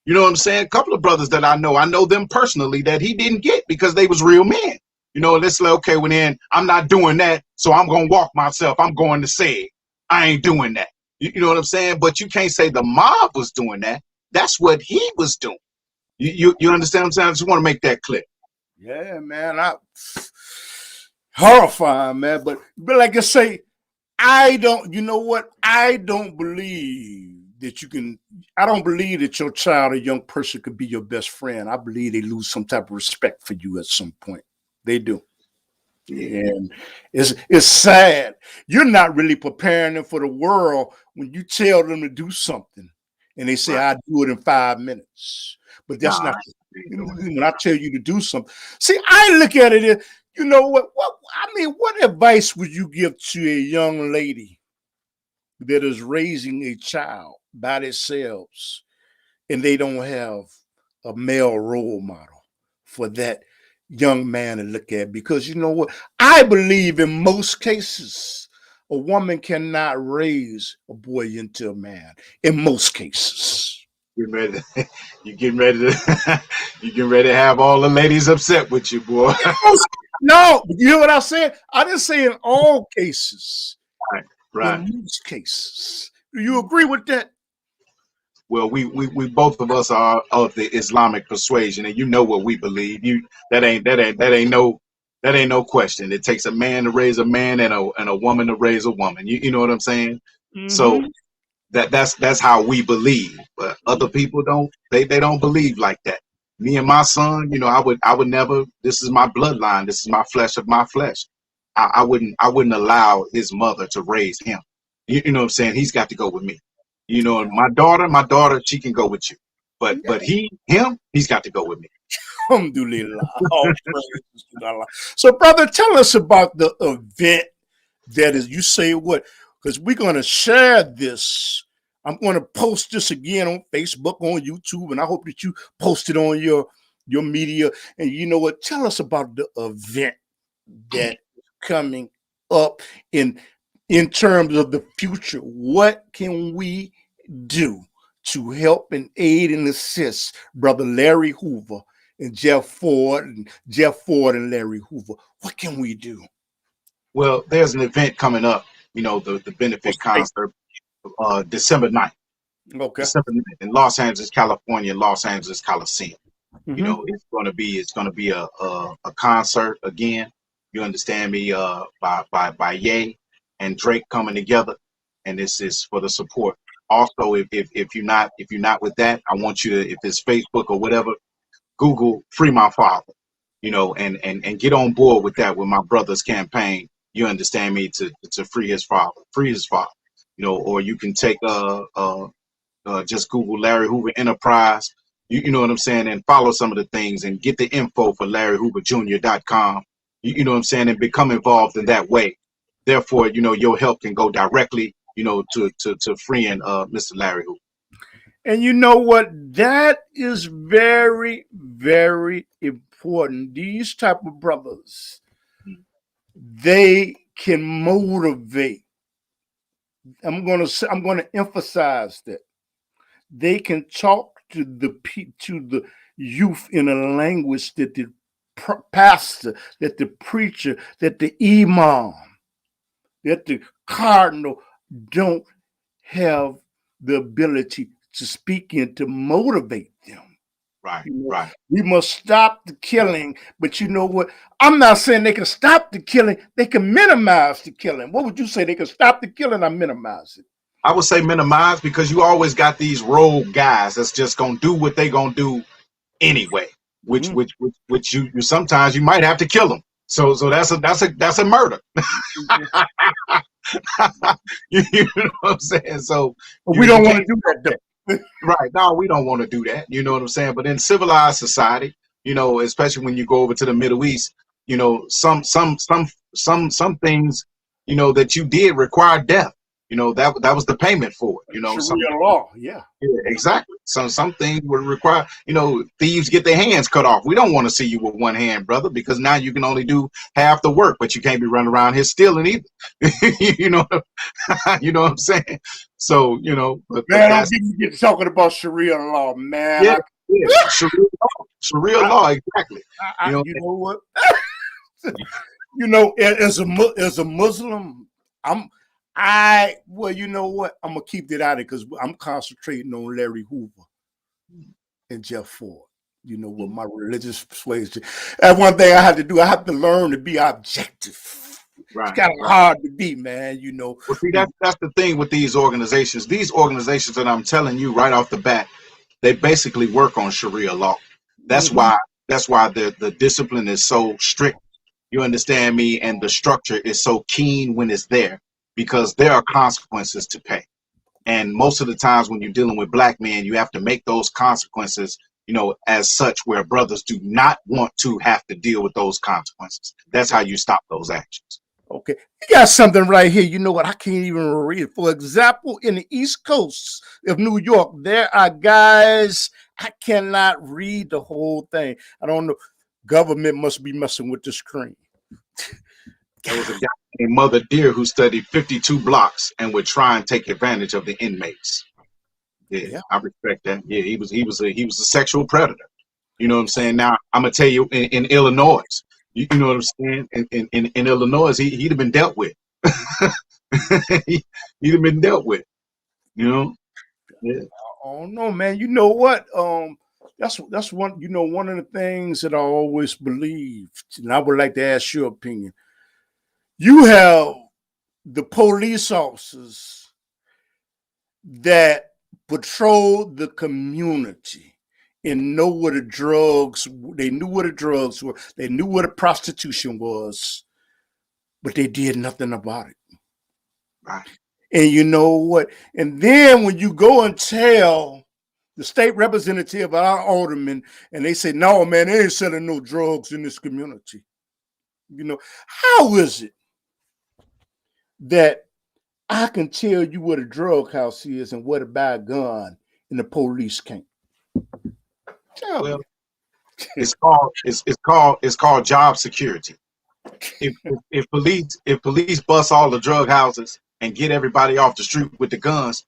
You know what I'm saying? A couple of brothers that I know them personally that he didn't get because they was real men. Let's like, okay, well then I'm not doing that, so I'm gonna walk myself. I'm going to say it. I ain't doing that. You know what I'm saying? But you can't say the mob was doing that. That's what he was doing. You understand what I'm saying? I just want to make that clear. Yeah, man. Horrifying, man. But like I say, I don't believe that you can. I don't believe that your child or young person could be your best friend. I believe they lose some type of respect for you at some point. They do. And it's sad. You're not really preparing them for the world when you tell them to do something and they say, I'll do it in 5 minutes. But that's not when I tell you to do something. See, I look at it as, what advice would you give to a young lady that is raising a child by themselves and they don't have a male role model for that young man to look at? Because you know what? I believe in most cases, a woman cannot raise a boy into a man. In most cases. You getting ready to have all the ladies upset with you, boy. No, you hear what I said? I didn't say in all cases. Right. In most cases. Do you agree with that? Well, we both of us are of the Islamic persuasion, and you know what we believe. That ain't no question. It takes a man to raise a man and a woman to raise a woman. You know what I'm saying? Mm-hmm. So that's how we believe. But other people don't. They don't believe like that. Me and my son, I would never. This is my bloodline. This is my flesh of my flesh. I wouldn't allow his mother to raise him. You know what I'm saying? He's got to go with me. My daughter, she can go with you. But he's got to go with me. Alhamdulillah. So, brother, tell us about the event that is, you say what? Because we're going to share this I'm going to post this again on Facebook, on YouTube, and I hope that you post it on your media. And you know what? Tell us about the event that is coming up in terms of the future. What can we do to help and aid and assist Brother Larry Hoover and Jeff Ford and Larry Hoover? What can we do? Well, there's an event coming up, the benefit concert, December 9th. Okay. December 9th in Los Angeles, California, Los Angeles Coliseum. Mm-hmm. It's gonna be a concert again. You understand me? By Ye and Drake coming together, and this is for the support. Also, if you're not with that, I want you to, if it's Facebook or whatever, Google Free My Father, and get on board with that, with my brother's campaign. You understand me, to free his father, or you can take just Google Larry Hoover Enterprise. You know what I'm saying, and follow some of the things and get the info for LarryHooverJr.com. You know what I'm saying, and become involved in that way. Therefore, your help can go directly, to freeing Mr. Larry Hoover. And you know what? That is very, very important. These type of brothers, they can motivate. I'm gonna emphasize that they can talk to the youth in a language that the pastor, that the preacher, that the imam, that the cardinal don't have the ability to speak in, to motivate them. Right, right. We must stop the killing, but you know what? I'm not saying they can stop the killing. They can minimize the killing. What would you say? They can stop the killing or minimize it? I would say minimize, because you always got these rogue guys that's just gonna do what they gonna do anyway. Which you sometimes you might have to kill them. So that's a murder. You know what I'm saying? So we don't want to do that though. Right. No, we don't want to do that. You know what I'm saying? But in civilized society, especially when you go over to the Middle East, some things, that you did require death. That was the payment for it. Sharia law, yeah. Exactly. Some things would require, thieves get their hands cut off. We don't want to see you with one hand, brother, because now you can only do half the work, but you can't be running around here stealing either. You know what I'm saying? So, but man, don't get talking about Sharia law, man. Yeah. Sharia law, exactly. You know what? As a Muslim, well, you know what? I'm gonna keep that out of it because I'm concentrating on Larry Hoover and Jeff Ford. With my religious persuasion. That's one thing I had to do. I have to learn to be objective. Right, it's kind of hard to be, man. Well, see, that's the thing with these organizations. These organizations that I'm telling you right off the bat, they basically work on Sharia law. That's why the discipline is so strict. You understand me? And the structure is so keen when it's there, because there are consequences to pay. And most of the times when you're dealing with black men, you have to make those consequences, as such, where brothers do not want to have to deal with those consequences. That's how you stop those actions. Okay. You got something right here. You know what? I can't even read it. For example, in the East Coast of New York, there are guys, I cannot read the whole thing. I don't know. Government must be messing with the screen. There was a guy named Mother Dear who studied 52 blocks and would try and take advantage of the inmates. Yeah. I respect that. Yeah, he was a sexual predator. You know what I'm saying? Now I'm gonna tell you, in Illinois, you know what I'm saying? In Illinois, he'd have been dealt with. He'd have been dealt with. Yeah. Oh no, man. You know what? That's one. One of the things that I always believed, and I would like to ask your opinion. You have the police officers that patrol the community and know where the drugs. They knew where the drugs were. They knew where the prostitution was, but they did nothing about it. Right. And you know what? And then when you go and tell the state representative, our alderman, and they say, "No, man, they ain't selling no drugs in this community." How is it that I can tell you what a drug house is and where to buy a gun, and the police can't. Tell Well, me. it's called job security. If police bust all the drug houses and get everybody off the street with the guns,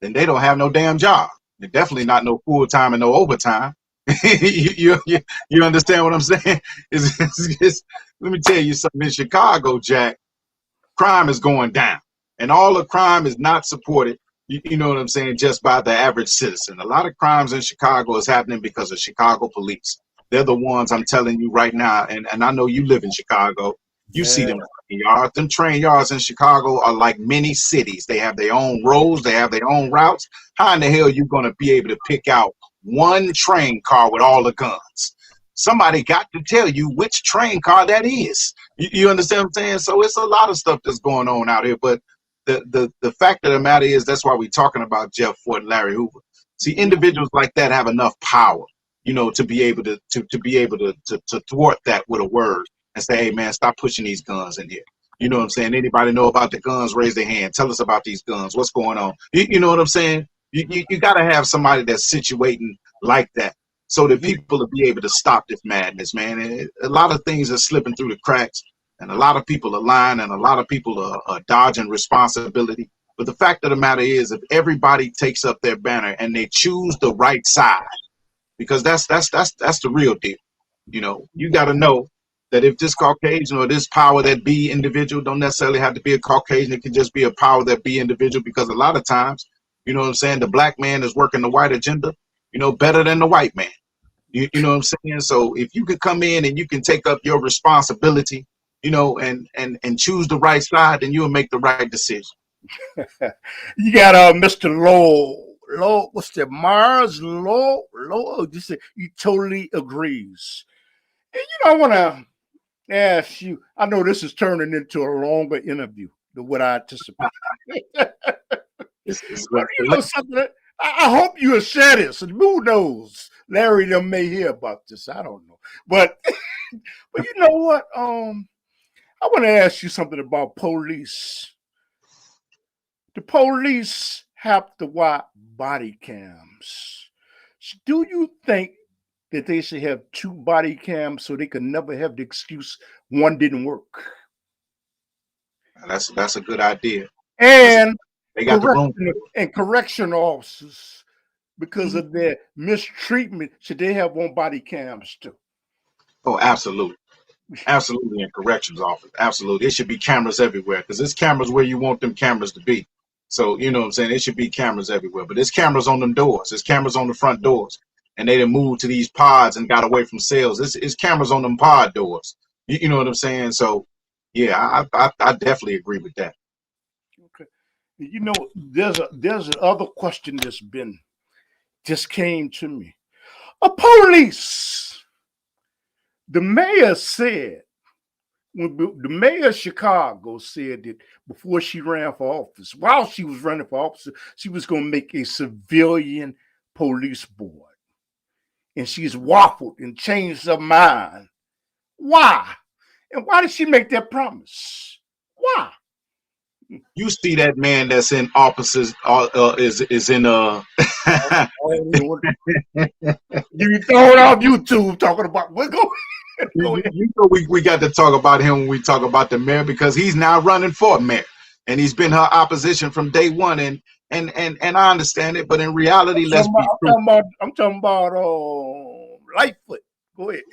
then they don't have no damn job. They're definitely not no full time and no overtime. You understand what I'm saying? Let me tell you something. In Chicago, Jack, crime is going down, and all the crime is not supported. You know what I'm saying? Just by the average citizen. A lot of crimes in Chicago is happening because of Chicago police. They're the ones I'm telling you right now, and I know you live in Chicago. You see them yards. Them train yards in Chicago are like mini cities. They have their own roads. They have their own routes. How in the hell are you going to be able to pick out one train car with all the guns? Somebody got to tell you which train car that is. You understand what I'm saying? So it's a lot of stuff that's going on out here. But the fact of the matter is that's why we're talking about Jeff Fort and Larry Hoover. See, individuals like that have enough power, to be able to thwart that with a word and say, hey man, stop pushing these guns in here. You know what I'm saying? Anybody know about the guns? Raise their hand. Tell us about these guns. What's going on? You know what I'm saying? You got to have somebody that's situating like that so that people will be able to stop this madness, man. And a lot of things are slipping through the cracks, and a lot of people are lying, and a lot of people are dodging responsibility. But the fact of the matter is, if everybody takes up their banner and they choose the right side, because that's the real deal. You got to know that if this Caucasian or this power that be individual don't necessarily have to be a Caucasian, it can just be a power that be individual, because a lot of times, you know what I'm saying, the black man is working the white agenda, better than the white man. You know what I'm saying? So if you can come in and you can take up your responsibility, and choose the right side, then you'll make the right decision. You got Mr. Low, what's that? Mars Low, just he totally agrees. And I want to ask you. I know this is turning into a longer interview than what I anticipated. But something. I hope you will share this, and who knows? Larry them may hear about this. I don't know, but but you know what? I want to ask you something about police. The police have to watch body cams. Do you think that they should have 2 body cams so they can never have the excuse one didn't work? That's a good idea. And they got the room. And correction officers, because of their mistreatment, should they have on body cams too? Oh, absolutely. Absolutely. In corrections office. Absolutely. It should be cameras everywhere, because there's cameras where you want them cameras to be. So, you know what I'm saying? It should be cameras everywhere. But there's cameras on them doors. There's cameras on the front doors. And they done moved to these pods and got away from cells. It's cameras on them pod doors. You know what I'm saying? So, yeah, I definitely agree with that. Okay. There's another question that's just came to me. A police. The mayor said, the mayor of Chicago said that before she ran for office, while she was running for office, she was going to make a civilian police board. And she's waffled and changed her mind. Why? And why did she make that promise? Why? You see that man that's in offices is in You throw it off YouTube talking about we're going. We got to talk about him when we talk about the mayor, because he's now running for mayor, and he's been her opposition from day one. And I understand it, but in reality, I'm talking about Lightfoot. Go ahead.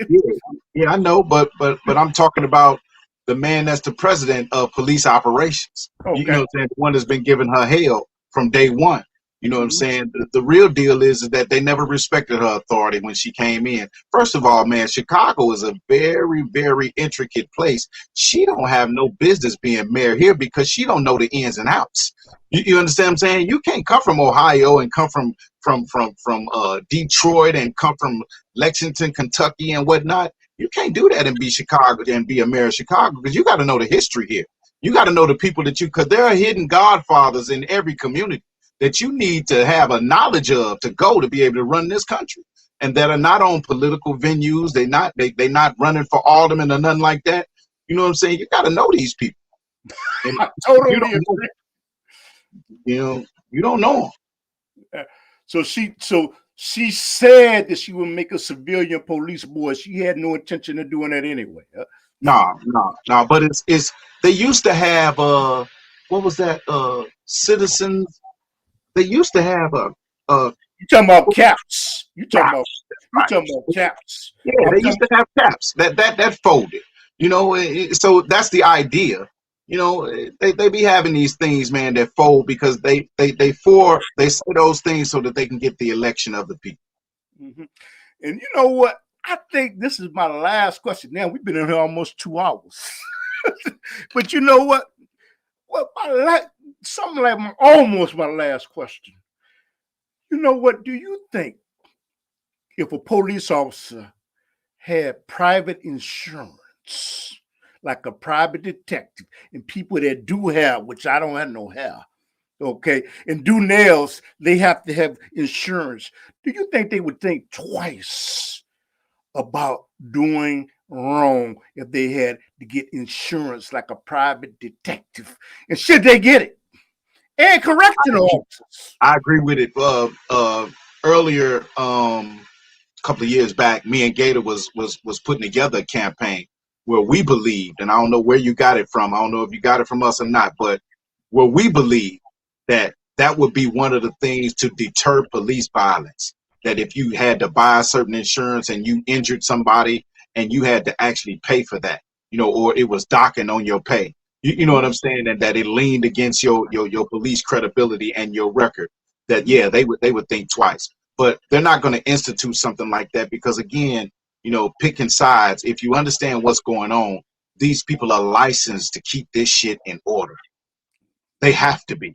Yeah, I know, but I'm talking about the man that's the president of police operations. Okay. You know what I'm saying? The one that's been giving her hell from day one. You know what I'm saying? The real deal is that they never respected her authority when she came in. First of all, man, Chicago is a very, very intricate place. She don't have no business being mayor here because she don't know the ins and outs. You understand what I'm saying? You can't come from Ohio and come from Detroit and come from Lexington, Kentucky and whatnot. You can't do that and be Chicago and be a mayor of Chicago, because you got to know the history here. You got to know the people because there are hidden godfathers in every community that you need to have a knowledge of to be able to run this country, and that are not on political venues. They not running for alderman or nothing like that. You know what I'm saying? You got to know these people. I totally agree. You don't know them. So she said that she would make a civilian police board. She had no intention of doing that anyway. No. But it's they used to have what was that citizens? They used to have a You talking about caps? You talking about caps. That's right. caps? Yeah, they used to have caps that folded. So that's the idea. They be having these things, man, that fold because they say those things so that they can get the election of the people. Mm-hmm. And you know what? I think this is my last question. Now we've been in here almost 2 hours, but you know what? Well, something like almost my last question. You know what? Do you think if a police officer had private insurance, like a private detective, and people that do hair, which I don't have no hair, okay, and do nails, they have to have insurance. Do you think they would think twice about doing wrong if they had to get insurance like a private detective? And should they get it? And correctional officers. I agree with it. Earlier, couple of years back, me and Gator was putting together a campaign where we believed, and I don't know where you got it from. I don't know if you got it from us or not, but where we believe that would be one of the things to deter police violence. That if you had to buy a certain insurance and you injured somebody and you had to actually pay for that, or it was docking on your pay. You know what I'm saying? And that it leaned against your police credibility and your record. That they would think twice. But they're not going to institute something like that because, again, picking sides. If you understand what's going on, these people are licensed to keep this shit in order. They have to be.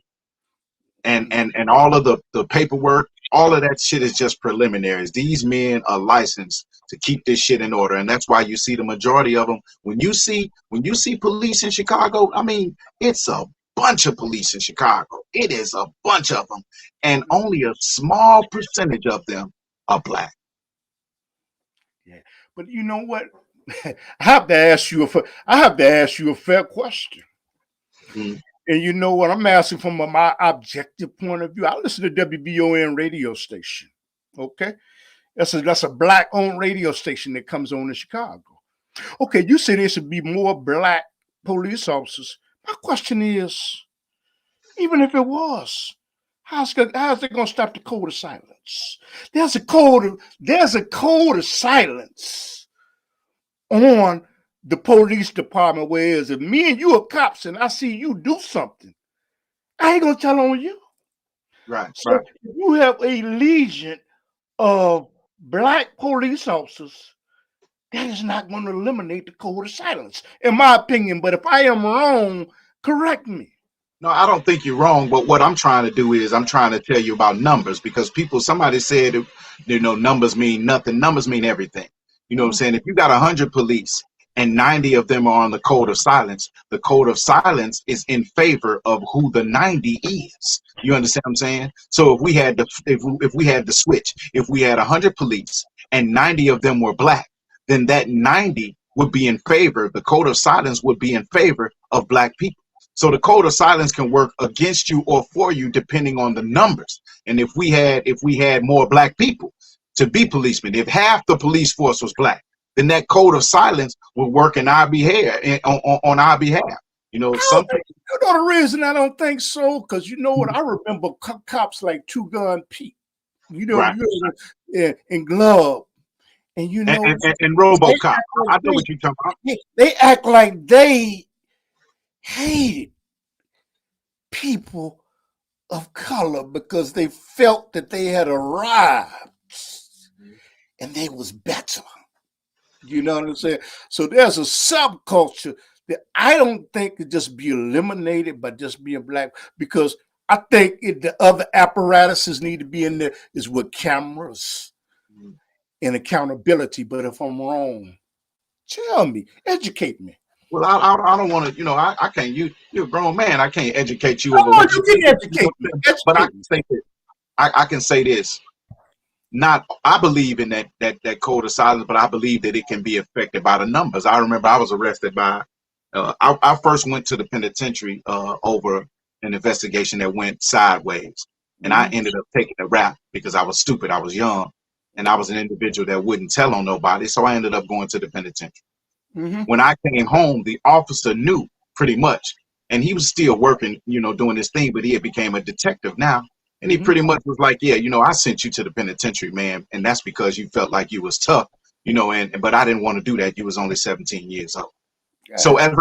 And all of the paperwork, all of that shit is just preliminaries. These men are licensed to keep this shit in order, and that's why you see the majority of them. When you see police in Chicago, I mean, it's a bunch of police in Chicago. It is a bunch of them, and only a small percentage of them are black. Yeah, but you know what? I have to ask you a fair question. Mm-hmm. And you know what? I'm asking from my objective point of view. I listen to WBON radio station. Okay, that's a black-owned radio station that comes on in Chicago. Okay, you say there should be more black police officers. My question is, even if it was, how's it going to stop the code of silence? There's a code of silence on the police department, whereas if me and you are cops and I see you do something, I ain't gonna tell on you. Right. So right. You have a legion of black police officers. That is not going to eliminate the code of silence, in my opinion. But if I am wrong, correct me. No, I don't think you're wrong. But what I'm trying to do is I'm trying to tell you about numbers because somebody said, numbers mean nothing. Numbers mean everything. You know what I'm saying? If you got 100 police and 90 of them are on the code of silence, the code of silence is in favor of who the 90 is. You understand what I'm saying? So if we had the switch, if we had 100 police and 90 of them were black, then that 90 would be in favor. The code of silence would be in favor of black people. So the code of silence can work against you or for you depending on the numbers. And if we had more black people to be policemen, if half the police force was black, then that code of silence would work in our behalf, on our behalf. The reason I don't think so, because you know what, I remember cops like Two Gun Pete, right. And Glove, and and RoboCop. I know what you're talking about. They act like they hated people of color because they felt that they had arrived and they was better. You know what I'm saying? So there's a subculture that I don't think could just be eliminated by just being black, because I think the other apparatuses need to be in there is with cameras and accountability. But if I'm wrong, tell me, educate me. Well, I don't want to, I can't, you're a grown man. I can't educate you. You can educate me. But I can say this. I can say this. I believe in that code of silence, but I believe that it can be affected by the numbers. I remember I was arrested by, I first went to the penitentiary over an investigation that went sideways. And I ended up taking a rap because I was stupid. I was young. And I was an individual that wouldn't tell on nobody. So I ended up going to the penitentiary. When I came home, the officer knew pretty much. And he was still working, you know, doing his thing, but he had became a detective now. And he pretty much was like, yeah, you know, I sent you to the penitentiary, man. And that's because you felt like you was tough, you know, but I didn't want to do that. You was only 17 years old. So as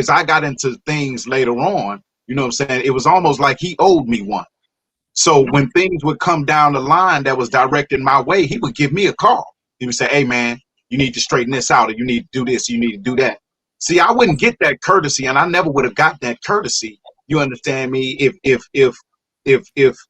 I got into things later on, you know what I'm saying, it was almost like he owed me one. So when things would come down the line that was directed my way, he would give me a call. He would say, hey, man, you need to straighten this out, or you need to do this, you need to do that. See, I wouldn't get that courtesy, and I never would have got that courtesy. You understand me? If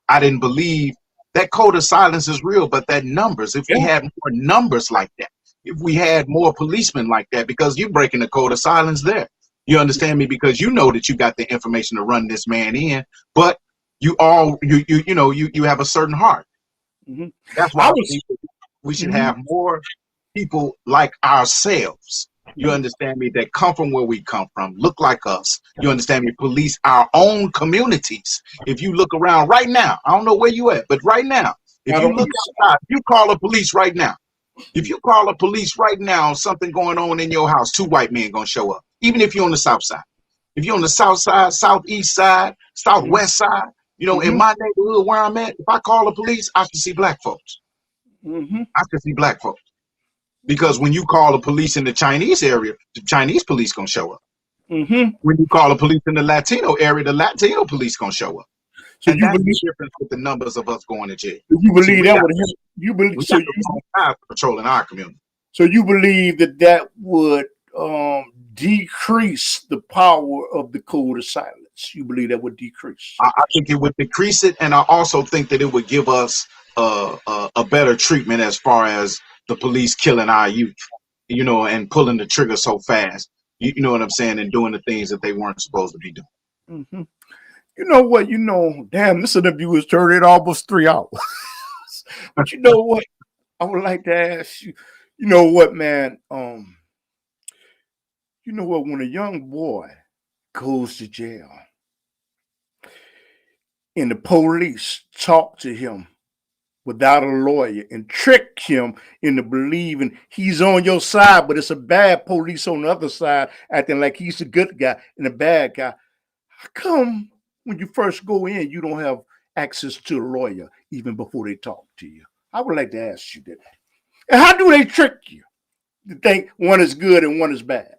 I didn't believe that code of silence is real, but that numbers, if we had more numbers like that, if we had more policemen like that, because you're breaking the code of silence there. You understand me? Because you know that you got the information to run this man in, but you have a certain heart. That's why we should have more people like ourselves. You understand me? That come from where we come from, look like us. You understand me? Police our own communities. If you look around right now, I don't know where you at, but right now, if you look outside, if you call a police right now, if you call a police right now, something going on in your house, 2 white men gonna show up. Even if you're on the south side. If you're on the south side, southeast side, southwest side, you know, in my neighborhood where I'm at, if I call the police, I should see black folks. I should see black folks. Because when you call the police in the Chinese area, the Chinese police gonna show up. When you call the police in the Latino area, the Latino police gonna show up. So and that's the difference with the numbers of us going to jail. You believe that would help? You believe so? You patrolling our community. So you believe that would decrease the power of the code of silence? You believe that would decrease? I think it would decrease it, and I also think that it would give us a better treatment as far as the police killing our youth, you know, and pulling the trigger so fast. You know what I'm saying, and doing the things that they weren't supposed to be doing. You know what? You know, damn, this interview has turned it almost 3 hours. But you know what? I would like to ask you. You know what, man? You know what? When a young boy goes to jail, and the police talk to him without a lawyer and trick him into believing he's on your side, but it's a bad police on the other side acting like he's a good guy and a bad guy. How come when you first go in, you don't have access to a lawyer even before they talk to you? I would like to ask you that. And how do they trick you to think one is good and one is bad?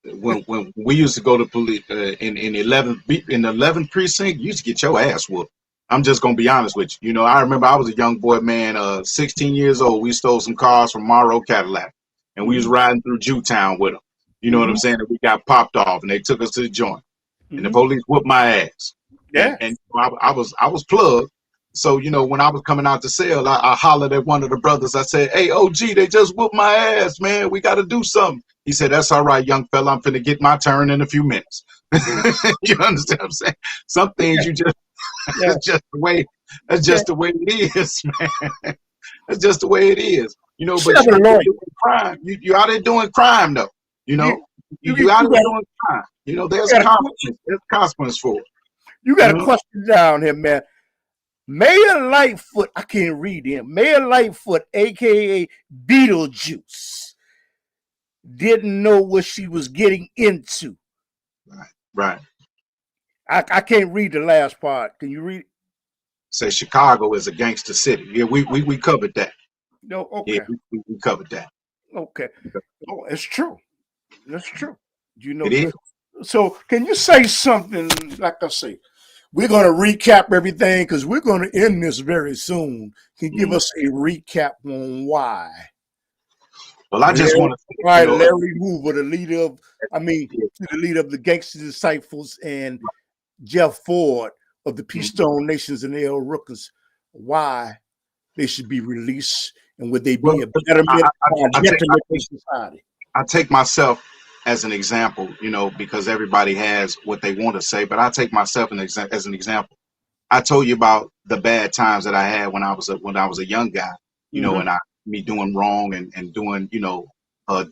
When we used to go to police in the 11th precinct, you used to get your ass whooped. I'm just gonna be honest with you. You know, I remember I was a young boy, man, 16 years old. We stole some cars from Morrow Cadillac, and we was riding through Jewtown with them. You know what I'm saying? And we got popped off, and they took us to the joint, and the police whooped my ass. Yeah, and I was plugged. So you know, when I was coming out the cell, I hollered at one of the brothers. I said, "Hey, OG, they just whooped my ass, man. We got to do something." He said, "That's all right, young fella. I'm finna get my turn in a few minutes." You understand what I'm saying? Some things you just that's just the way. That's just the way it is, man. That's just the way it is. You know, but you're doing crime. You out there doing crime, though. You know, you out there doing crime. You know, there's consequence for it. You got a question down here, man. Mayor Lightfoot, I can't read him. Mayor Lightfoot, aka Beetlejuice, didn't know what she was getting into. Right. I can't read the last part. Can you read it? Say Chicago is a gangster city. Yeah, we covered that. No, okay. Yeah, we covered that. Okay. Oh, it's true. That's true. You know, it is. So can you say something, like I say, we're going to recap everything because we're going to end this very soon. Can you give us a recap on why? Well, I just want to say, why Larry Hoover, the leader of the Gangster Disciples, and Jeff Ford of the Peace Stone Nations and the El Rookers, why they should be released and would they be a better society? I take myself as an example, you know, because everybody has what they want to say, but I take myself as an example. I told you about the bad times that I had when I was a young guy, you know, and me doing wrong and doing, you know,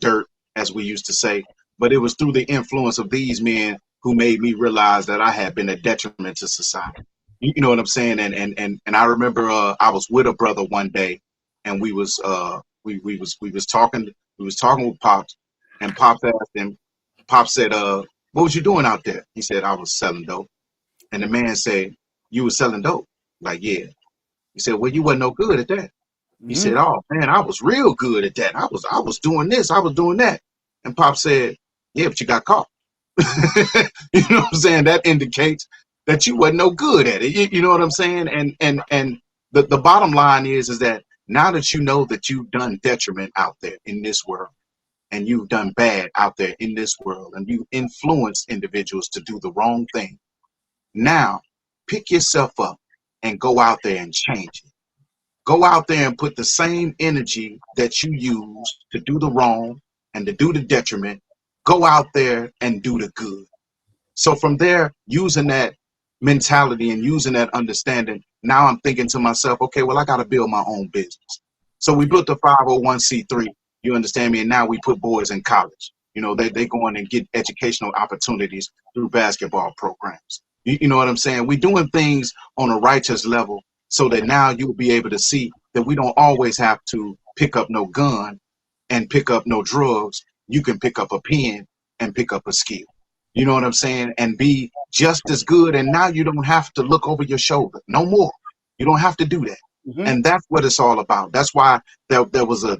dirt, as we used to say. But it was through the influence of these men who made me realize that I had been a detriment to society. You know what I'm saying? And I remember I was with a brother one day, and we was talking with Pops, and Pops asked him. Pops said, "What was you doing out there?" He said, "I was selling dope." And the man said, "You were selling dope?" Like, yeah. He said, "Well, you wasn't no good at that." He said, "Oh man, I was real good at that. I was doing this, I was doing that." And Pop said, "Yeah, but you got caught." You know what I'm saying? That indicates that you wasn't no good at it. You know what I'm saying? And the bottom line is that now that you know that you've done detriment out there in this world, and you've done bad out there in this world, and you influence individuals to do the wrong thing, now pick yourself up and go out there and change it. Go out there and put the same energy that you use to do the wrong and to do the detriment. Go out there and do the good. So from there, using that mentality and using that understanding, now I'm thinking to myself, okay, well, I got to build my own business. So we built the 501c3, you understand me? And now we put boys in college. You know, they go in and get educational opportunities through basketball programs. You know what I'm saying? We're doing things on a righteous level so that now you'll be able to see that we don't always have to pick up no gun and pick up no drugs. You can pick up a pen and pick up a skill. You know what I'm saying? And be just as good. And now you don't have to look over your shoulder no more. You don't have to do that. And that's what it's all about. That's why there was a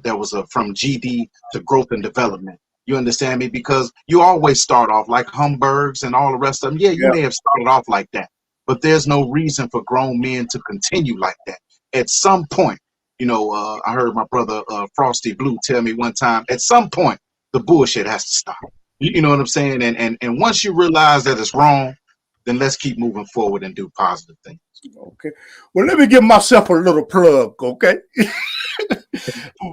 from GD to growth and development. You understand me? Because you always start off like Humbergs and all the rest of them. Yeah, you may have started off like that, but there's no reason for grown men to continue like that. At some point, you know, I heard my brother Frosty Blue tell me one time, at some point, the bullshit has to stop. You know what I'm saying? And once you realize that it's wrong, then let's keep moving forward and do positive things. Okay. Well, let me give myself a little plug, okay?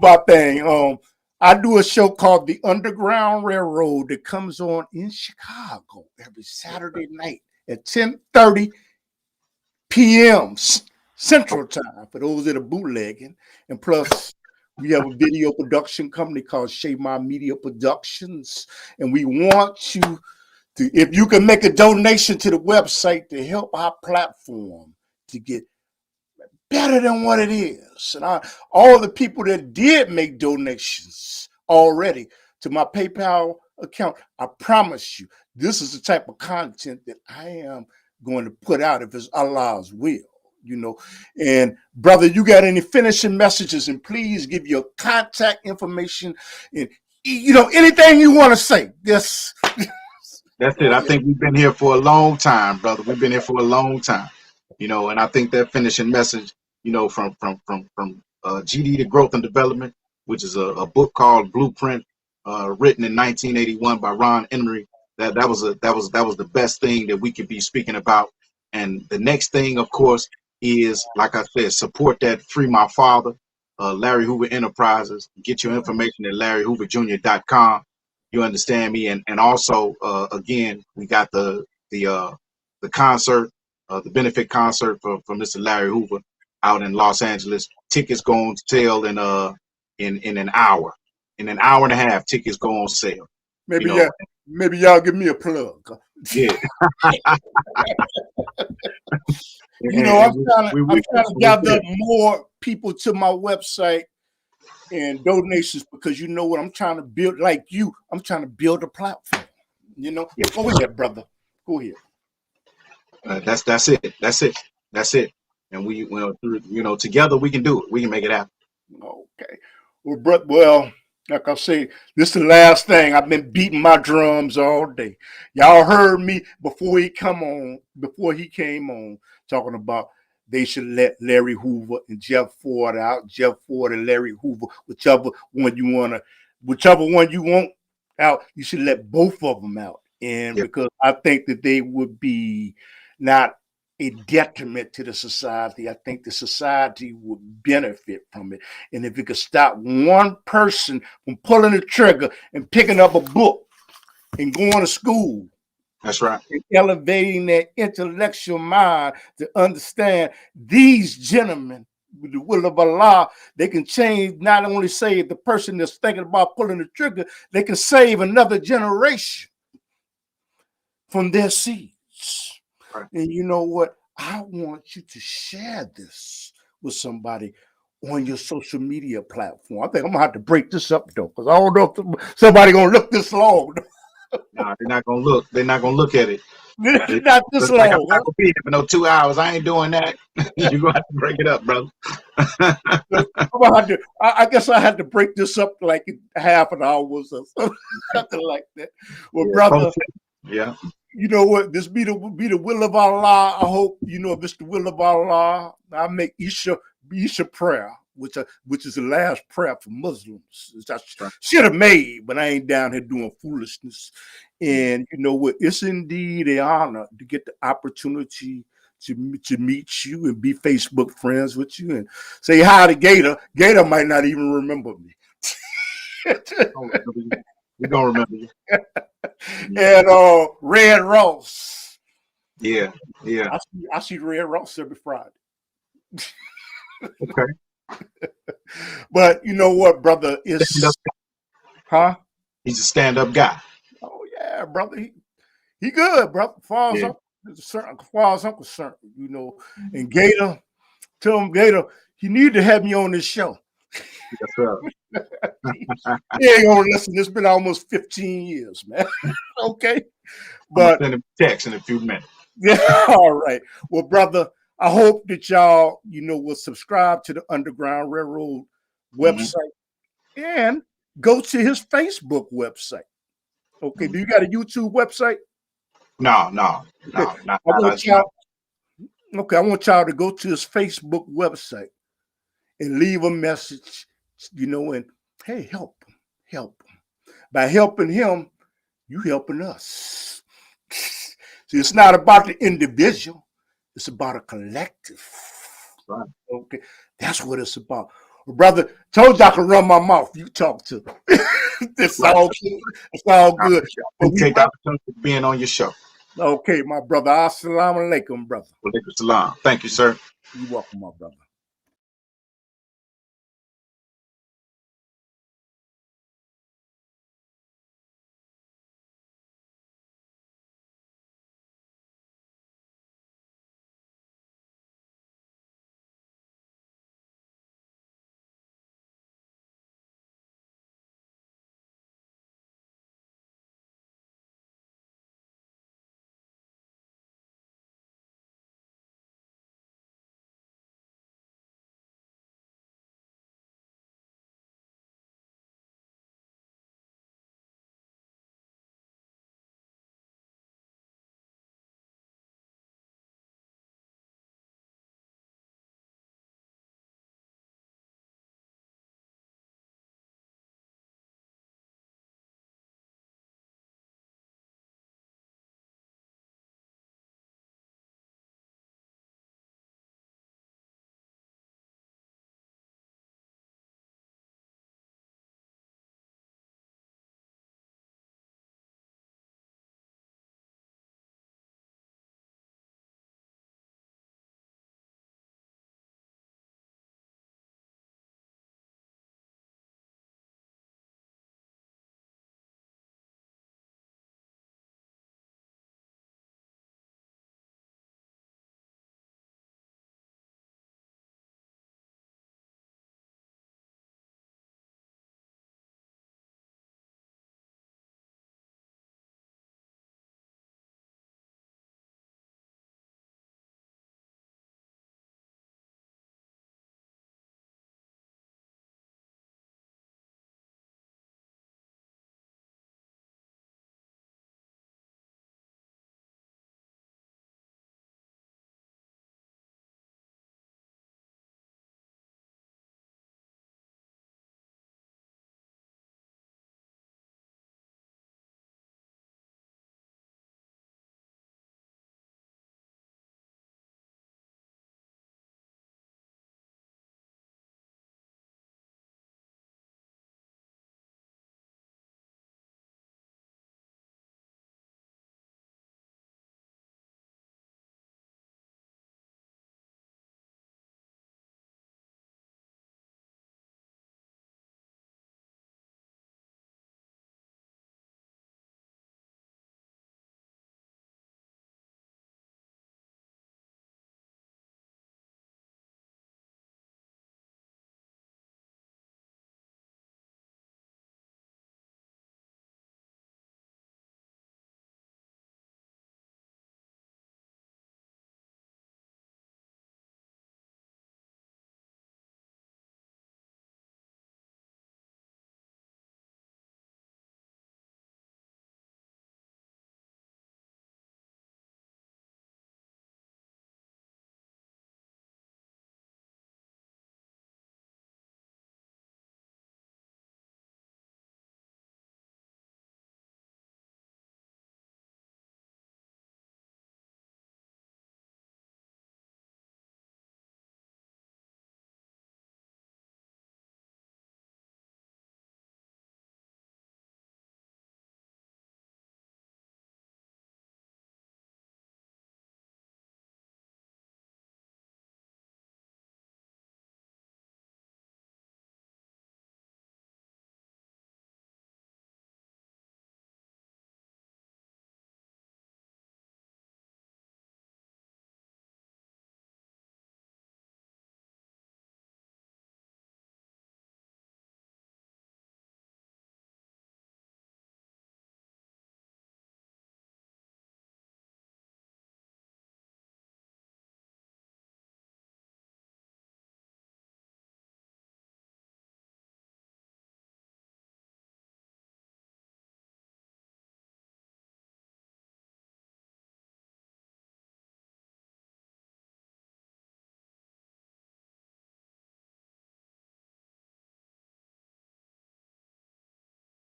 My thing. I do a show called The Underground Railroad that comes on in Chicago every Saturday night at 10:30 p.m. Central Time for those that are bootlegging. And plus, we have a video production company called Shaymar Media Productions. And we want you to, if you can make a donation to the website to help our platform to get better than what it is. And all the people that did make donations already to my PayPal account, I promise you, this is the type of content that I am going to put out if it's Allah's will, you know. And brother, you got any finishing messages? And please give your contact information and, you know, anything you want to say. Yes. That's it. I think we've been here for a long time, brother. We've been here for a long time, you know. And I think that finishing message, you know, from GD to Growth and Development, which is a book called Blueprint, written in 1981 by Ron Emery. That was the best thing that we could be speaking about. And the next thing, of course, is, like I said, support that Free My Father, Larry Hoover Enterprises. Get your information at LarryHooverJr.com. You understand me? And also, again, we got the concert, the benefit concert for Mr. Larry Hoover out in Los Angeles. Tickets go on sale in an hour. In an hour and a half, tickets go on sale. Maybe maybe y'all give me a plug. Yeah. You know, I'm trying to gather up more people to my website and donations, because you know what, I'm trying to build, like you, I'm trying to build a platform. You know, go ahead, brother. Go ahead. That's it. And we, you know, together we can do it. We can make it happen. Okay. Well, like I say, this is the last thing. I've been beating my drums all day. Y'all heard me before he came on, talking about they should let Larry Hoover and Jeff Forte out. Jeff Forte and Larry Hoover, whichever one you want out, you should let both of them out. And because I think that they would be not a detriment to the society, I think the society would benefit from it. And if it could stop one person from pulling the trigger and picking up a book and going to school, that's right, and elevating their intellectual mind to understand these gentlemen, with the will of Allah, they can change, not only save the person that's thinking about pulling the trigger, they can save another generation from their seeds. Right. And you know what? I want you to share this with somebody on your social media platform. I think I'm gonna have to break this up though, because I don't know if somebody gonna look this long. Nah, they're not gonna look. They're not gonna look at it. Not this Like I'm long. not gonna be here for no 2 hours. I ain't doing that. You're gonna have to break it up, bro. I guess I had to break this up like half an hour or something like that. Well, Yeah, brother, yeah. you know what? This be the will of Allah. I hope you know if it's the will of Allah. I make Isha prayer, which is the last prayer for Muslims. Which I should have made, but I ain't down here doing foolishness. And you know what? It's indeed an honor to get the opportunity to meet you and be Facebook friends with you and say hi to Gator. Gator might not even remember me. We're gonna remember you. And Red Ross. Yeah. I see Red Ross every Friday. Okay. But you know what, brother? It's huh? He's a stand-up guy. Oh yeah, brother. He good, brother. As far as I'm concerned, you know. And Gator, tell him Gator, you need to have me on this show. Yes, sir. He ain't gonna listen. It's been almost 15 years, man. Okay. But send him a text in a few minutes. Yeah, all right. Well, brother, I hope that y'all, you know, will subscribe to the Underground Railroad website and go to his Facebook website. Okay. Do you got a YouTube website? No. I want y'all to go to his Facebook website and leave a message, you know, and hey, help him. By helping him, you helping us. See, it's not about the individual, it's about a collective. Right. Okay, that's what it's about. Well, brother, told you I can run my mouth. You talk to. It's all good. It's all good. But we take the opportunity of being on your show. Okay, my brother. Assalamu alaikum, brother. Walaikum salam. Thank you, sir. You're welcome, my brother.